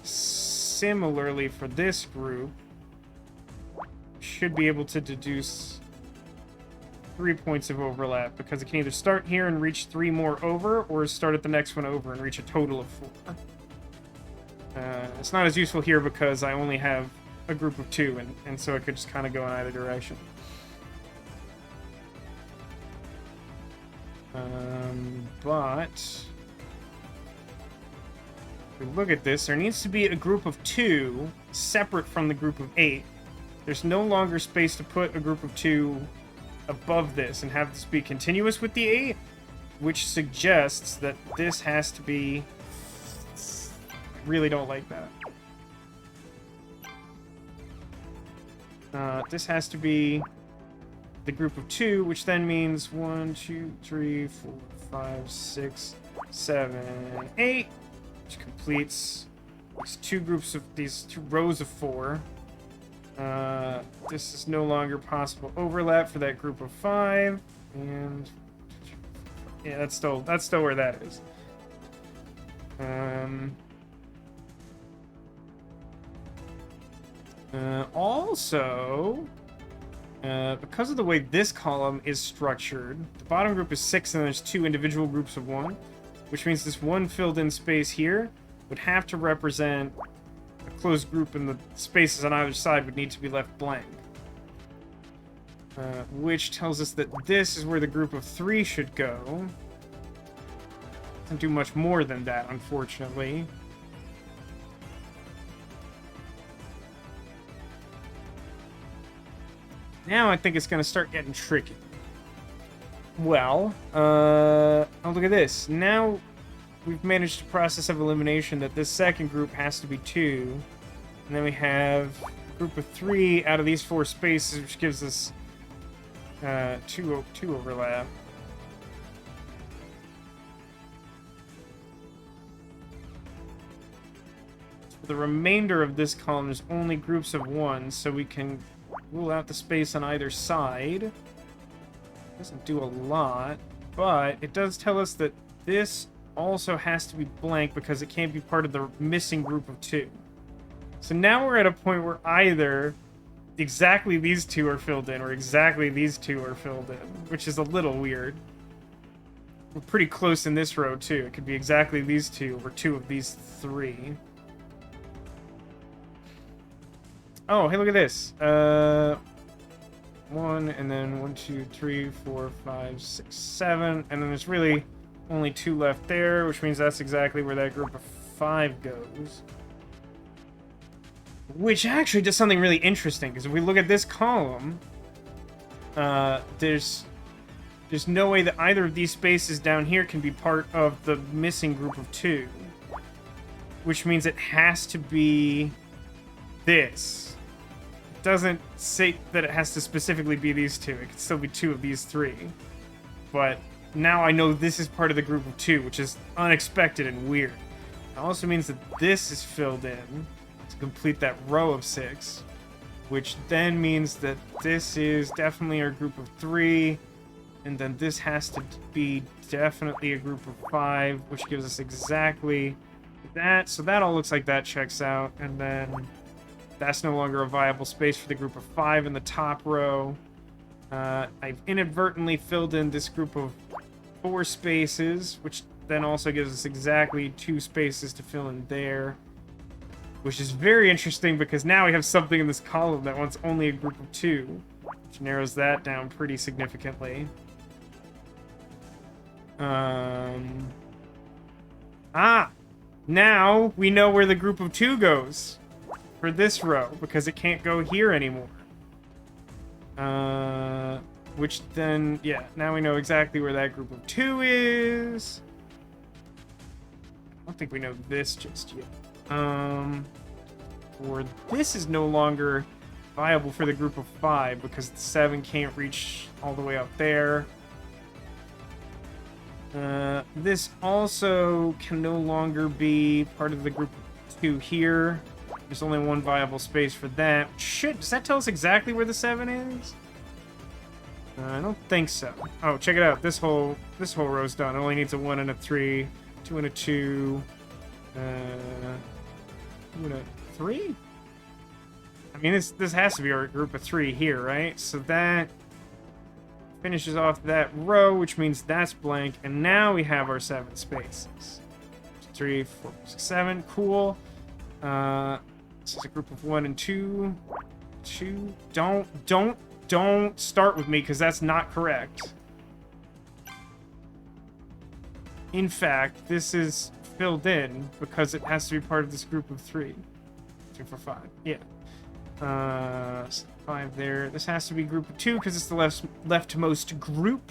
Similarly, for this group, should be able to deduce 3 points of overlap because it can either start here and reach 3 more over, or start at the next one over and reach a total of 4. It's not as useful here because I only have a group of 2, and so it could just kind of go in either direction. But if we look at this, there needs to be a group of 2 separate from the group of 8. There's no longer space to put a group of 2 above this and have this be continuous with the 8, which suggests that this has to be... I really don't like that. This has to be the group of 2, which then means 1, 2, 3, 4, 5, 6, 7, 8, which completes these 2 rows of 4. This is no longer possible overlap for that group of 5, and yeah, that's still where that is. Also, because of the way this column is structured, the bottom group is 6 and there's 2 individual groups of 1, which means this one filled in space here would have to represent a closed group, and the spaces on either side would need to be left blank. Which tells us that this is where the group of 3 should go. Doesn't do much more than that, unfortunately. Now I think it's going to start getting tricky. Well, oh, look at this. Now we've managed a process of elimination that this second group has to be 2. And then we have a group of 3 out of these 4 spaces, which gives us 2 overlap. For the remainder of this column, there's only groups of 1, so we can rule out the space on either side. Doesn't do a lot, but it does tell us that this also has to be blank because it can't be part of the missing group of 2. So now we're at a point where either exactly these 2 are filled in or exactly these 2 are filled in, which is a little weird. We're pretty close in this row too. It could be exactly these 2 or 2 of these 3. Oh, hey, look at this. 1, and then 1, 2, 3, 4, 5, 6, 7, and then there's really only 2 left there, which means that's exactly where that group of 5 goes. Which actually does something really interesting, because if we look at this column, there's no way that either of these spaces down here can be part of the missing group of 2. Which means it has to be this. It doesn't say that it has to specifically be these 2. It could still be 2 of these 3. But now I know this is part of the group of 2, which is unexpected and weird. It also means that this is filled in to complete that row of 6. which then means that this is definitely our group of 3, and then this has to be definitely a group of 5, which gives us exactly that. So that all looks like that checks out, and then that's no longer a viable space for the group of 5 in the top row. I've inadvertently filled in this group of 4 spaces, which then also gives us exactly 2 spaces to fill in there, which is very interesting because now we have something in this column that wants only a group of 2, which narrows that down pretty significantly. Now we know where the group of 2 goes for this row, because it can't go here anymore. Which then, yeah, now we know exactly where that group of 2 is. I don't think we know this just yet. Or this is no longer viable for the group of 5 because the 7 can't reach all the way up there. This also can no longer be part of the group of 2 here. There's only one viable space for that. Does that tell us exactly where the 7 is? I don't think so. Oh, check it out. This whole row's done. It only needs a 1 and a 3, 2 and a 2, 2 and a 3? I mean, this has to be our group of 3 here, right? So that finishes off that row, which means that's blank, and now we have our 7 spaces. 3, 4, 6, 7. Cool. This is a group of 1 and 2. 2. Don't start with me, because that's not correct. In fact, this is filled in because it has to be part of this group of 3. 2, 4, 5. Yeah. 5 there. This has to be group of 2 because it's the leftmost group.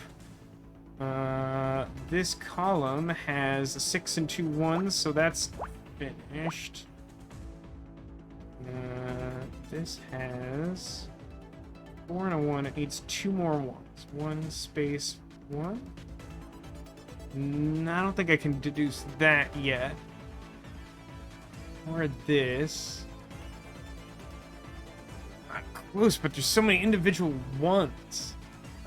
This column has a 6 and 2 1s, so that's finished. This has 4 and a 1. It needs 2 more 1s. 1 space 1. I don't think I can deduce that yet. Or this. Not close, but there's so many individual 1s.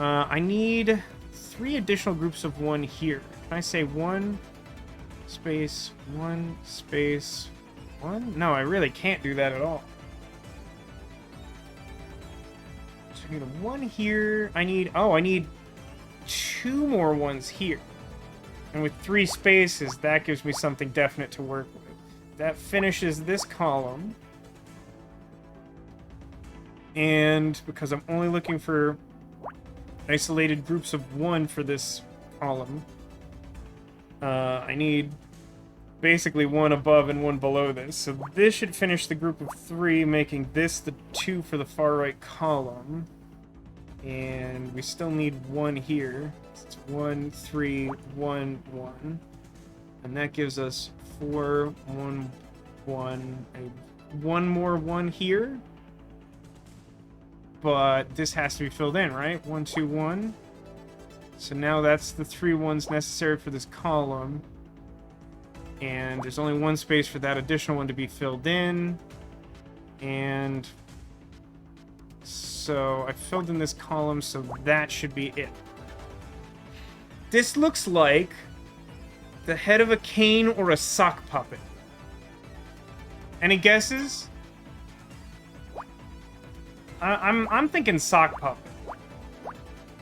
I need 3 additional groups of 1 here. Can I say 1 space 1 space 1? No, I really can't do that at all. So I need a 1 here. I need 2 more 1s here. And with 3 spaces, that gives me something definite to work with. That finishes this column. And because I'm only looking for isolated groups of 1 for this column, I need basically 1 above and 1 below this. So this should finish the group of 3, making this the 2 for the far right column. And we still need 1 here. It's 1, 3, 1, 1. And that gives us 4, 1, 1. One more 1 here. But this has to be filled in, right? 1, 2, 1. So now that's the 3 1s necessary for this column. And there's only 1 space for that additional 1 to be filled in. And so I filled in this column, so that should be it. This looks like the head of a cane or a sock puppet. Any guesses? I'm thinking sock puppet.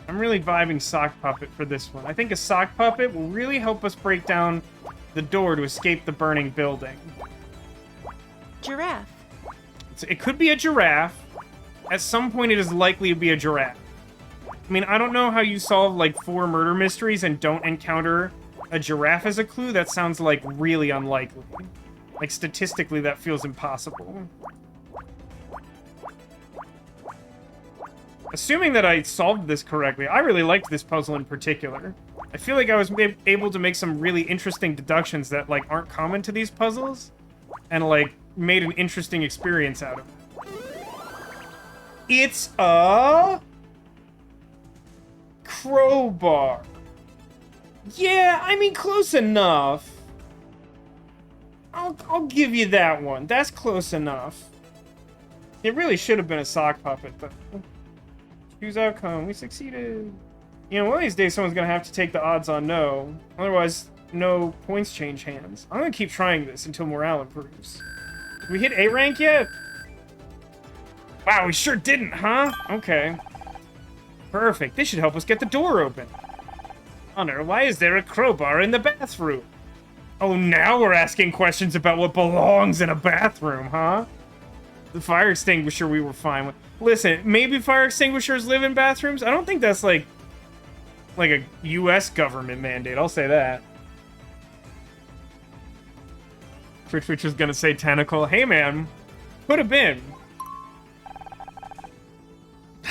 I'm really vibing sock puppet for this one. I think a sock puppet will really help us break down the door to escape the burning building. Giraffe. It could be a giraffe. At some point, it is likely to be a giraffe. I mean, I don't know how you solve, like, 4 murder mysteries and don't encounter a giraffe as a clue. That sounds, like, really unlikely. Like, statistically, that feels impossible. Assuming that I solved this correctly, I really liked this puzzle in particular. I feel like I was able to make some really interesting deductions that, like, aren't common to these puzzles. And, like, made an interesting experience out of it. It's a crowbar. Yeah, I mean, close enough. I'll give you that one. That's close enough. It really should have been a sock puppet, but... Choose outcome. We succeeded. You know, one of these days someone's gonna have to take the odds on no. Otherwise, no points change hands. I'm gonna keep trying this until morale improves. Did we hit A rank yet? Wow, we sure didn't, huh? Okay. Perfect. This should help us get the door open. Honor, why is there a crowbar in the bathroom? Oh, now we're asking questions about what belongs in a bathroom, huh? The fire extinguisher we were fine with. Listen, maybe fire extinguishers live in bathrooms? I don't think that's like a US government mandate, I'll say that. Twitch was gonna say tentacle. Hey man, put a bin.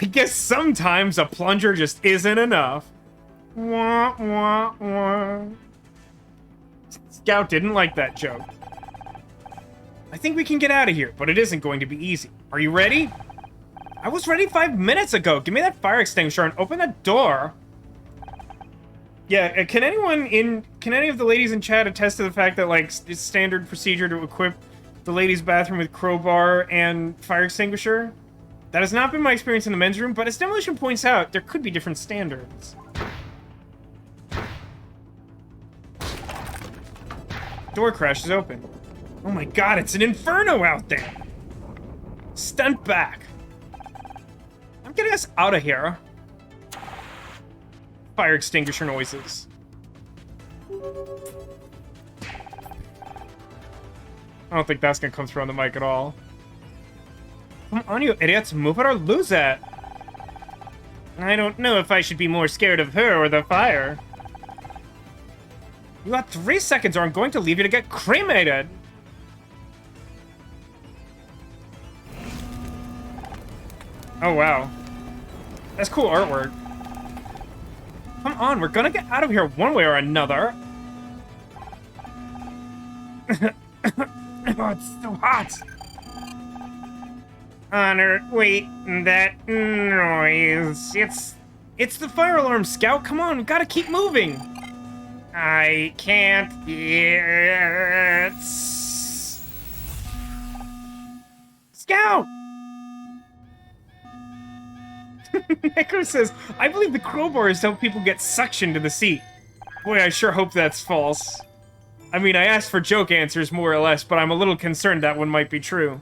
I guess sometimes a plunger just isn't enough. Wah, wah, wah. Scout didn't like that joke. I think we can get out of here, but it isn't going to be easy. Are you ready? I was ready 5 minutes ago. Give me that fire extinguisher and open the door. Yeah, can any of the ladies in chat attest to the fact that, like, it's standard procedure to equip the ladies' bathroom with crowbar and fire extinguisher? That has not been my experience in the men's room, but as Demolition points out, there could be different standards. Door crashes open. Oh my god, it's an inferno out there! Stunt back. I'm getting us out of here. Fire extinguisher noises. I don't think that's gonna come through on the mic at all. Come on, you idiots, move it or lose it. I don't know if I should be more scared of her or the fire. You got 3 seconds or I'm going to leave you to get cremated. Oh, wow. That's cool artwork. Come on, we're gonna get out of here one way or another. Oh, it's so hot. Honor, wait, that noise. It's the fire alarm, Scout. Come on, we gotta keep moving. I can't. It's... Scout! Echo says, I believe the crowbar is to help people get suctioned to the seat. Boy, I sure hope that's false. I mean, I asked for joke answers, more or less, but I'm a little concerned that one might be true.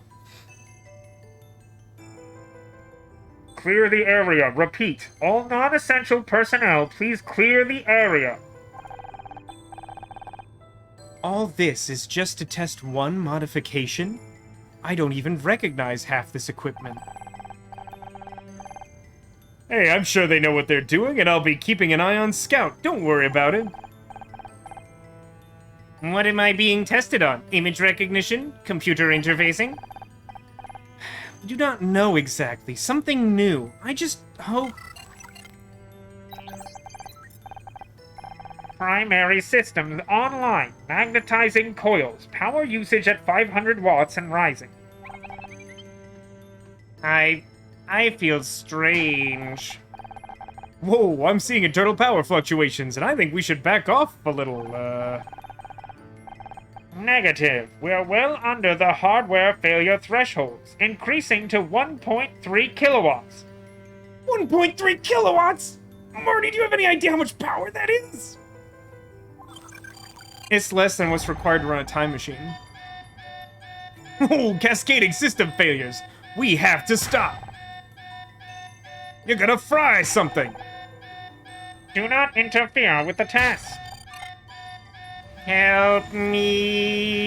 Clear the area. Repeat. All non-essential personnel, please clear the area. All this is just to test one modification? I don't even recognize half this equipment. Hey, I'm sure they know what they're doing, and I'll be keeping an eye on Scout. Don't worry about it. What am I being tested on? Image recognition? Computer interfacing? I do not know exactly. Something new. I just hope... Primary systems online. Magnetizing coils. Power usage at 500 watts and rising. I feel strange. Whoa, I'm seeing internal power fluctuations, and I think we should back off a little, Negative. We're well under the hardware failure thresholds, increasing to 1.3 kilowatts. 1.3 kilowatts? Marty, do you have any idea how much power that is? It's less than what's required to run a time machine. Oh, cascading system failures. We have to stop. You're gonna fry something! Do not interfere with the test. Help me.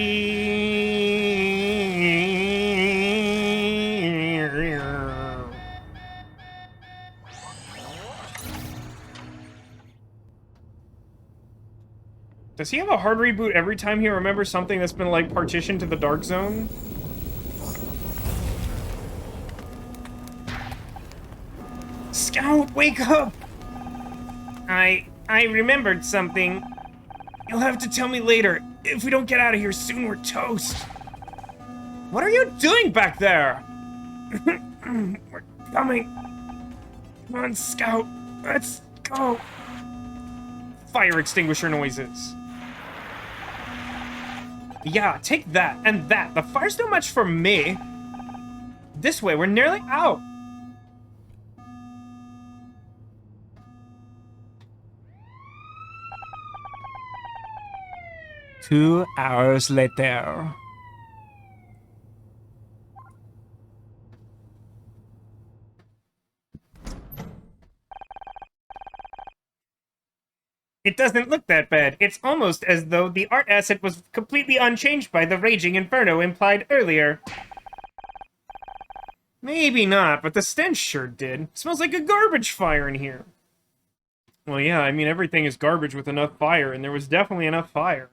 Does he have a hard reboot every time he remembers something that's been, like, partitioned to the Dark Zone? Scout, wake up! I remembered something. You'll have to tell me later. If we don't get out of here soon, we're toast. What are you doing back there? We're coming. Come on, Scout. Let's go. Fire extinguisher noises. Yeah, take that and that. The fire's no match for me. This way, we're nearly out. Two hours later. It doesn't look that bad. It's almost as though the art asset was completely unchanged by the raging inferno implied earlier. Maybe not, but the stench sure did. It smells like a garbage fire in here. Well, yeah, I mean, everything is garbage with enough fire, and there was definitely enough fire.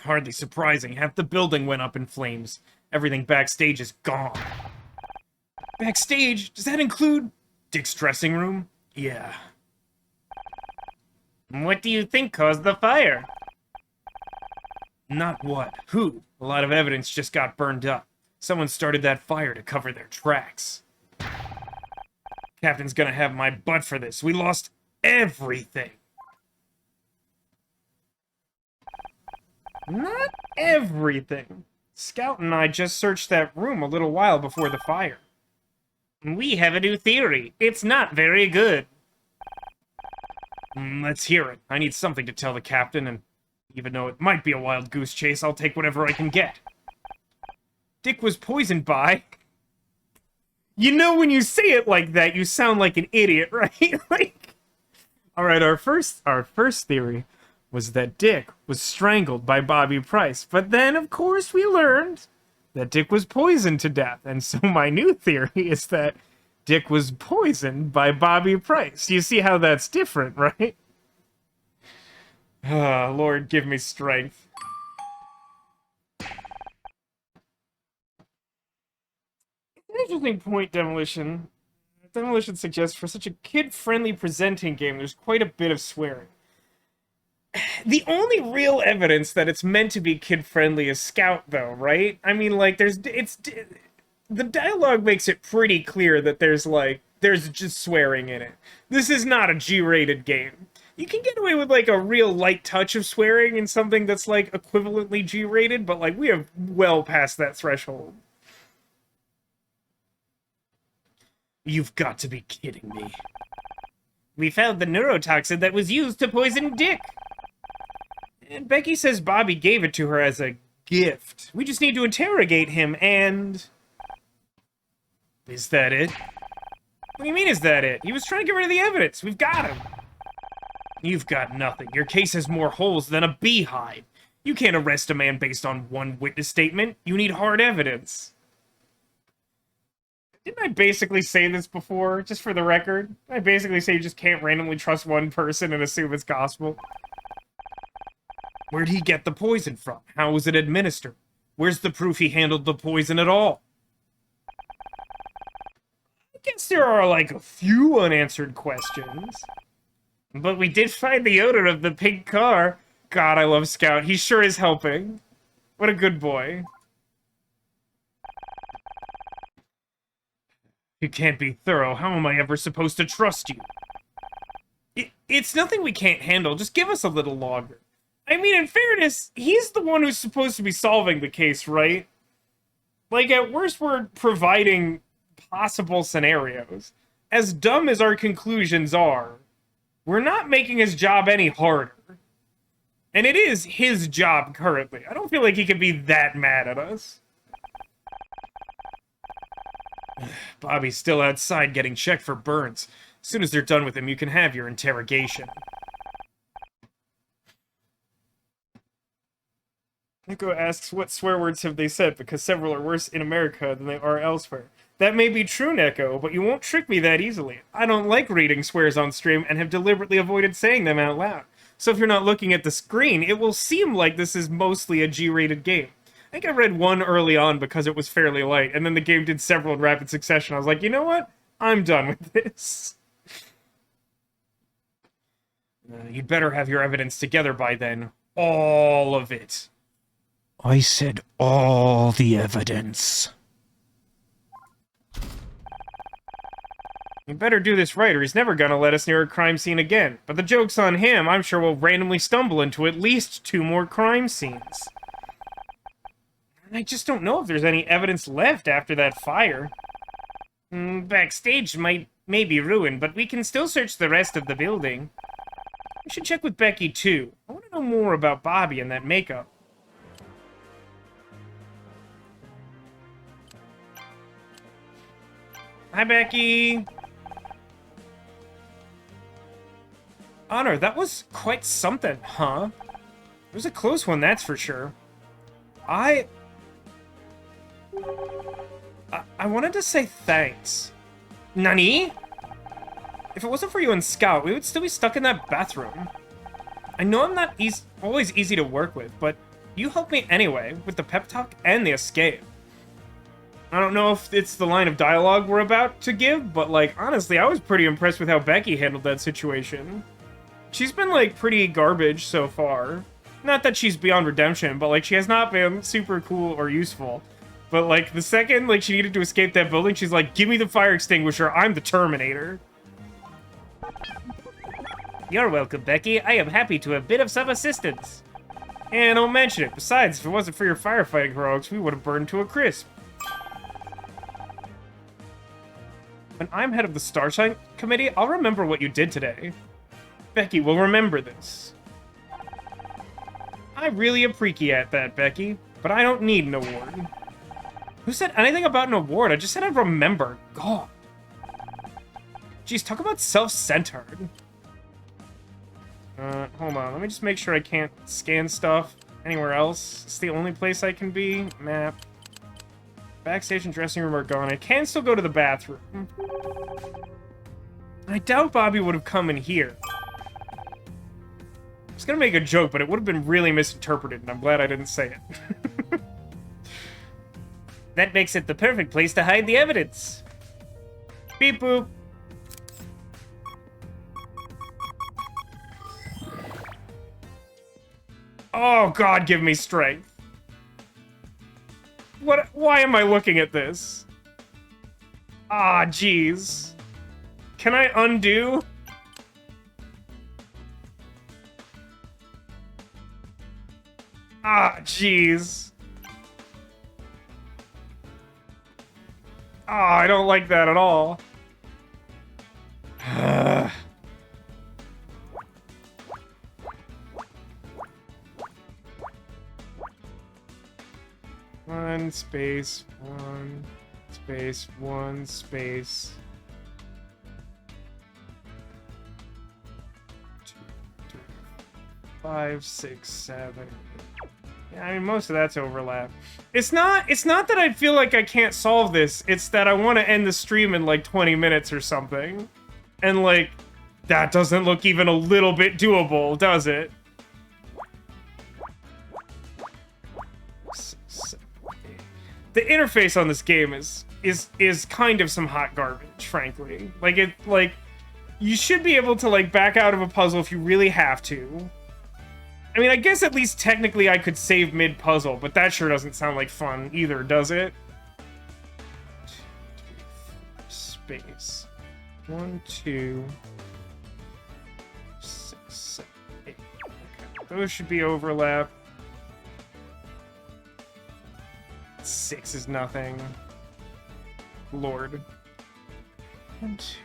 Hardly surprising. Half the building went up in flames. Everything backstage is gone. Backstage? Does that include Dick's dressing room? Yeah. What do you think caused the fire? Not what. Who? A lot of evidence just got burned up. Someone started that fire to cover their tracks. Captain's gonna have my butt for this. We lost everything. Not everything. Scout and I just searched that room a little while before the fire. We have a new theory. It's not very good. Let's hear it. I need something to tell the captain, and even though it might be a wild goose chase, I'll take whatever I can get. Dick was poisoned by... You know, when you say it like that, you sound like an idiot, right? Like... Alright, our first theory was that Dick was strangled by Bobby Price, but then, of course, we learned that Dick was poisoned to death, and so my new theory is that Dick was poisoned by Bobby Price. You see how that's different, right? Ah, Lord, give me strength. An interesting point, Demolition. Demolition suggests for such a kid-friendly presenting game, there's quite a bit of swearing. The only real evidence that it's meant to be kid-friendly is Scout, though, right? I mean, like, the dialogue makes it pretty clear that there's just swearing in it. This is not a G-rated game. You can get away with, like, a real light touch of swearing in something that's, like, equivalently G-rated, but, like, we have well past that threshold. You've got to be kidding me. We found the neurotoxin that was used to poison Dick. And Becky says Bobby gave it to her as a gift. We just need to interrogate him and... Is that it? What do you mean, is that it? He was trying to get rid of the evidence. We've got him. You've got nothing. Your case has more holes than a beehive. You can't arrest a man based on one witness statement. You need hard evidence. Didn't I basically say this before, just for the record? I basically say you just can't randomly trust one person and assume it's gospel. Where'd he get the poison from? How was it administered? Where's the proof he handled the poison at all? I guess there are, like, a few unanswered questions. But we did find the owner of the pink car. God, I love Scout. He sure is helping. What a good boy. You can't be thorough. How am I ever supposed to trust you? It's nothing we can't handle. Just give us a little longer. I mean, in fairness, he's the one who's supposed to be solving the case, right? Like, at worst, we're providing possible scenarios. As dumb as our conclusions are, we're not making his job any harder. And it is his job currently. I don't feel like he can be that mad at us. Bobby's still outside getting checked for burns. As soon as they're done with him, you can have your interrogation. Nico asks, what swear words have they said? Because several are worse in America than they are elsewhere. That may be true, Neko, but you won't trick me that easily. I don't like reading swears on stream and have deliberately avoided saying them out loud. So if you're not looking at the screen, it will seem like this is mostly a G-rated game. I think I read one early on because it was fairly light, and then the game did several in rapid succession. I was like, you know what? I'm done with this. You'd better have your evidence together by then. All of it. I said all the evidence. You better do this right, or he's never gonna let us near a crime scene again. But the joke's on him. I'm sure we'll randomly stumble into at least 2 more crime scenes. I just don't know if there's any evidence left after that fire. Backstage may be ruined, but we can still search the rest of the building. We should check with Becky, too. I want to know more about Bobby and that makeup. Hi, Becky. Honor, that was quite something, huh? It was a close one, that's for sure. I wanted to say thanks. Nani? If it wasn't for you and Scout, we would still be stuck in that bathroom. I know I'm not always easy to work with, but you helped me anyway, with the pep talk and the escape. I don't know if it's the line of dialogue we're about to give, but, like, honestly, I was pretty impressed with how Becky handled that situation. She's been, like, pretty garbage so far. Not that she's beyond redemption, but, like, she has not been super cool or useful. But, like, the second, like, she needed to escape that building, she's like, give me the fire extinguisher, I'm the Terminator. You're welcome, Becky. I am happy to have been of some assistance. And don't mention it. Besides, if it wasn't for your firefighting heroics, we would have burned to a crisp. When I'm head of the Starshine Committee, I'll remember what you did today. Becky will remember this. I really appreciate that, Becky, but I don't need an award. Who said anything about an award? I just said I'd remember. God. Jeez, talk about self-centered. Hold on. Let me just make sure I can't scan stuff anywhere else. It's the only place I can be. Map. Backstage and dressing room are gone. I can still go to the bathroom. I doubt Bobby would have come in here. I was gonna make a joke, but it would have been really misinterpreted, and I'm glad I didn't say it. That makes it the perfect place to hide the evidence. Beep boop. Oh, God, give me strength. What? Why am I looking at this? Ah, jeez. Can I undo? Ah, jeez. Ah, I don't like that at all. One space, one space, one space. 2, 3, 5, 6, 7. Yeah, I mean, most of that's overlap. It's not that I feel like I can't solve this. It's that I want to end the stream in like 20 minutes or something. And like, that doesn't look even a little bit doable, does it? 6, 7, 8. The interface on this game is kind of some hot garbage, frankly. Like you should be able to like back out of a puzzle if you really have to. I mean, I guess at least technically I could save mid-puzzle, but that sure doesn't sound like fun either, does it? 2, 3, 4, space. 1, 2, 6, 7, 8. Okay, those should be overlap. 6 is nothing. Lord. 1, 2.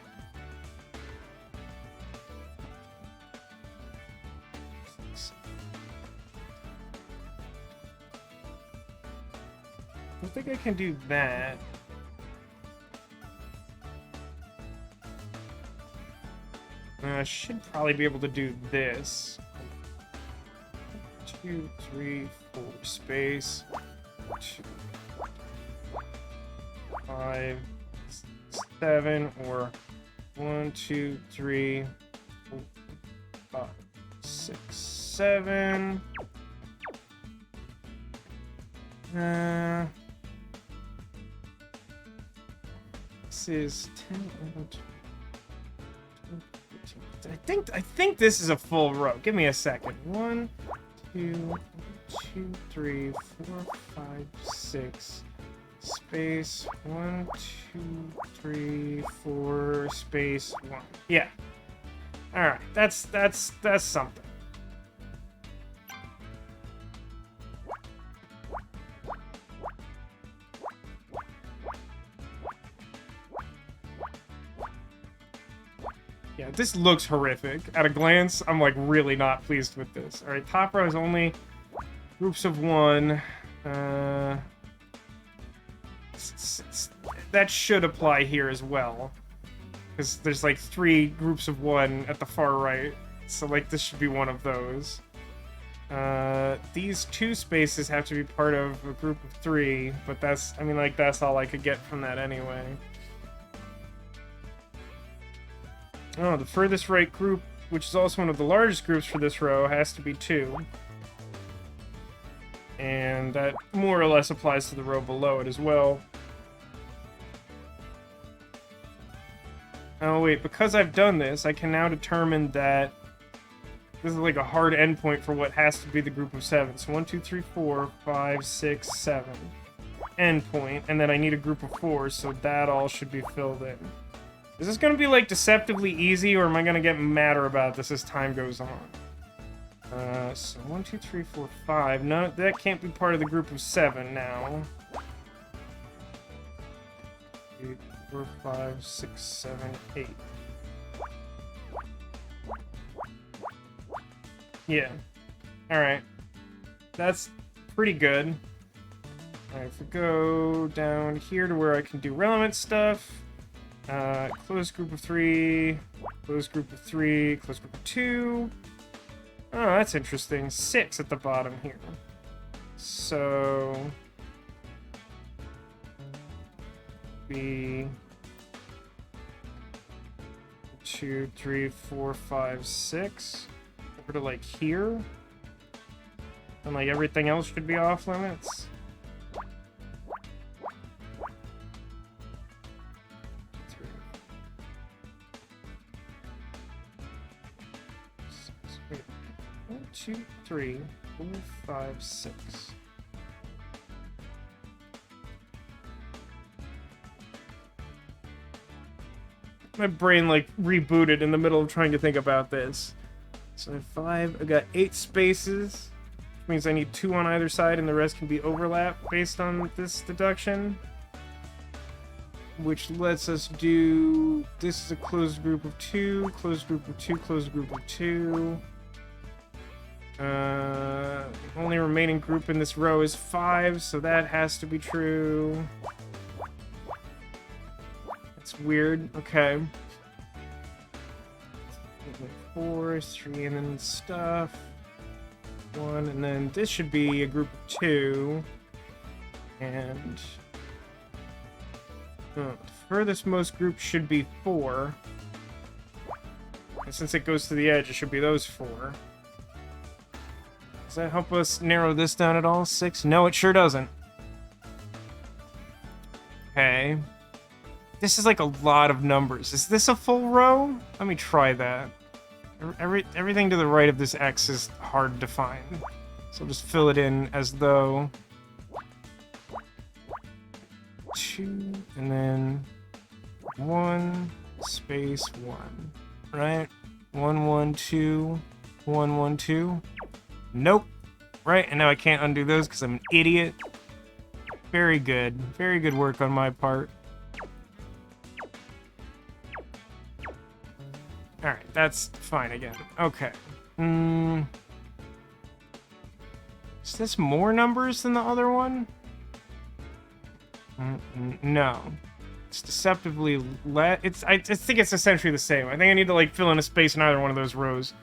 I don't think I can do that. I should probably be able to do this. 2, 3, 4, space. 2, 5, 7, or 1, 2, 3, 4, 5, 6, 7. This is 10, 11, 12, 13. I think this is a full row. Give me a second. 1, 2, 3, 4, 5, 6. Space 1, 2, 3, 4. Space 1. Yeah. All right. That's something. Yeah, this looks horrific. At a glance, I'm like really not pleased with this. All right, top row is only groups of one. That should apply here as well, because there's like 3 groups of one at the far right. So like this should be one of those. These 2 spaces have to be part of a group of 3, but that's, I mean, like, that's all I could get from that anyway. Oh, the furthest right group, which is also one of the largest groups for this row, has to be 2. And that more or less applies to the row below it as well. Oh, wait, because I've done this, I can now determine that this is like a hard endpoint for what has to be the group of 7. So 1, 2, 3, 4, 5, 6, 7. Endpoint, and then I need a group of 4, so that all should be filled in. Is this going to be, like, deceptively easy, or am I going to get madder about this as time goes on? So 1, 2, 3, 4, 5. No, that can't be part of the group of 7 now. 3, 4, 5, 6, 7, 8. Yeah. Alright. That's pretty good. Alright, if we go down here to where I can do relevant stuff. Closed group of 3, closed group of 3, closed group of 2. Oh, that's interesting. 6 at the bottom here. So... be 2, 3, 4, 5, 6. Over to like here. And like everything else should be off limits. Wait. 1, 2, 3, 4, 5, 6. My brain like rebooted in the middle of trying to think about this. So I have 5. I got 8 spaces, which means I need 2 on either side, and the rest can be overlap based on this deduction. Which lets us do... This is a closed group of 2, closed group of 2, closed group of 2. The only remaining group in this row is 5, so that has to be true. That's weird. Okay. 4, 3, and then stuff. 1, and then this should be a group of 2. And... the furthest most group should be 4. And since it goes to the edge, it should be those 4. Does that help us narrow this down at all? 6? No, it sure doesn't. Okay. This is like a lot of numbers. Is this a full row? Let me try that. Everything to the right of this X is hard to find. So I'll just fill it in as though... 2, and then 1, space 1. Right? 1, 1, 2, 1, 1, 2. Nope. Right, and now I can't undo those because I'm an idiot. Very good. Very good work on my part. Alright, that's fine again. Okay. Is this more numbers than the other one? No. It's deceptively I think it's essentially the same. I think I need to like fill in a space in either one of those rows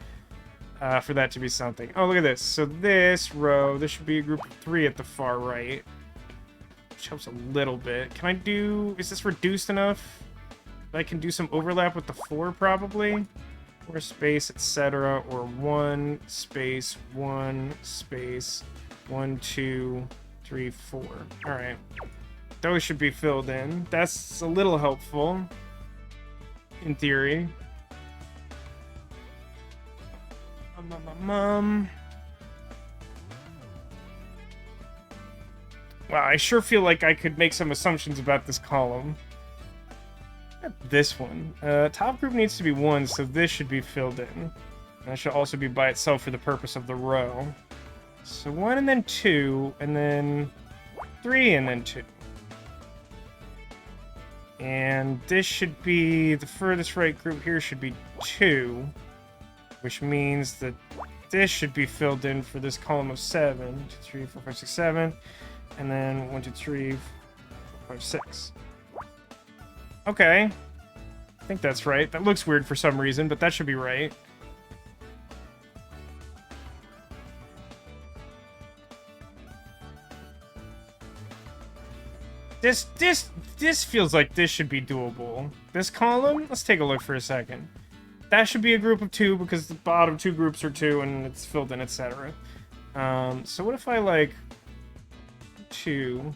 for that to be something. Oh, look at this. So this row, this should be a group of 3 at the far right. Which helps a little bit. Can I do... Is this reduced enough? I can do some overlap with the 4, probably. 4 space, etc. Or 1 space, 1 space, 1, 2, 3, 4. Alright. Those should be filled in. That's a little helpful. In theory. Wow, I sure feel like I could make some assumptions about this column. This one. Top group needs to be 1, so this should be filled in. That should also be by itself for the purpose of the row. So 1 and then 2, and then 3 and then 2. And this should be, the furthest right group here should be 2, which means that this should be filled in for this column of 7. 2, 3, 4, 5, 6, 7. And then 1, 2, 3, 4, 5, 6. Okay. I think that's right. That looks weird for some reason, but that should be right. This feels like this should be doable. This column, let's take a look for a second. That should be a group of 2 because the bottom 2 groups are 2 and it's filled in, etc. So what if I like 2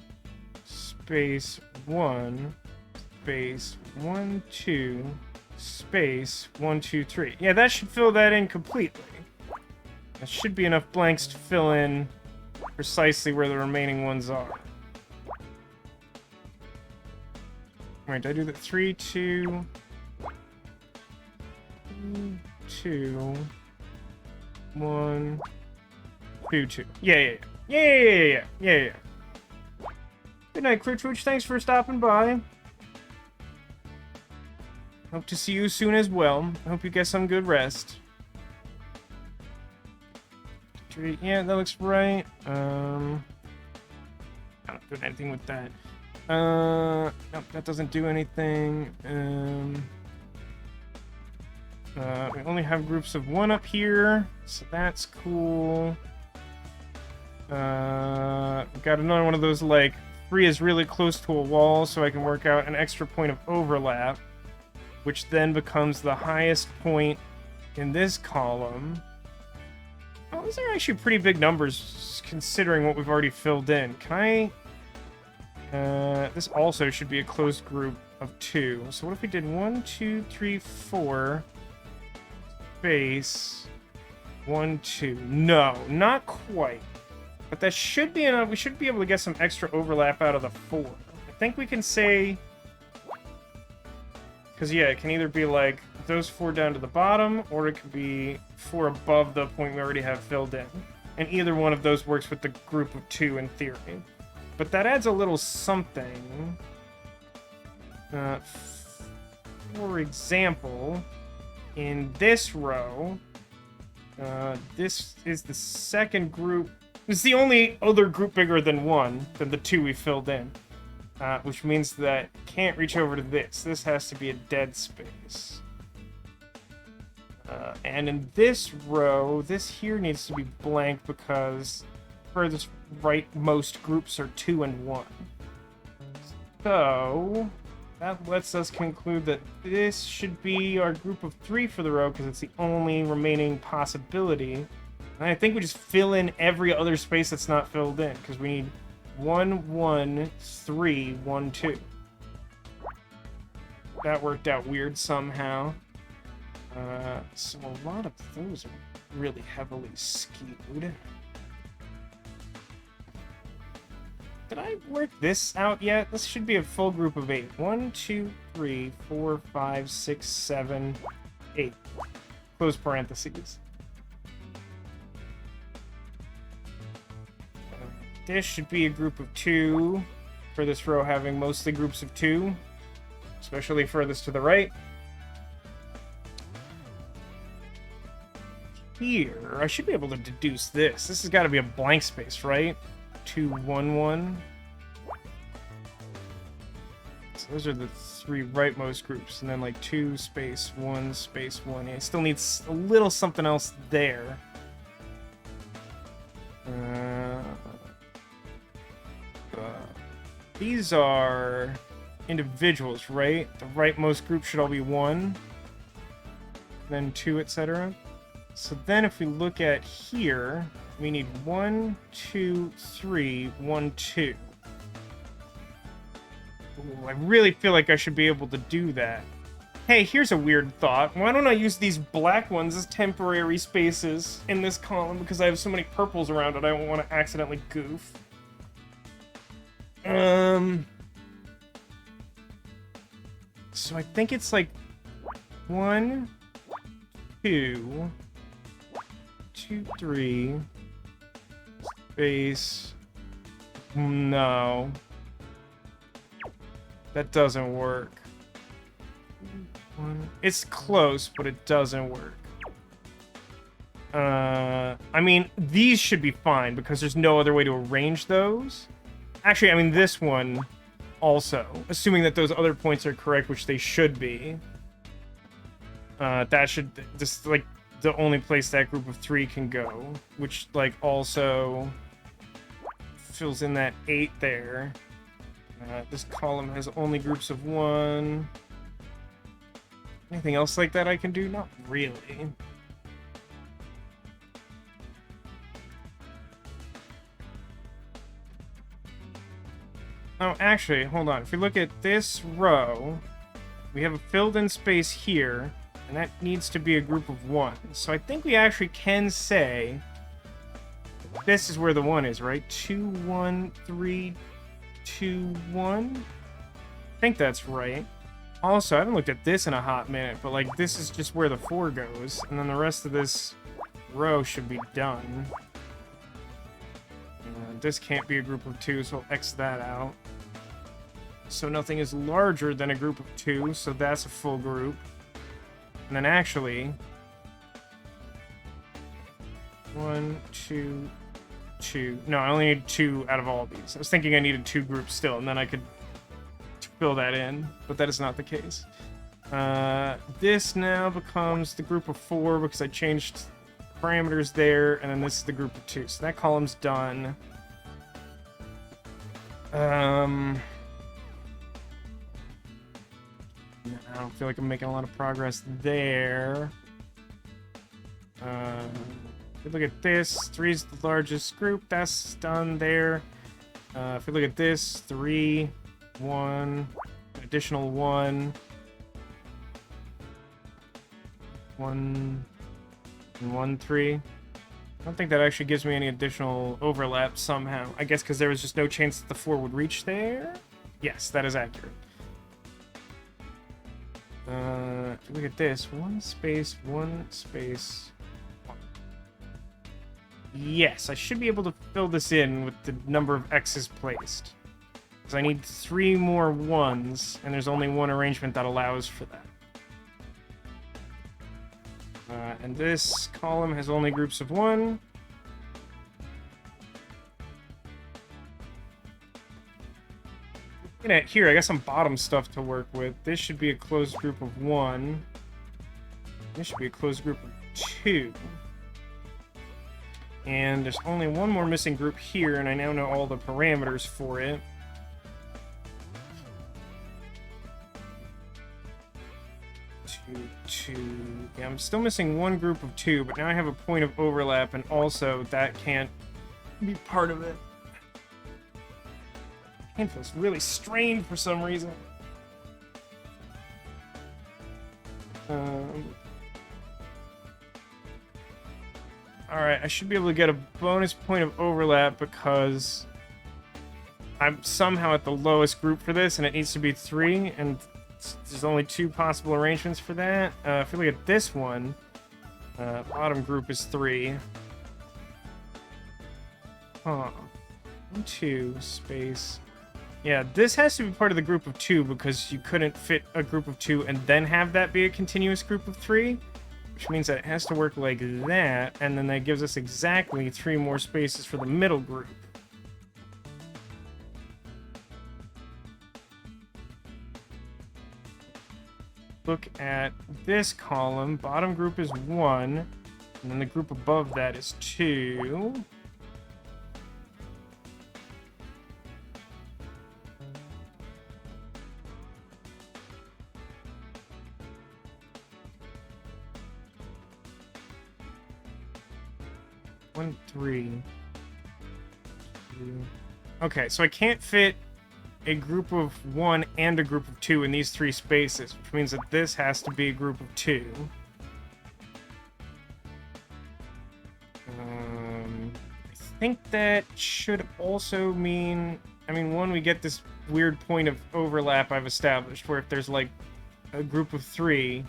space 1 space 1 2 space 1 2 3. Yeah, that should fill that in completely. That should be enough blanks to fill in precisely where the remaining ones are. Alright, did I do the 3 2 2 1 2 2? Yeah. Good night, Clutchwitch. Thanks for stopping by. Hope to see you soon as well. Hope you get some good rest. Yeah, that looks right. I'm not doing anything with that. Nope, that doesn't do anything. We only have groups of 1 up here, so that's cool. We've got another one of those, like, 3 is really close to a wall, so I can work out an extra point of overlap, which then becomes the highest point in this column. Oh, these are actually pretty big numbers, considering what we've already filled in. Can I... this also should be a closed group of 2. So what if we did 1, 2, 3, 4... space 1 2. No, not quite, but that should be enough. We should be able to get some extra overlap out of the 4. I think we can say, because yeah, it can either be like those 4 down to the bottom, or it could be 4 above the point we already have filled in, and either one of those works with the group of 2 in theory. But that adds a little something. For example, in this row, this is the second group. It's the only other group bigger than 1 than the 2 we filled in, which means that can't reach over to this. This has to be a dead space. And in this row, this here needs to be blank because furthest rightmost groups are 2 and 1. So that lets us conclude that this should be our group of 3 for the row because it's the only remaining possibility. And I think we just fill in every other space that's not filled in because we need 1 1 3 1 2. That worked out weird somehow. So a lot of those are really heavily skewed. Did I work this out yet? This should be a full group of 8. 1, 2, 3, 4, 5, 6, 7, 8. Close parentheses. This should be a group of 2 for this row having mostly groups of 2, especially furthest to the right. Here, I should be able to deduce this. This has got to be a blank space, right? 2 1 1. So those are the 3 rightmost groups, and then like 2 space 1 space 1. Yeah, it still needs a little something else there. These are individuals, right? The rightmost group should all be 1, then 2, etc. So then if we look at here, we need 1, 2, 3, 1, 2. Ooh, I really feel like I should be able to do that. Hey, here's a weird thought. Why don't I use these black ones as temporary spaces in this column because I have so many purples around it I don't want to accidentally goof. So I think it's like 1, 2, 2, 3, space, no. That doesn't work. It's close, but it doesn't work. I mean, these should be fine because there's no other way to arrange those. Actually, I mean, this one also, assuming that those other points are correct, which they should be. That should just like the only place that group of 3 can go, which like also fills in that 8 there. This column has only groups of 1. Anything else like that I can do? Not really. Oh, actually, hold on. If we look at this row, we have a filled-in space here, and that needs to be a group of 1. So I think we actually can say this is where the 1 is, right? 2, 1, 3, 2, 1? I think that's right. Also, I haven't looked at this in a hot minute, but like this is just where the 4 goes, and then the rest of this row should be done. This can't be a group of 2, so we'll X that out. So nothing is larger than a group of 2, so that's a full group. And then actually, 1, 2, 2. No, I only need 2 out of all of these. I was thinking I needed 2 groups still, and then I could fill that in, but that is not the case. This now becomes the group of 4 because I changed parameters there, and then this is the group of 2. So that column's done. I don't feel like I'm making a lot of progress there. If we look at this, 3 is the largest group. That's done there. If we look at this, 3, 1, additional 1, 1, and 1, 3. I don't think that actually gives me any additional overlap somehow. I guess because there was just no chance that the 4 would reach there? Yes, that is accurate. If you look at this, 1 space, 1 space, 1. Yes, I should be able to fill this in with the number of X's placed. Because I need 3 more 1s, and there's only one arrangement that allows for that. And this column has only groups of 1. Looking at here, I got some bottom stuff to work with. This should be a closed group of 1. This should be a closed group of 2. And there's only one more missing group here, and I now know all the parameters for it. 2. Yeah, I'm still missing one group of 2, but now I have a point of overlap, and also that can't be part of it. It feels really strained for some reason. Alright, I should be able to get a bonus point of overlap because I'm somehow at the lowest group for this, and it needs to be 3, and there's only 2 possible arrangements for that. If we look at this one, bottom group is 3. Huh. 1, 2, space. Yeah, this has to be part of the group of 2 because you couldn't fit a group of 2 and then have that be a continuous group of 3, which means that it has to work like that, and then that gives us exactly 3 more spaces for the middle group. Look at this column. Bottom group is 1, and then the group above that is 2. One, 3. 2. Okay, so I can't fit a group of 1 and a group of 2 in these 3 spaces, which means that this has to be a group of 2. I think that should also mean... I mean, 1, we get this weird point of overlap I've established, where if there's, like, a group of 3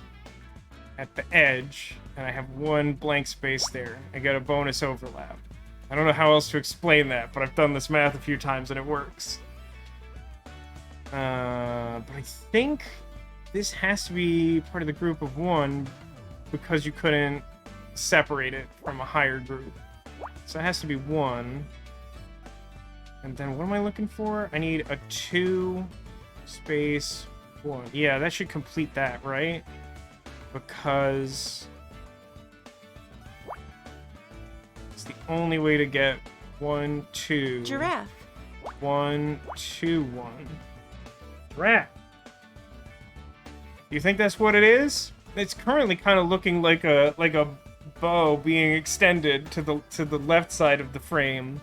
at the edge, and I have 1 blank space there, I get a bonus overlap. I don't know how else to explain that, but I've done this math a few times and it works. But I think this has to be part of the group of 1 because you couldn't separate it from a higher group. So it has to be 1. And then what am I looking for? I need a 2 space 1. Yeah, that should complete that, right? Because it's the only way to get 1, 2. Giraffe. 1, 2, 1. Giraffe. You think that's what it is? It's currently kind of looking like a bow being extended to the left side of the frame.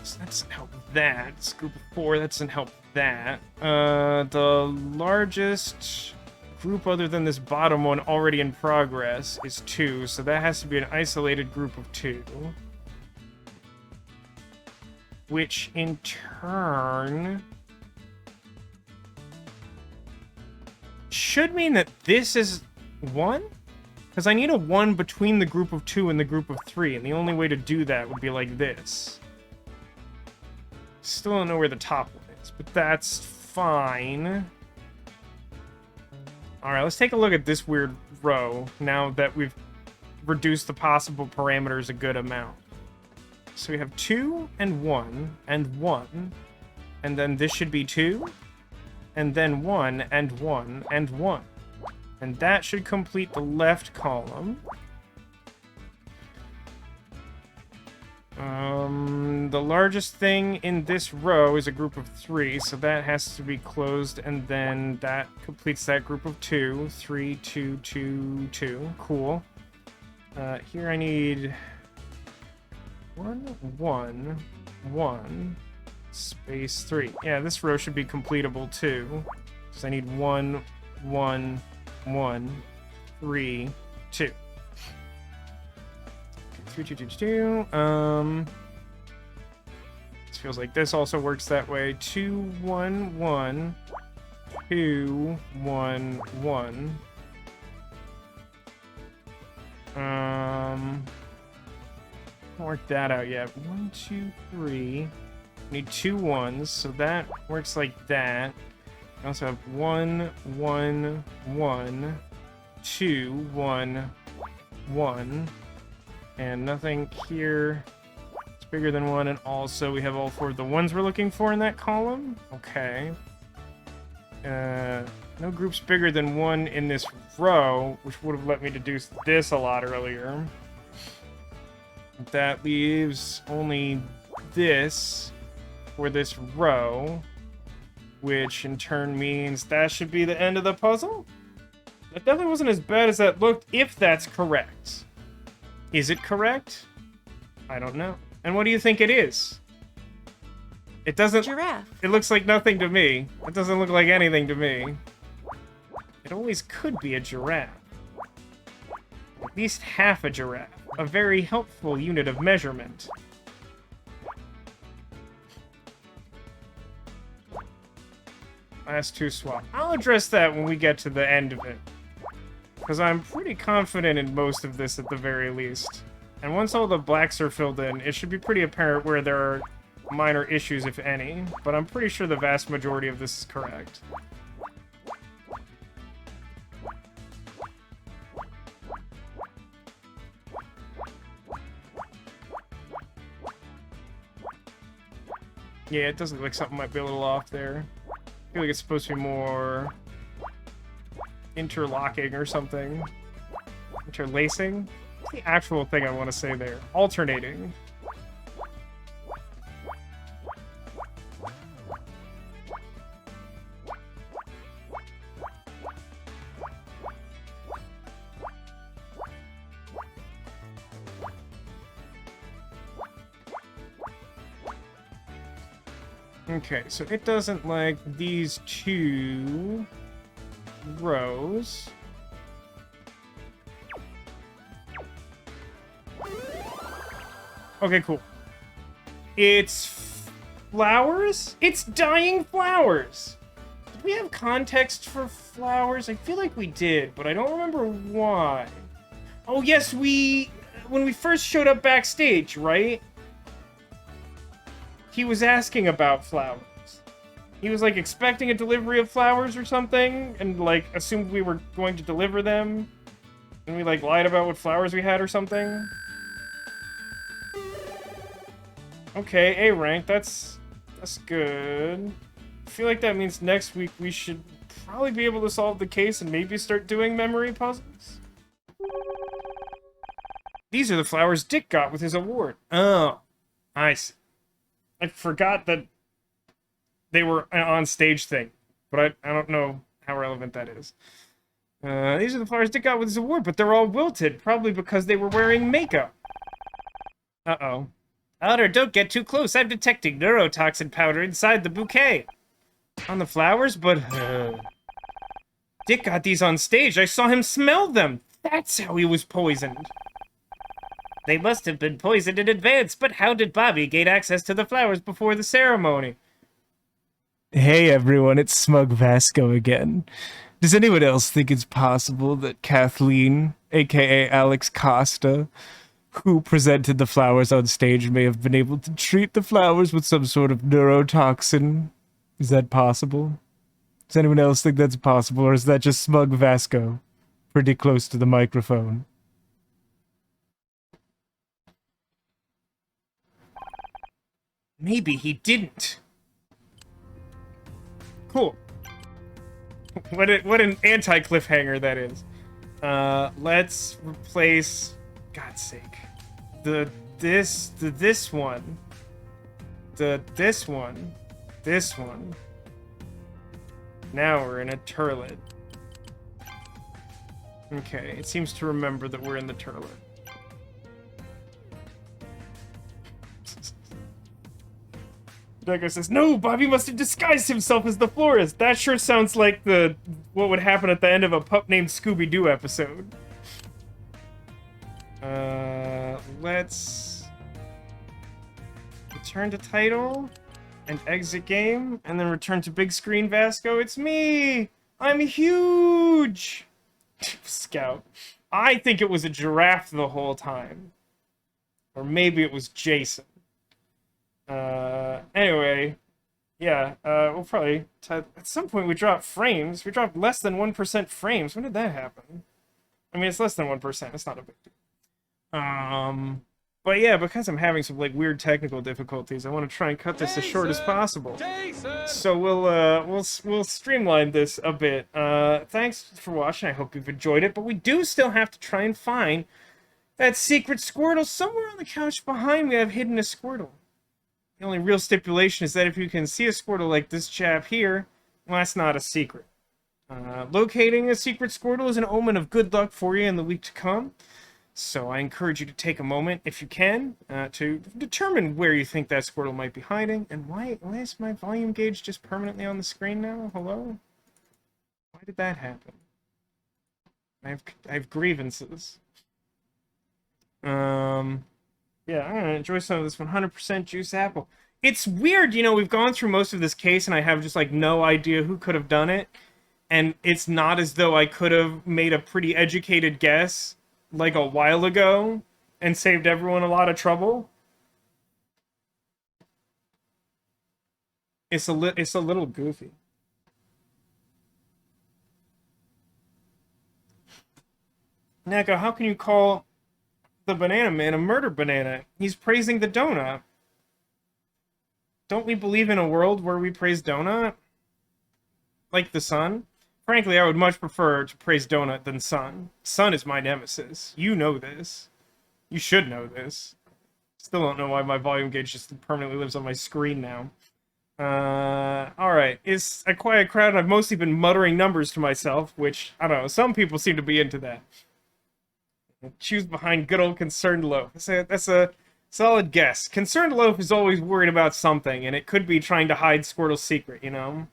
So that doesn't help that. It's group of 4. That doesn't help that. The largest group other than this bottom one already in progress is 2, so that has to be an isolated group of 2. Which in turn should mean that this is 1? Because I need a 1 between the group of 2 and the group of 3, and the only way to do that would be like this. Still don't know where the top one is, but that's fine. Alright, let's take a look at this weird row now that we've reduced the possible parameters a good amount. So we have 2 and 1 and 1, and then this should be 2, and then 1 and 1 and 1. And that should complete the left column. The largest thing in this row is a group of 3, so that has to be closed, and then that completes that group of 2. 3, 2, 2, 2. Cool. Here I need 1, 1, 1, space 3. Yeah, this row should be completable too. So I need 1, 1, 1, 3, 2. 3, 2, 2, 2. This feels like this also works that way. 2, 1, 1, 2, 1, 1. Haven't worked that out yet. 1, 2, 3. Need 2 1s, so that works like that. I also have 1, 1, 1, 2, 1, 1. And nothing here. It's bigger than 1, and also we have all 4 of the 1s we're looking for in that column. Okay. No groups bigger than 1 in this row, which would have let me deduce this a lot earlier. That leaves only this for this row, which in turn means that should be the end of the puzzle. That definitely wasn't as bad as that looked, if that's correct. Is it correct? I don't know. And what do you think it is? It doesn't... Giraffe. It looks like nothing to me. It doesn't look like anything to me. It always could be a giraffe. At least half a giraffe. A very helpful unit of measurement. Last 2 swap. I'll address that when we get to the end of it. Because I'm pretty confident in most of this at the very least. And once all the blacks are filled in, it should be pretty apparent where there are minor issues, if any. But I'm pretty sure the vast majority of this is correct. Yeah, it does look like something might be a little off there. I feel like it's supposed to be more interlocking or something. Interlacing? What's the actual thing I want to say there? Alternating. Okay, so it doesn't like these 2 rows. Okay, cool. It's flowers? It's dying flowers! Did we have context for flowers? I feel like we did, but I don't remember why. Oh, yes, when we first showed up backstage, right? He was asking about flowers. He was, like, expecting a delivery of flowers or something, and, like, assumed we were going to deliver them, and we, like, lied about what flowers we had or something. Okay, A rank, that's good. I feel like that means next week we should probably be able to solve the case and maybe start doing memory puzzles. These are the flowers Dick got with his award. Oh, I see. I forgot that they were an on-stage thing, but I don't know how relevant that is. These are the flowers Dick got with his award, but they're all wilted, probably because they were wearing makeup. Uh-oh. Otter, don't get too close. I'm detecting neurotoxin powder inside the bouquet. On the flowers, but... Dick got these on stage. I saw him smell them. That's how he was poisoned. They must have been poisoned in advance, but how did Bobby gain access to the flowers before the ceremony? Hey everyone, it's Smug Vasco again. Does anyone else think it's possible that Kathleen, aka Alex Costa, who presented the flowers on stage, may have been able to treat the flowers with some sort of neurotoxin? Is that possible? Does anyone else think that's possible, or is that just Smug Vasco? Pretty close to the microphone. Maybe he didn't. Cool. What an anti-cliffhanger that is. Let's replace, God's sake, this one, this one. Now we're in a turlet. Okay, it seems to remember that we're in the turlet. Draco says, "No, Bobby must have disguised himself as the florist. That sure sounds like what would happen at the end of a Pup Named Scooby-Doo episode." Let's return to title and exit game, and then return to big screen Vasco. It's me! I'm huge! Scout. I think it was a giraffe the whole time. Or maybe it was Jason. Anyway, yeah, we'll probably, at some point we dropped frames. We dropped less than 1% frames. When did that happen? I mean, it's less than 1%. It's not a big deal. But yeah, because I'm having some, like, weird technical difficulties, I want to try and cut this as short as possible. So we'll streamline this a bit. Thanks for watching. I hope you've enjoyed it, but we do still have to try and find that secret Squirtle. Somewhere on the couch behind me I've hidden a Squirtle. The only real stipulation is that if you can see a Squirtle like this chap here, well, that's not a secret. Locating a secret Squirtle is an omen of good luck for you in the week to come. So I encourage you to take a moment, if you can, to determine where you think that Squirtle might be hiding. And why is my volume gauge just permanently on the screen now? Hello? Why did that happen? I have grievances. Yeah, I'm gonna enjoy some of this 100% juice apple. It's weird, you know, we've gone through most of this case and I have just, like, no idea who could have done it. And it's not as though I could have made a pretty educated guess, like, a while ago and saved everyone a lot of trouble. It's a little goofy. Neko, how can you call the banana man a murder banana? He's praising the donut. Don't we believe in a world where we praise donut? Like the sun? Frankly, I would much prefer to praise donut than sun. Sun is my nemesis. You know this. You should know this. Still don't know why my volume gauge just permanently lives on my screen now. Alright. It's a quiet crowd, and I've mostly been muttering numbers to myself, which, I don't know, some people seem to be into that. Choose behind good old Concerned Loaf. That's a solid guess. Concerned Loaf is always worried about something, and it could be trying to hide Squirtle's secret, you know?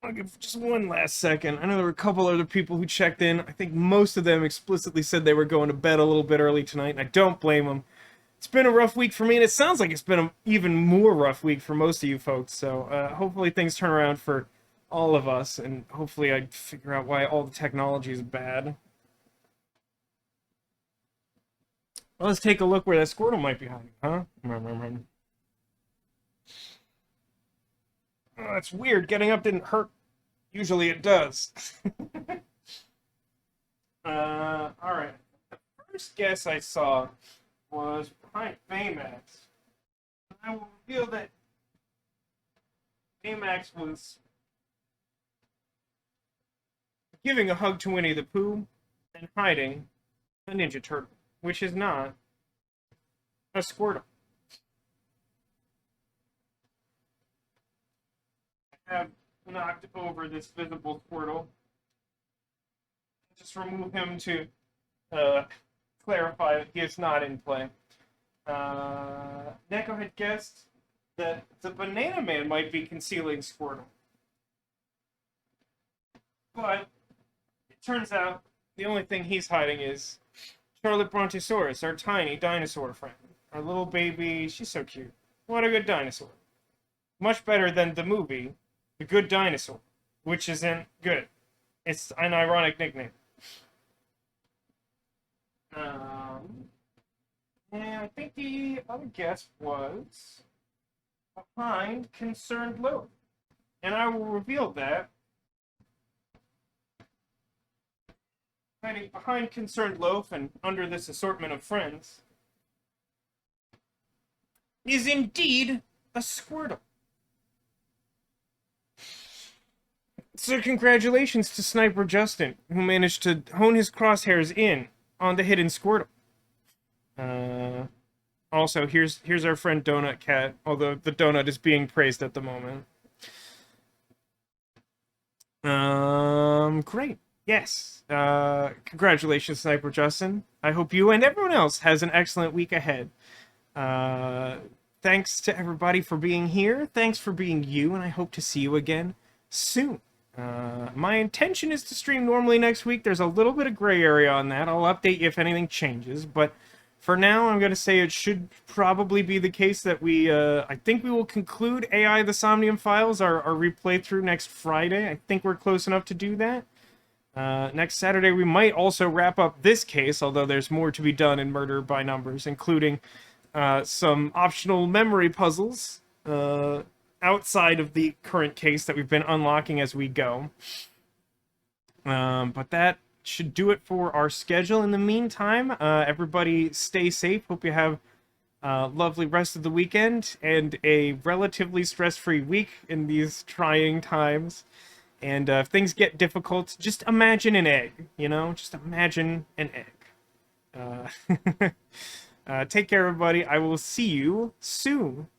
I'll give just one last second. I know there were a couple other people who checked in. I think most of them explicitly said they were going to bed a little bit early tonight, and I don't blame them. It's been a rough week for me, and it sounds like it's been an even more rough week for most of you folks, so hopefully things turn around for all of us, and hopefully I figure out why all the technology is bad. Well, let's take a look where that Squirtle might be hiding, huh? Oh, it's weird. Getting up didn't hurt. Usually it does. Alright. The first guess I saw was behind Baymax. I will reveal that Baymax was giving a hug to Winnie the Pooh and hiding a Ninja Turtle, which is not a Squirtle. I have knocked over this visible Squirtle. Just remove him to clarify that he is not in play. Neko had guessed that the Banana Man might be concealing Squirtle. But it turns out the only thing he's hiding is Charlotte Brontosaurus, our tiny dinosaur friend. Our little baby, she's so cute. What a good dinosaur. Much better than the movie, The Good Dinosaur, which isn't good. It's an ironic nickname. And I think the other guess was behind Concerned Loaf. And I will reveal that hiding behind Concerned Loaf and under this assortment of friends is indeed a Squirtle. So congratulations to Sniper Justin, who managed to hone his crosshairs in on the hidden Squirtle. Also, here's our friend Donut Cat, although the donut is being praised at the moment. Great. Yes. Congratulations, Sniper Justin. I hope you and everyone else has an excellent week ahead. Thanks to everybody for being here. Thanks for being you, and I hope to see you again soon. My intention is to stream normally next week. There's a little bit of gray area on that. I'll update you if anything changes, but for now, I'm going to say it should probably be the case that I think we will conclude AI the Somnium Files, our replay through next Friday. I think we're close enough to do that. Next Saturday, we might also wrap up this case, although there's more to be done in Murder by Numbers, including some optional memory puzzles outside of the current case that we've been unlocking as we go. But that should do it for our schedule. In the meantime, everybody stay safe. Hope you have a lovely rest of the weekend and a relatively stress-free week in these trying times. And if things get difficult, just imagine an egg, you know? Just imagine an egg. Take care, everybody. I will see you soon.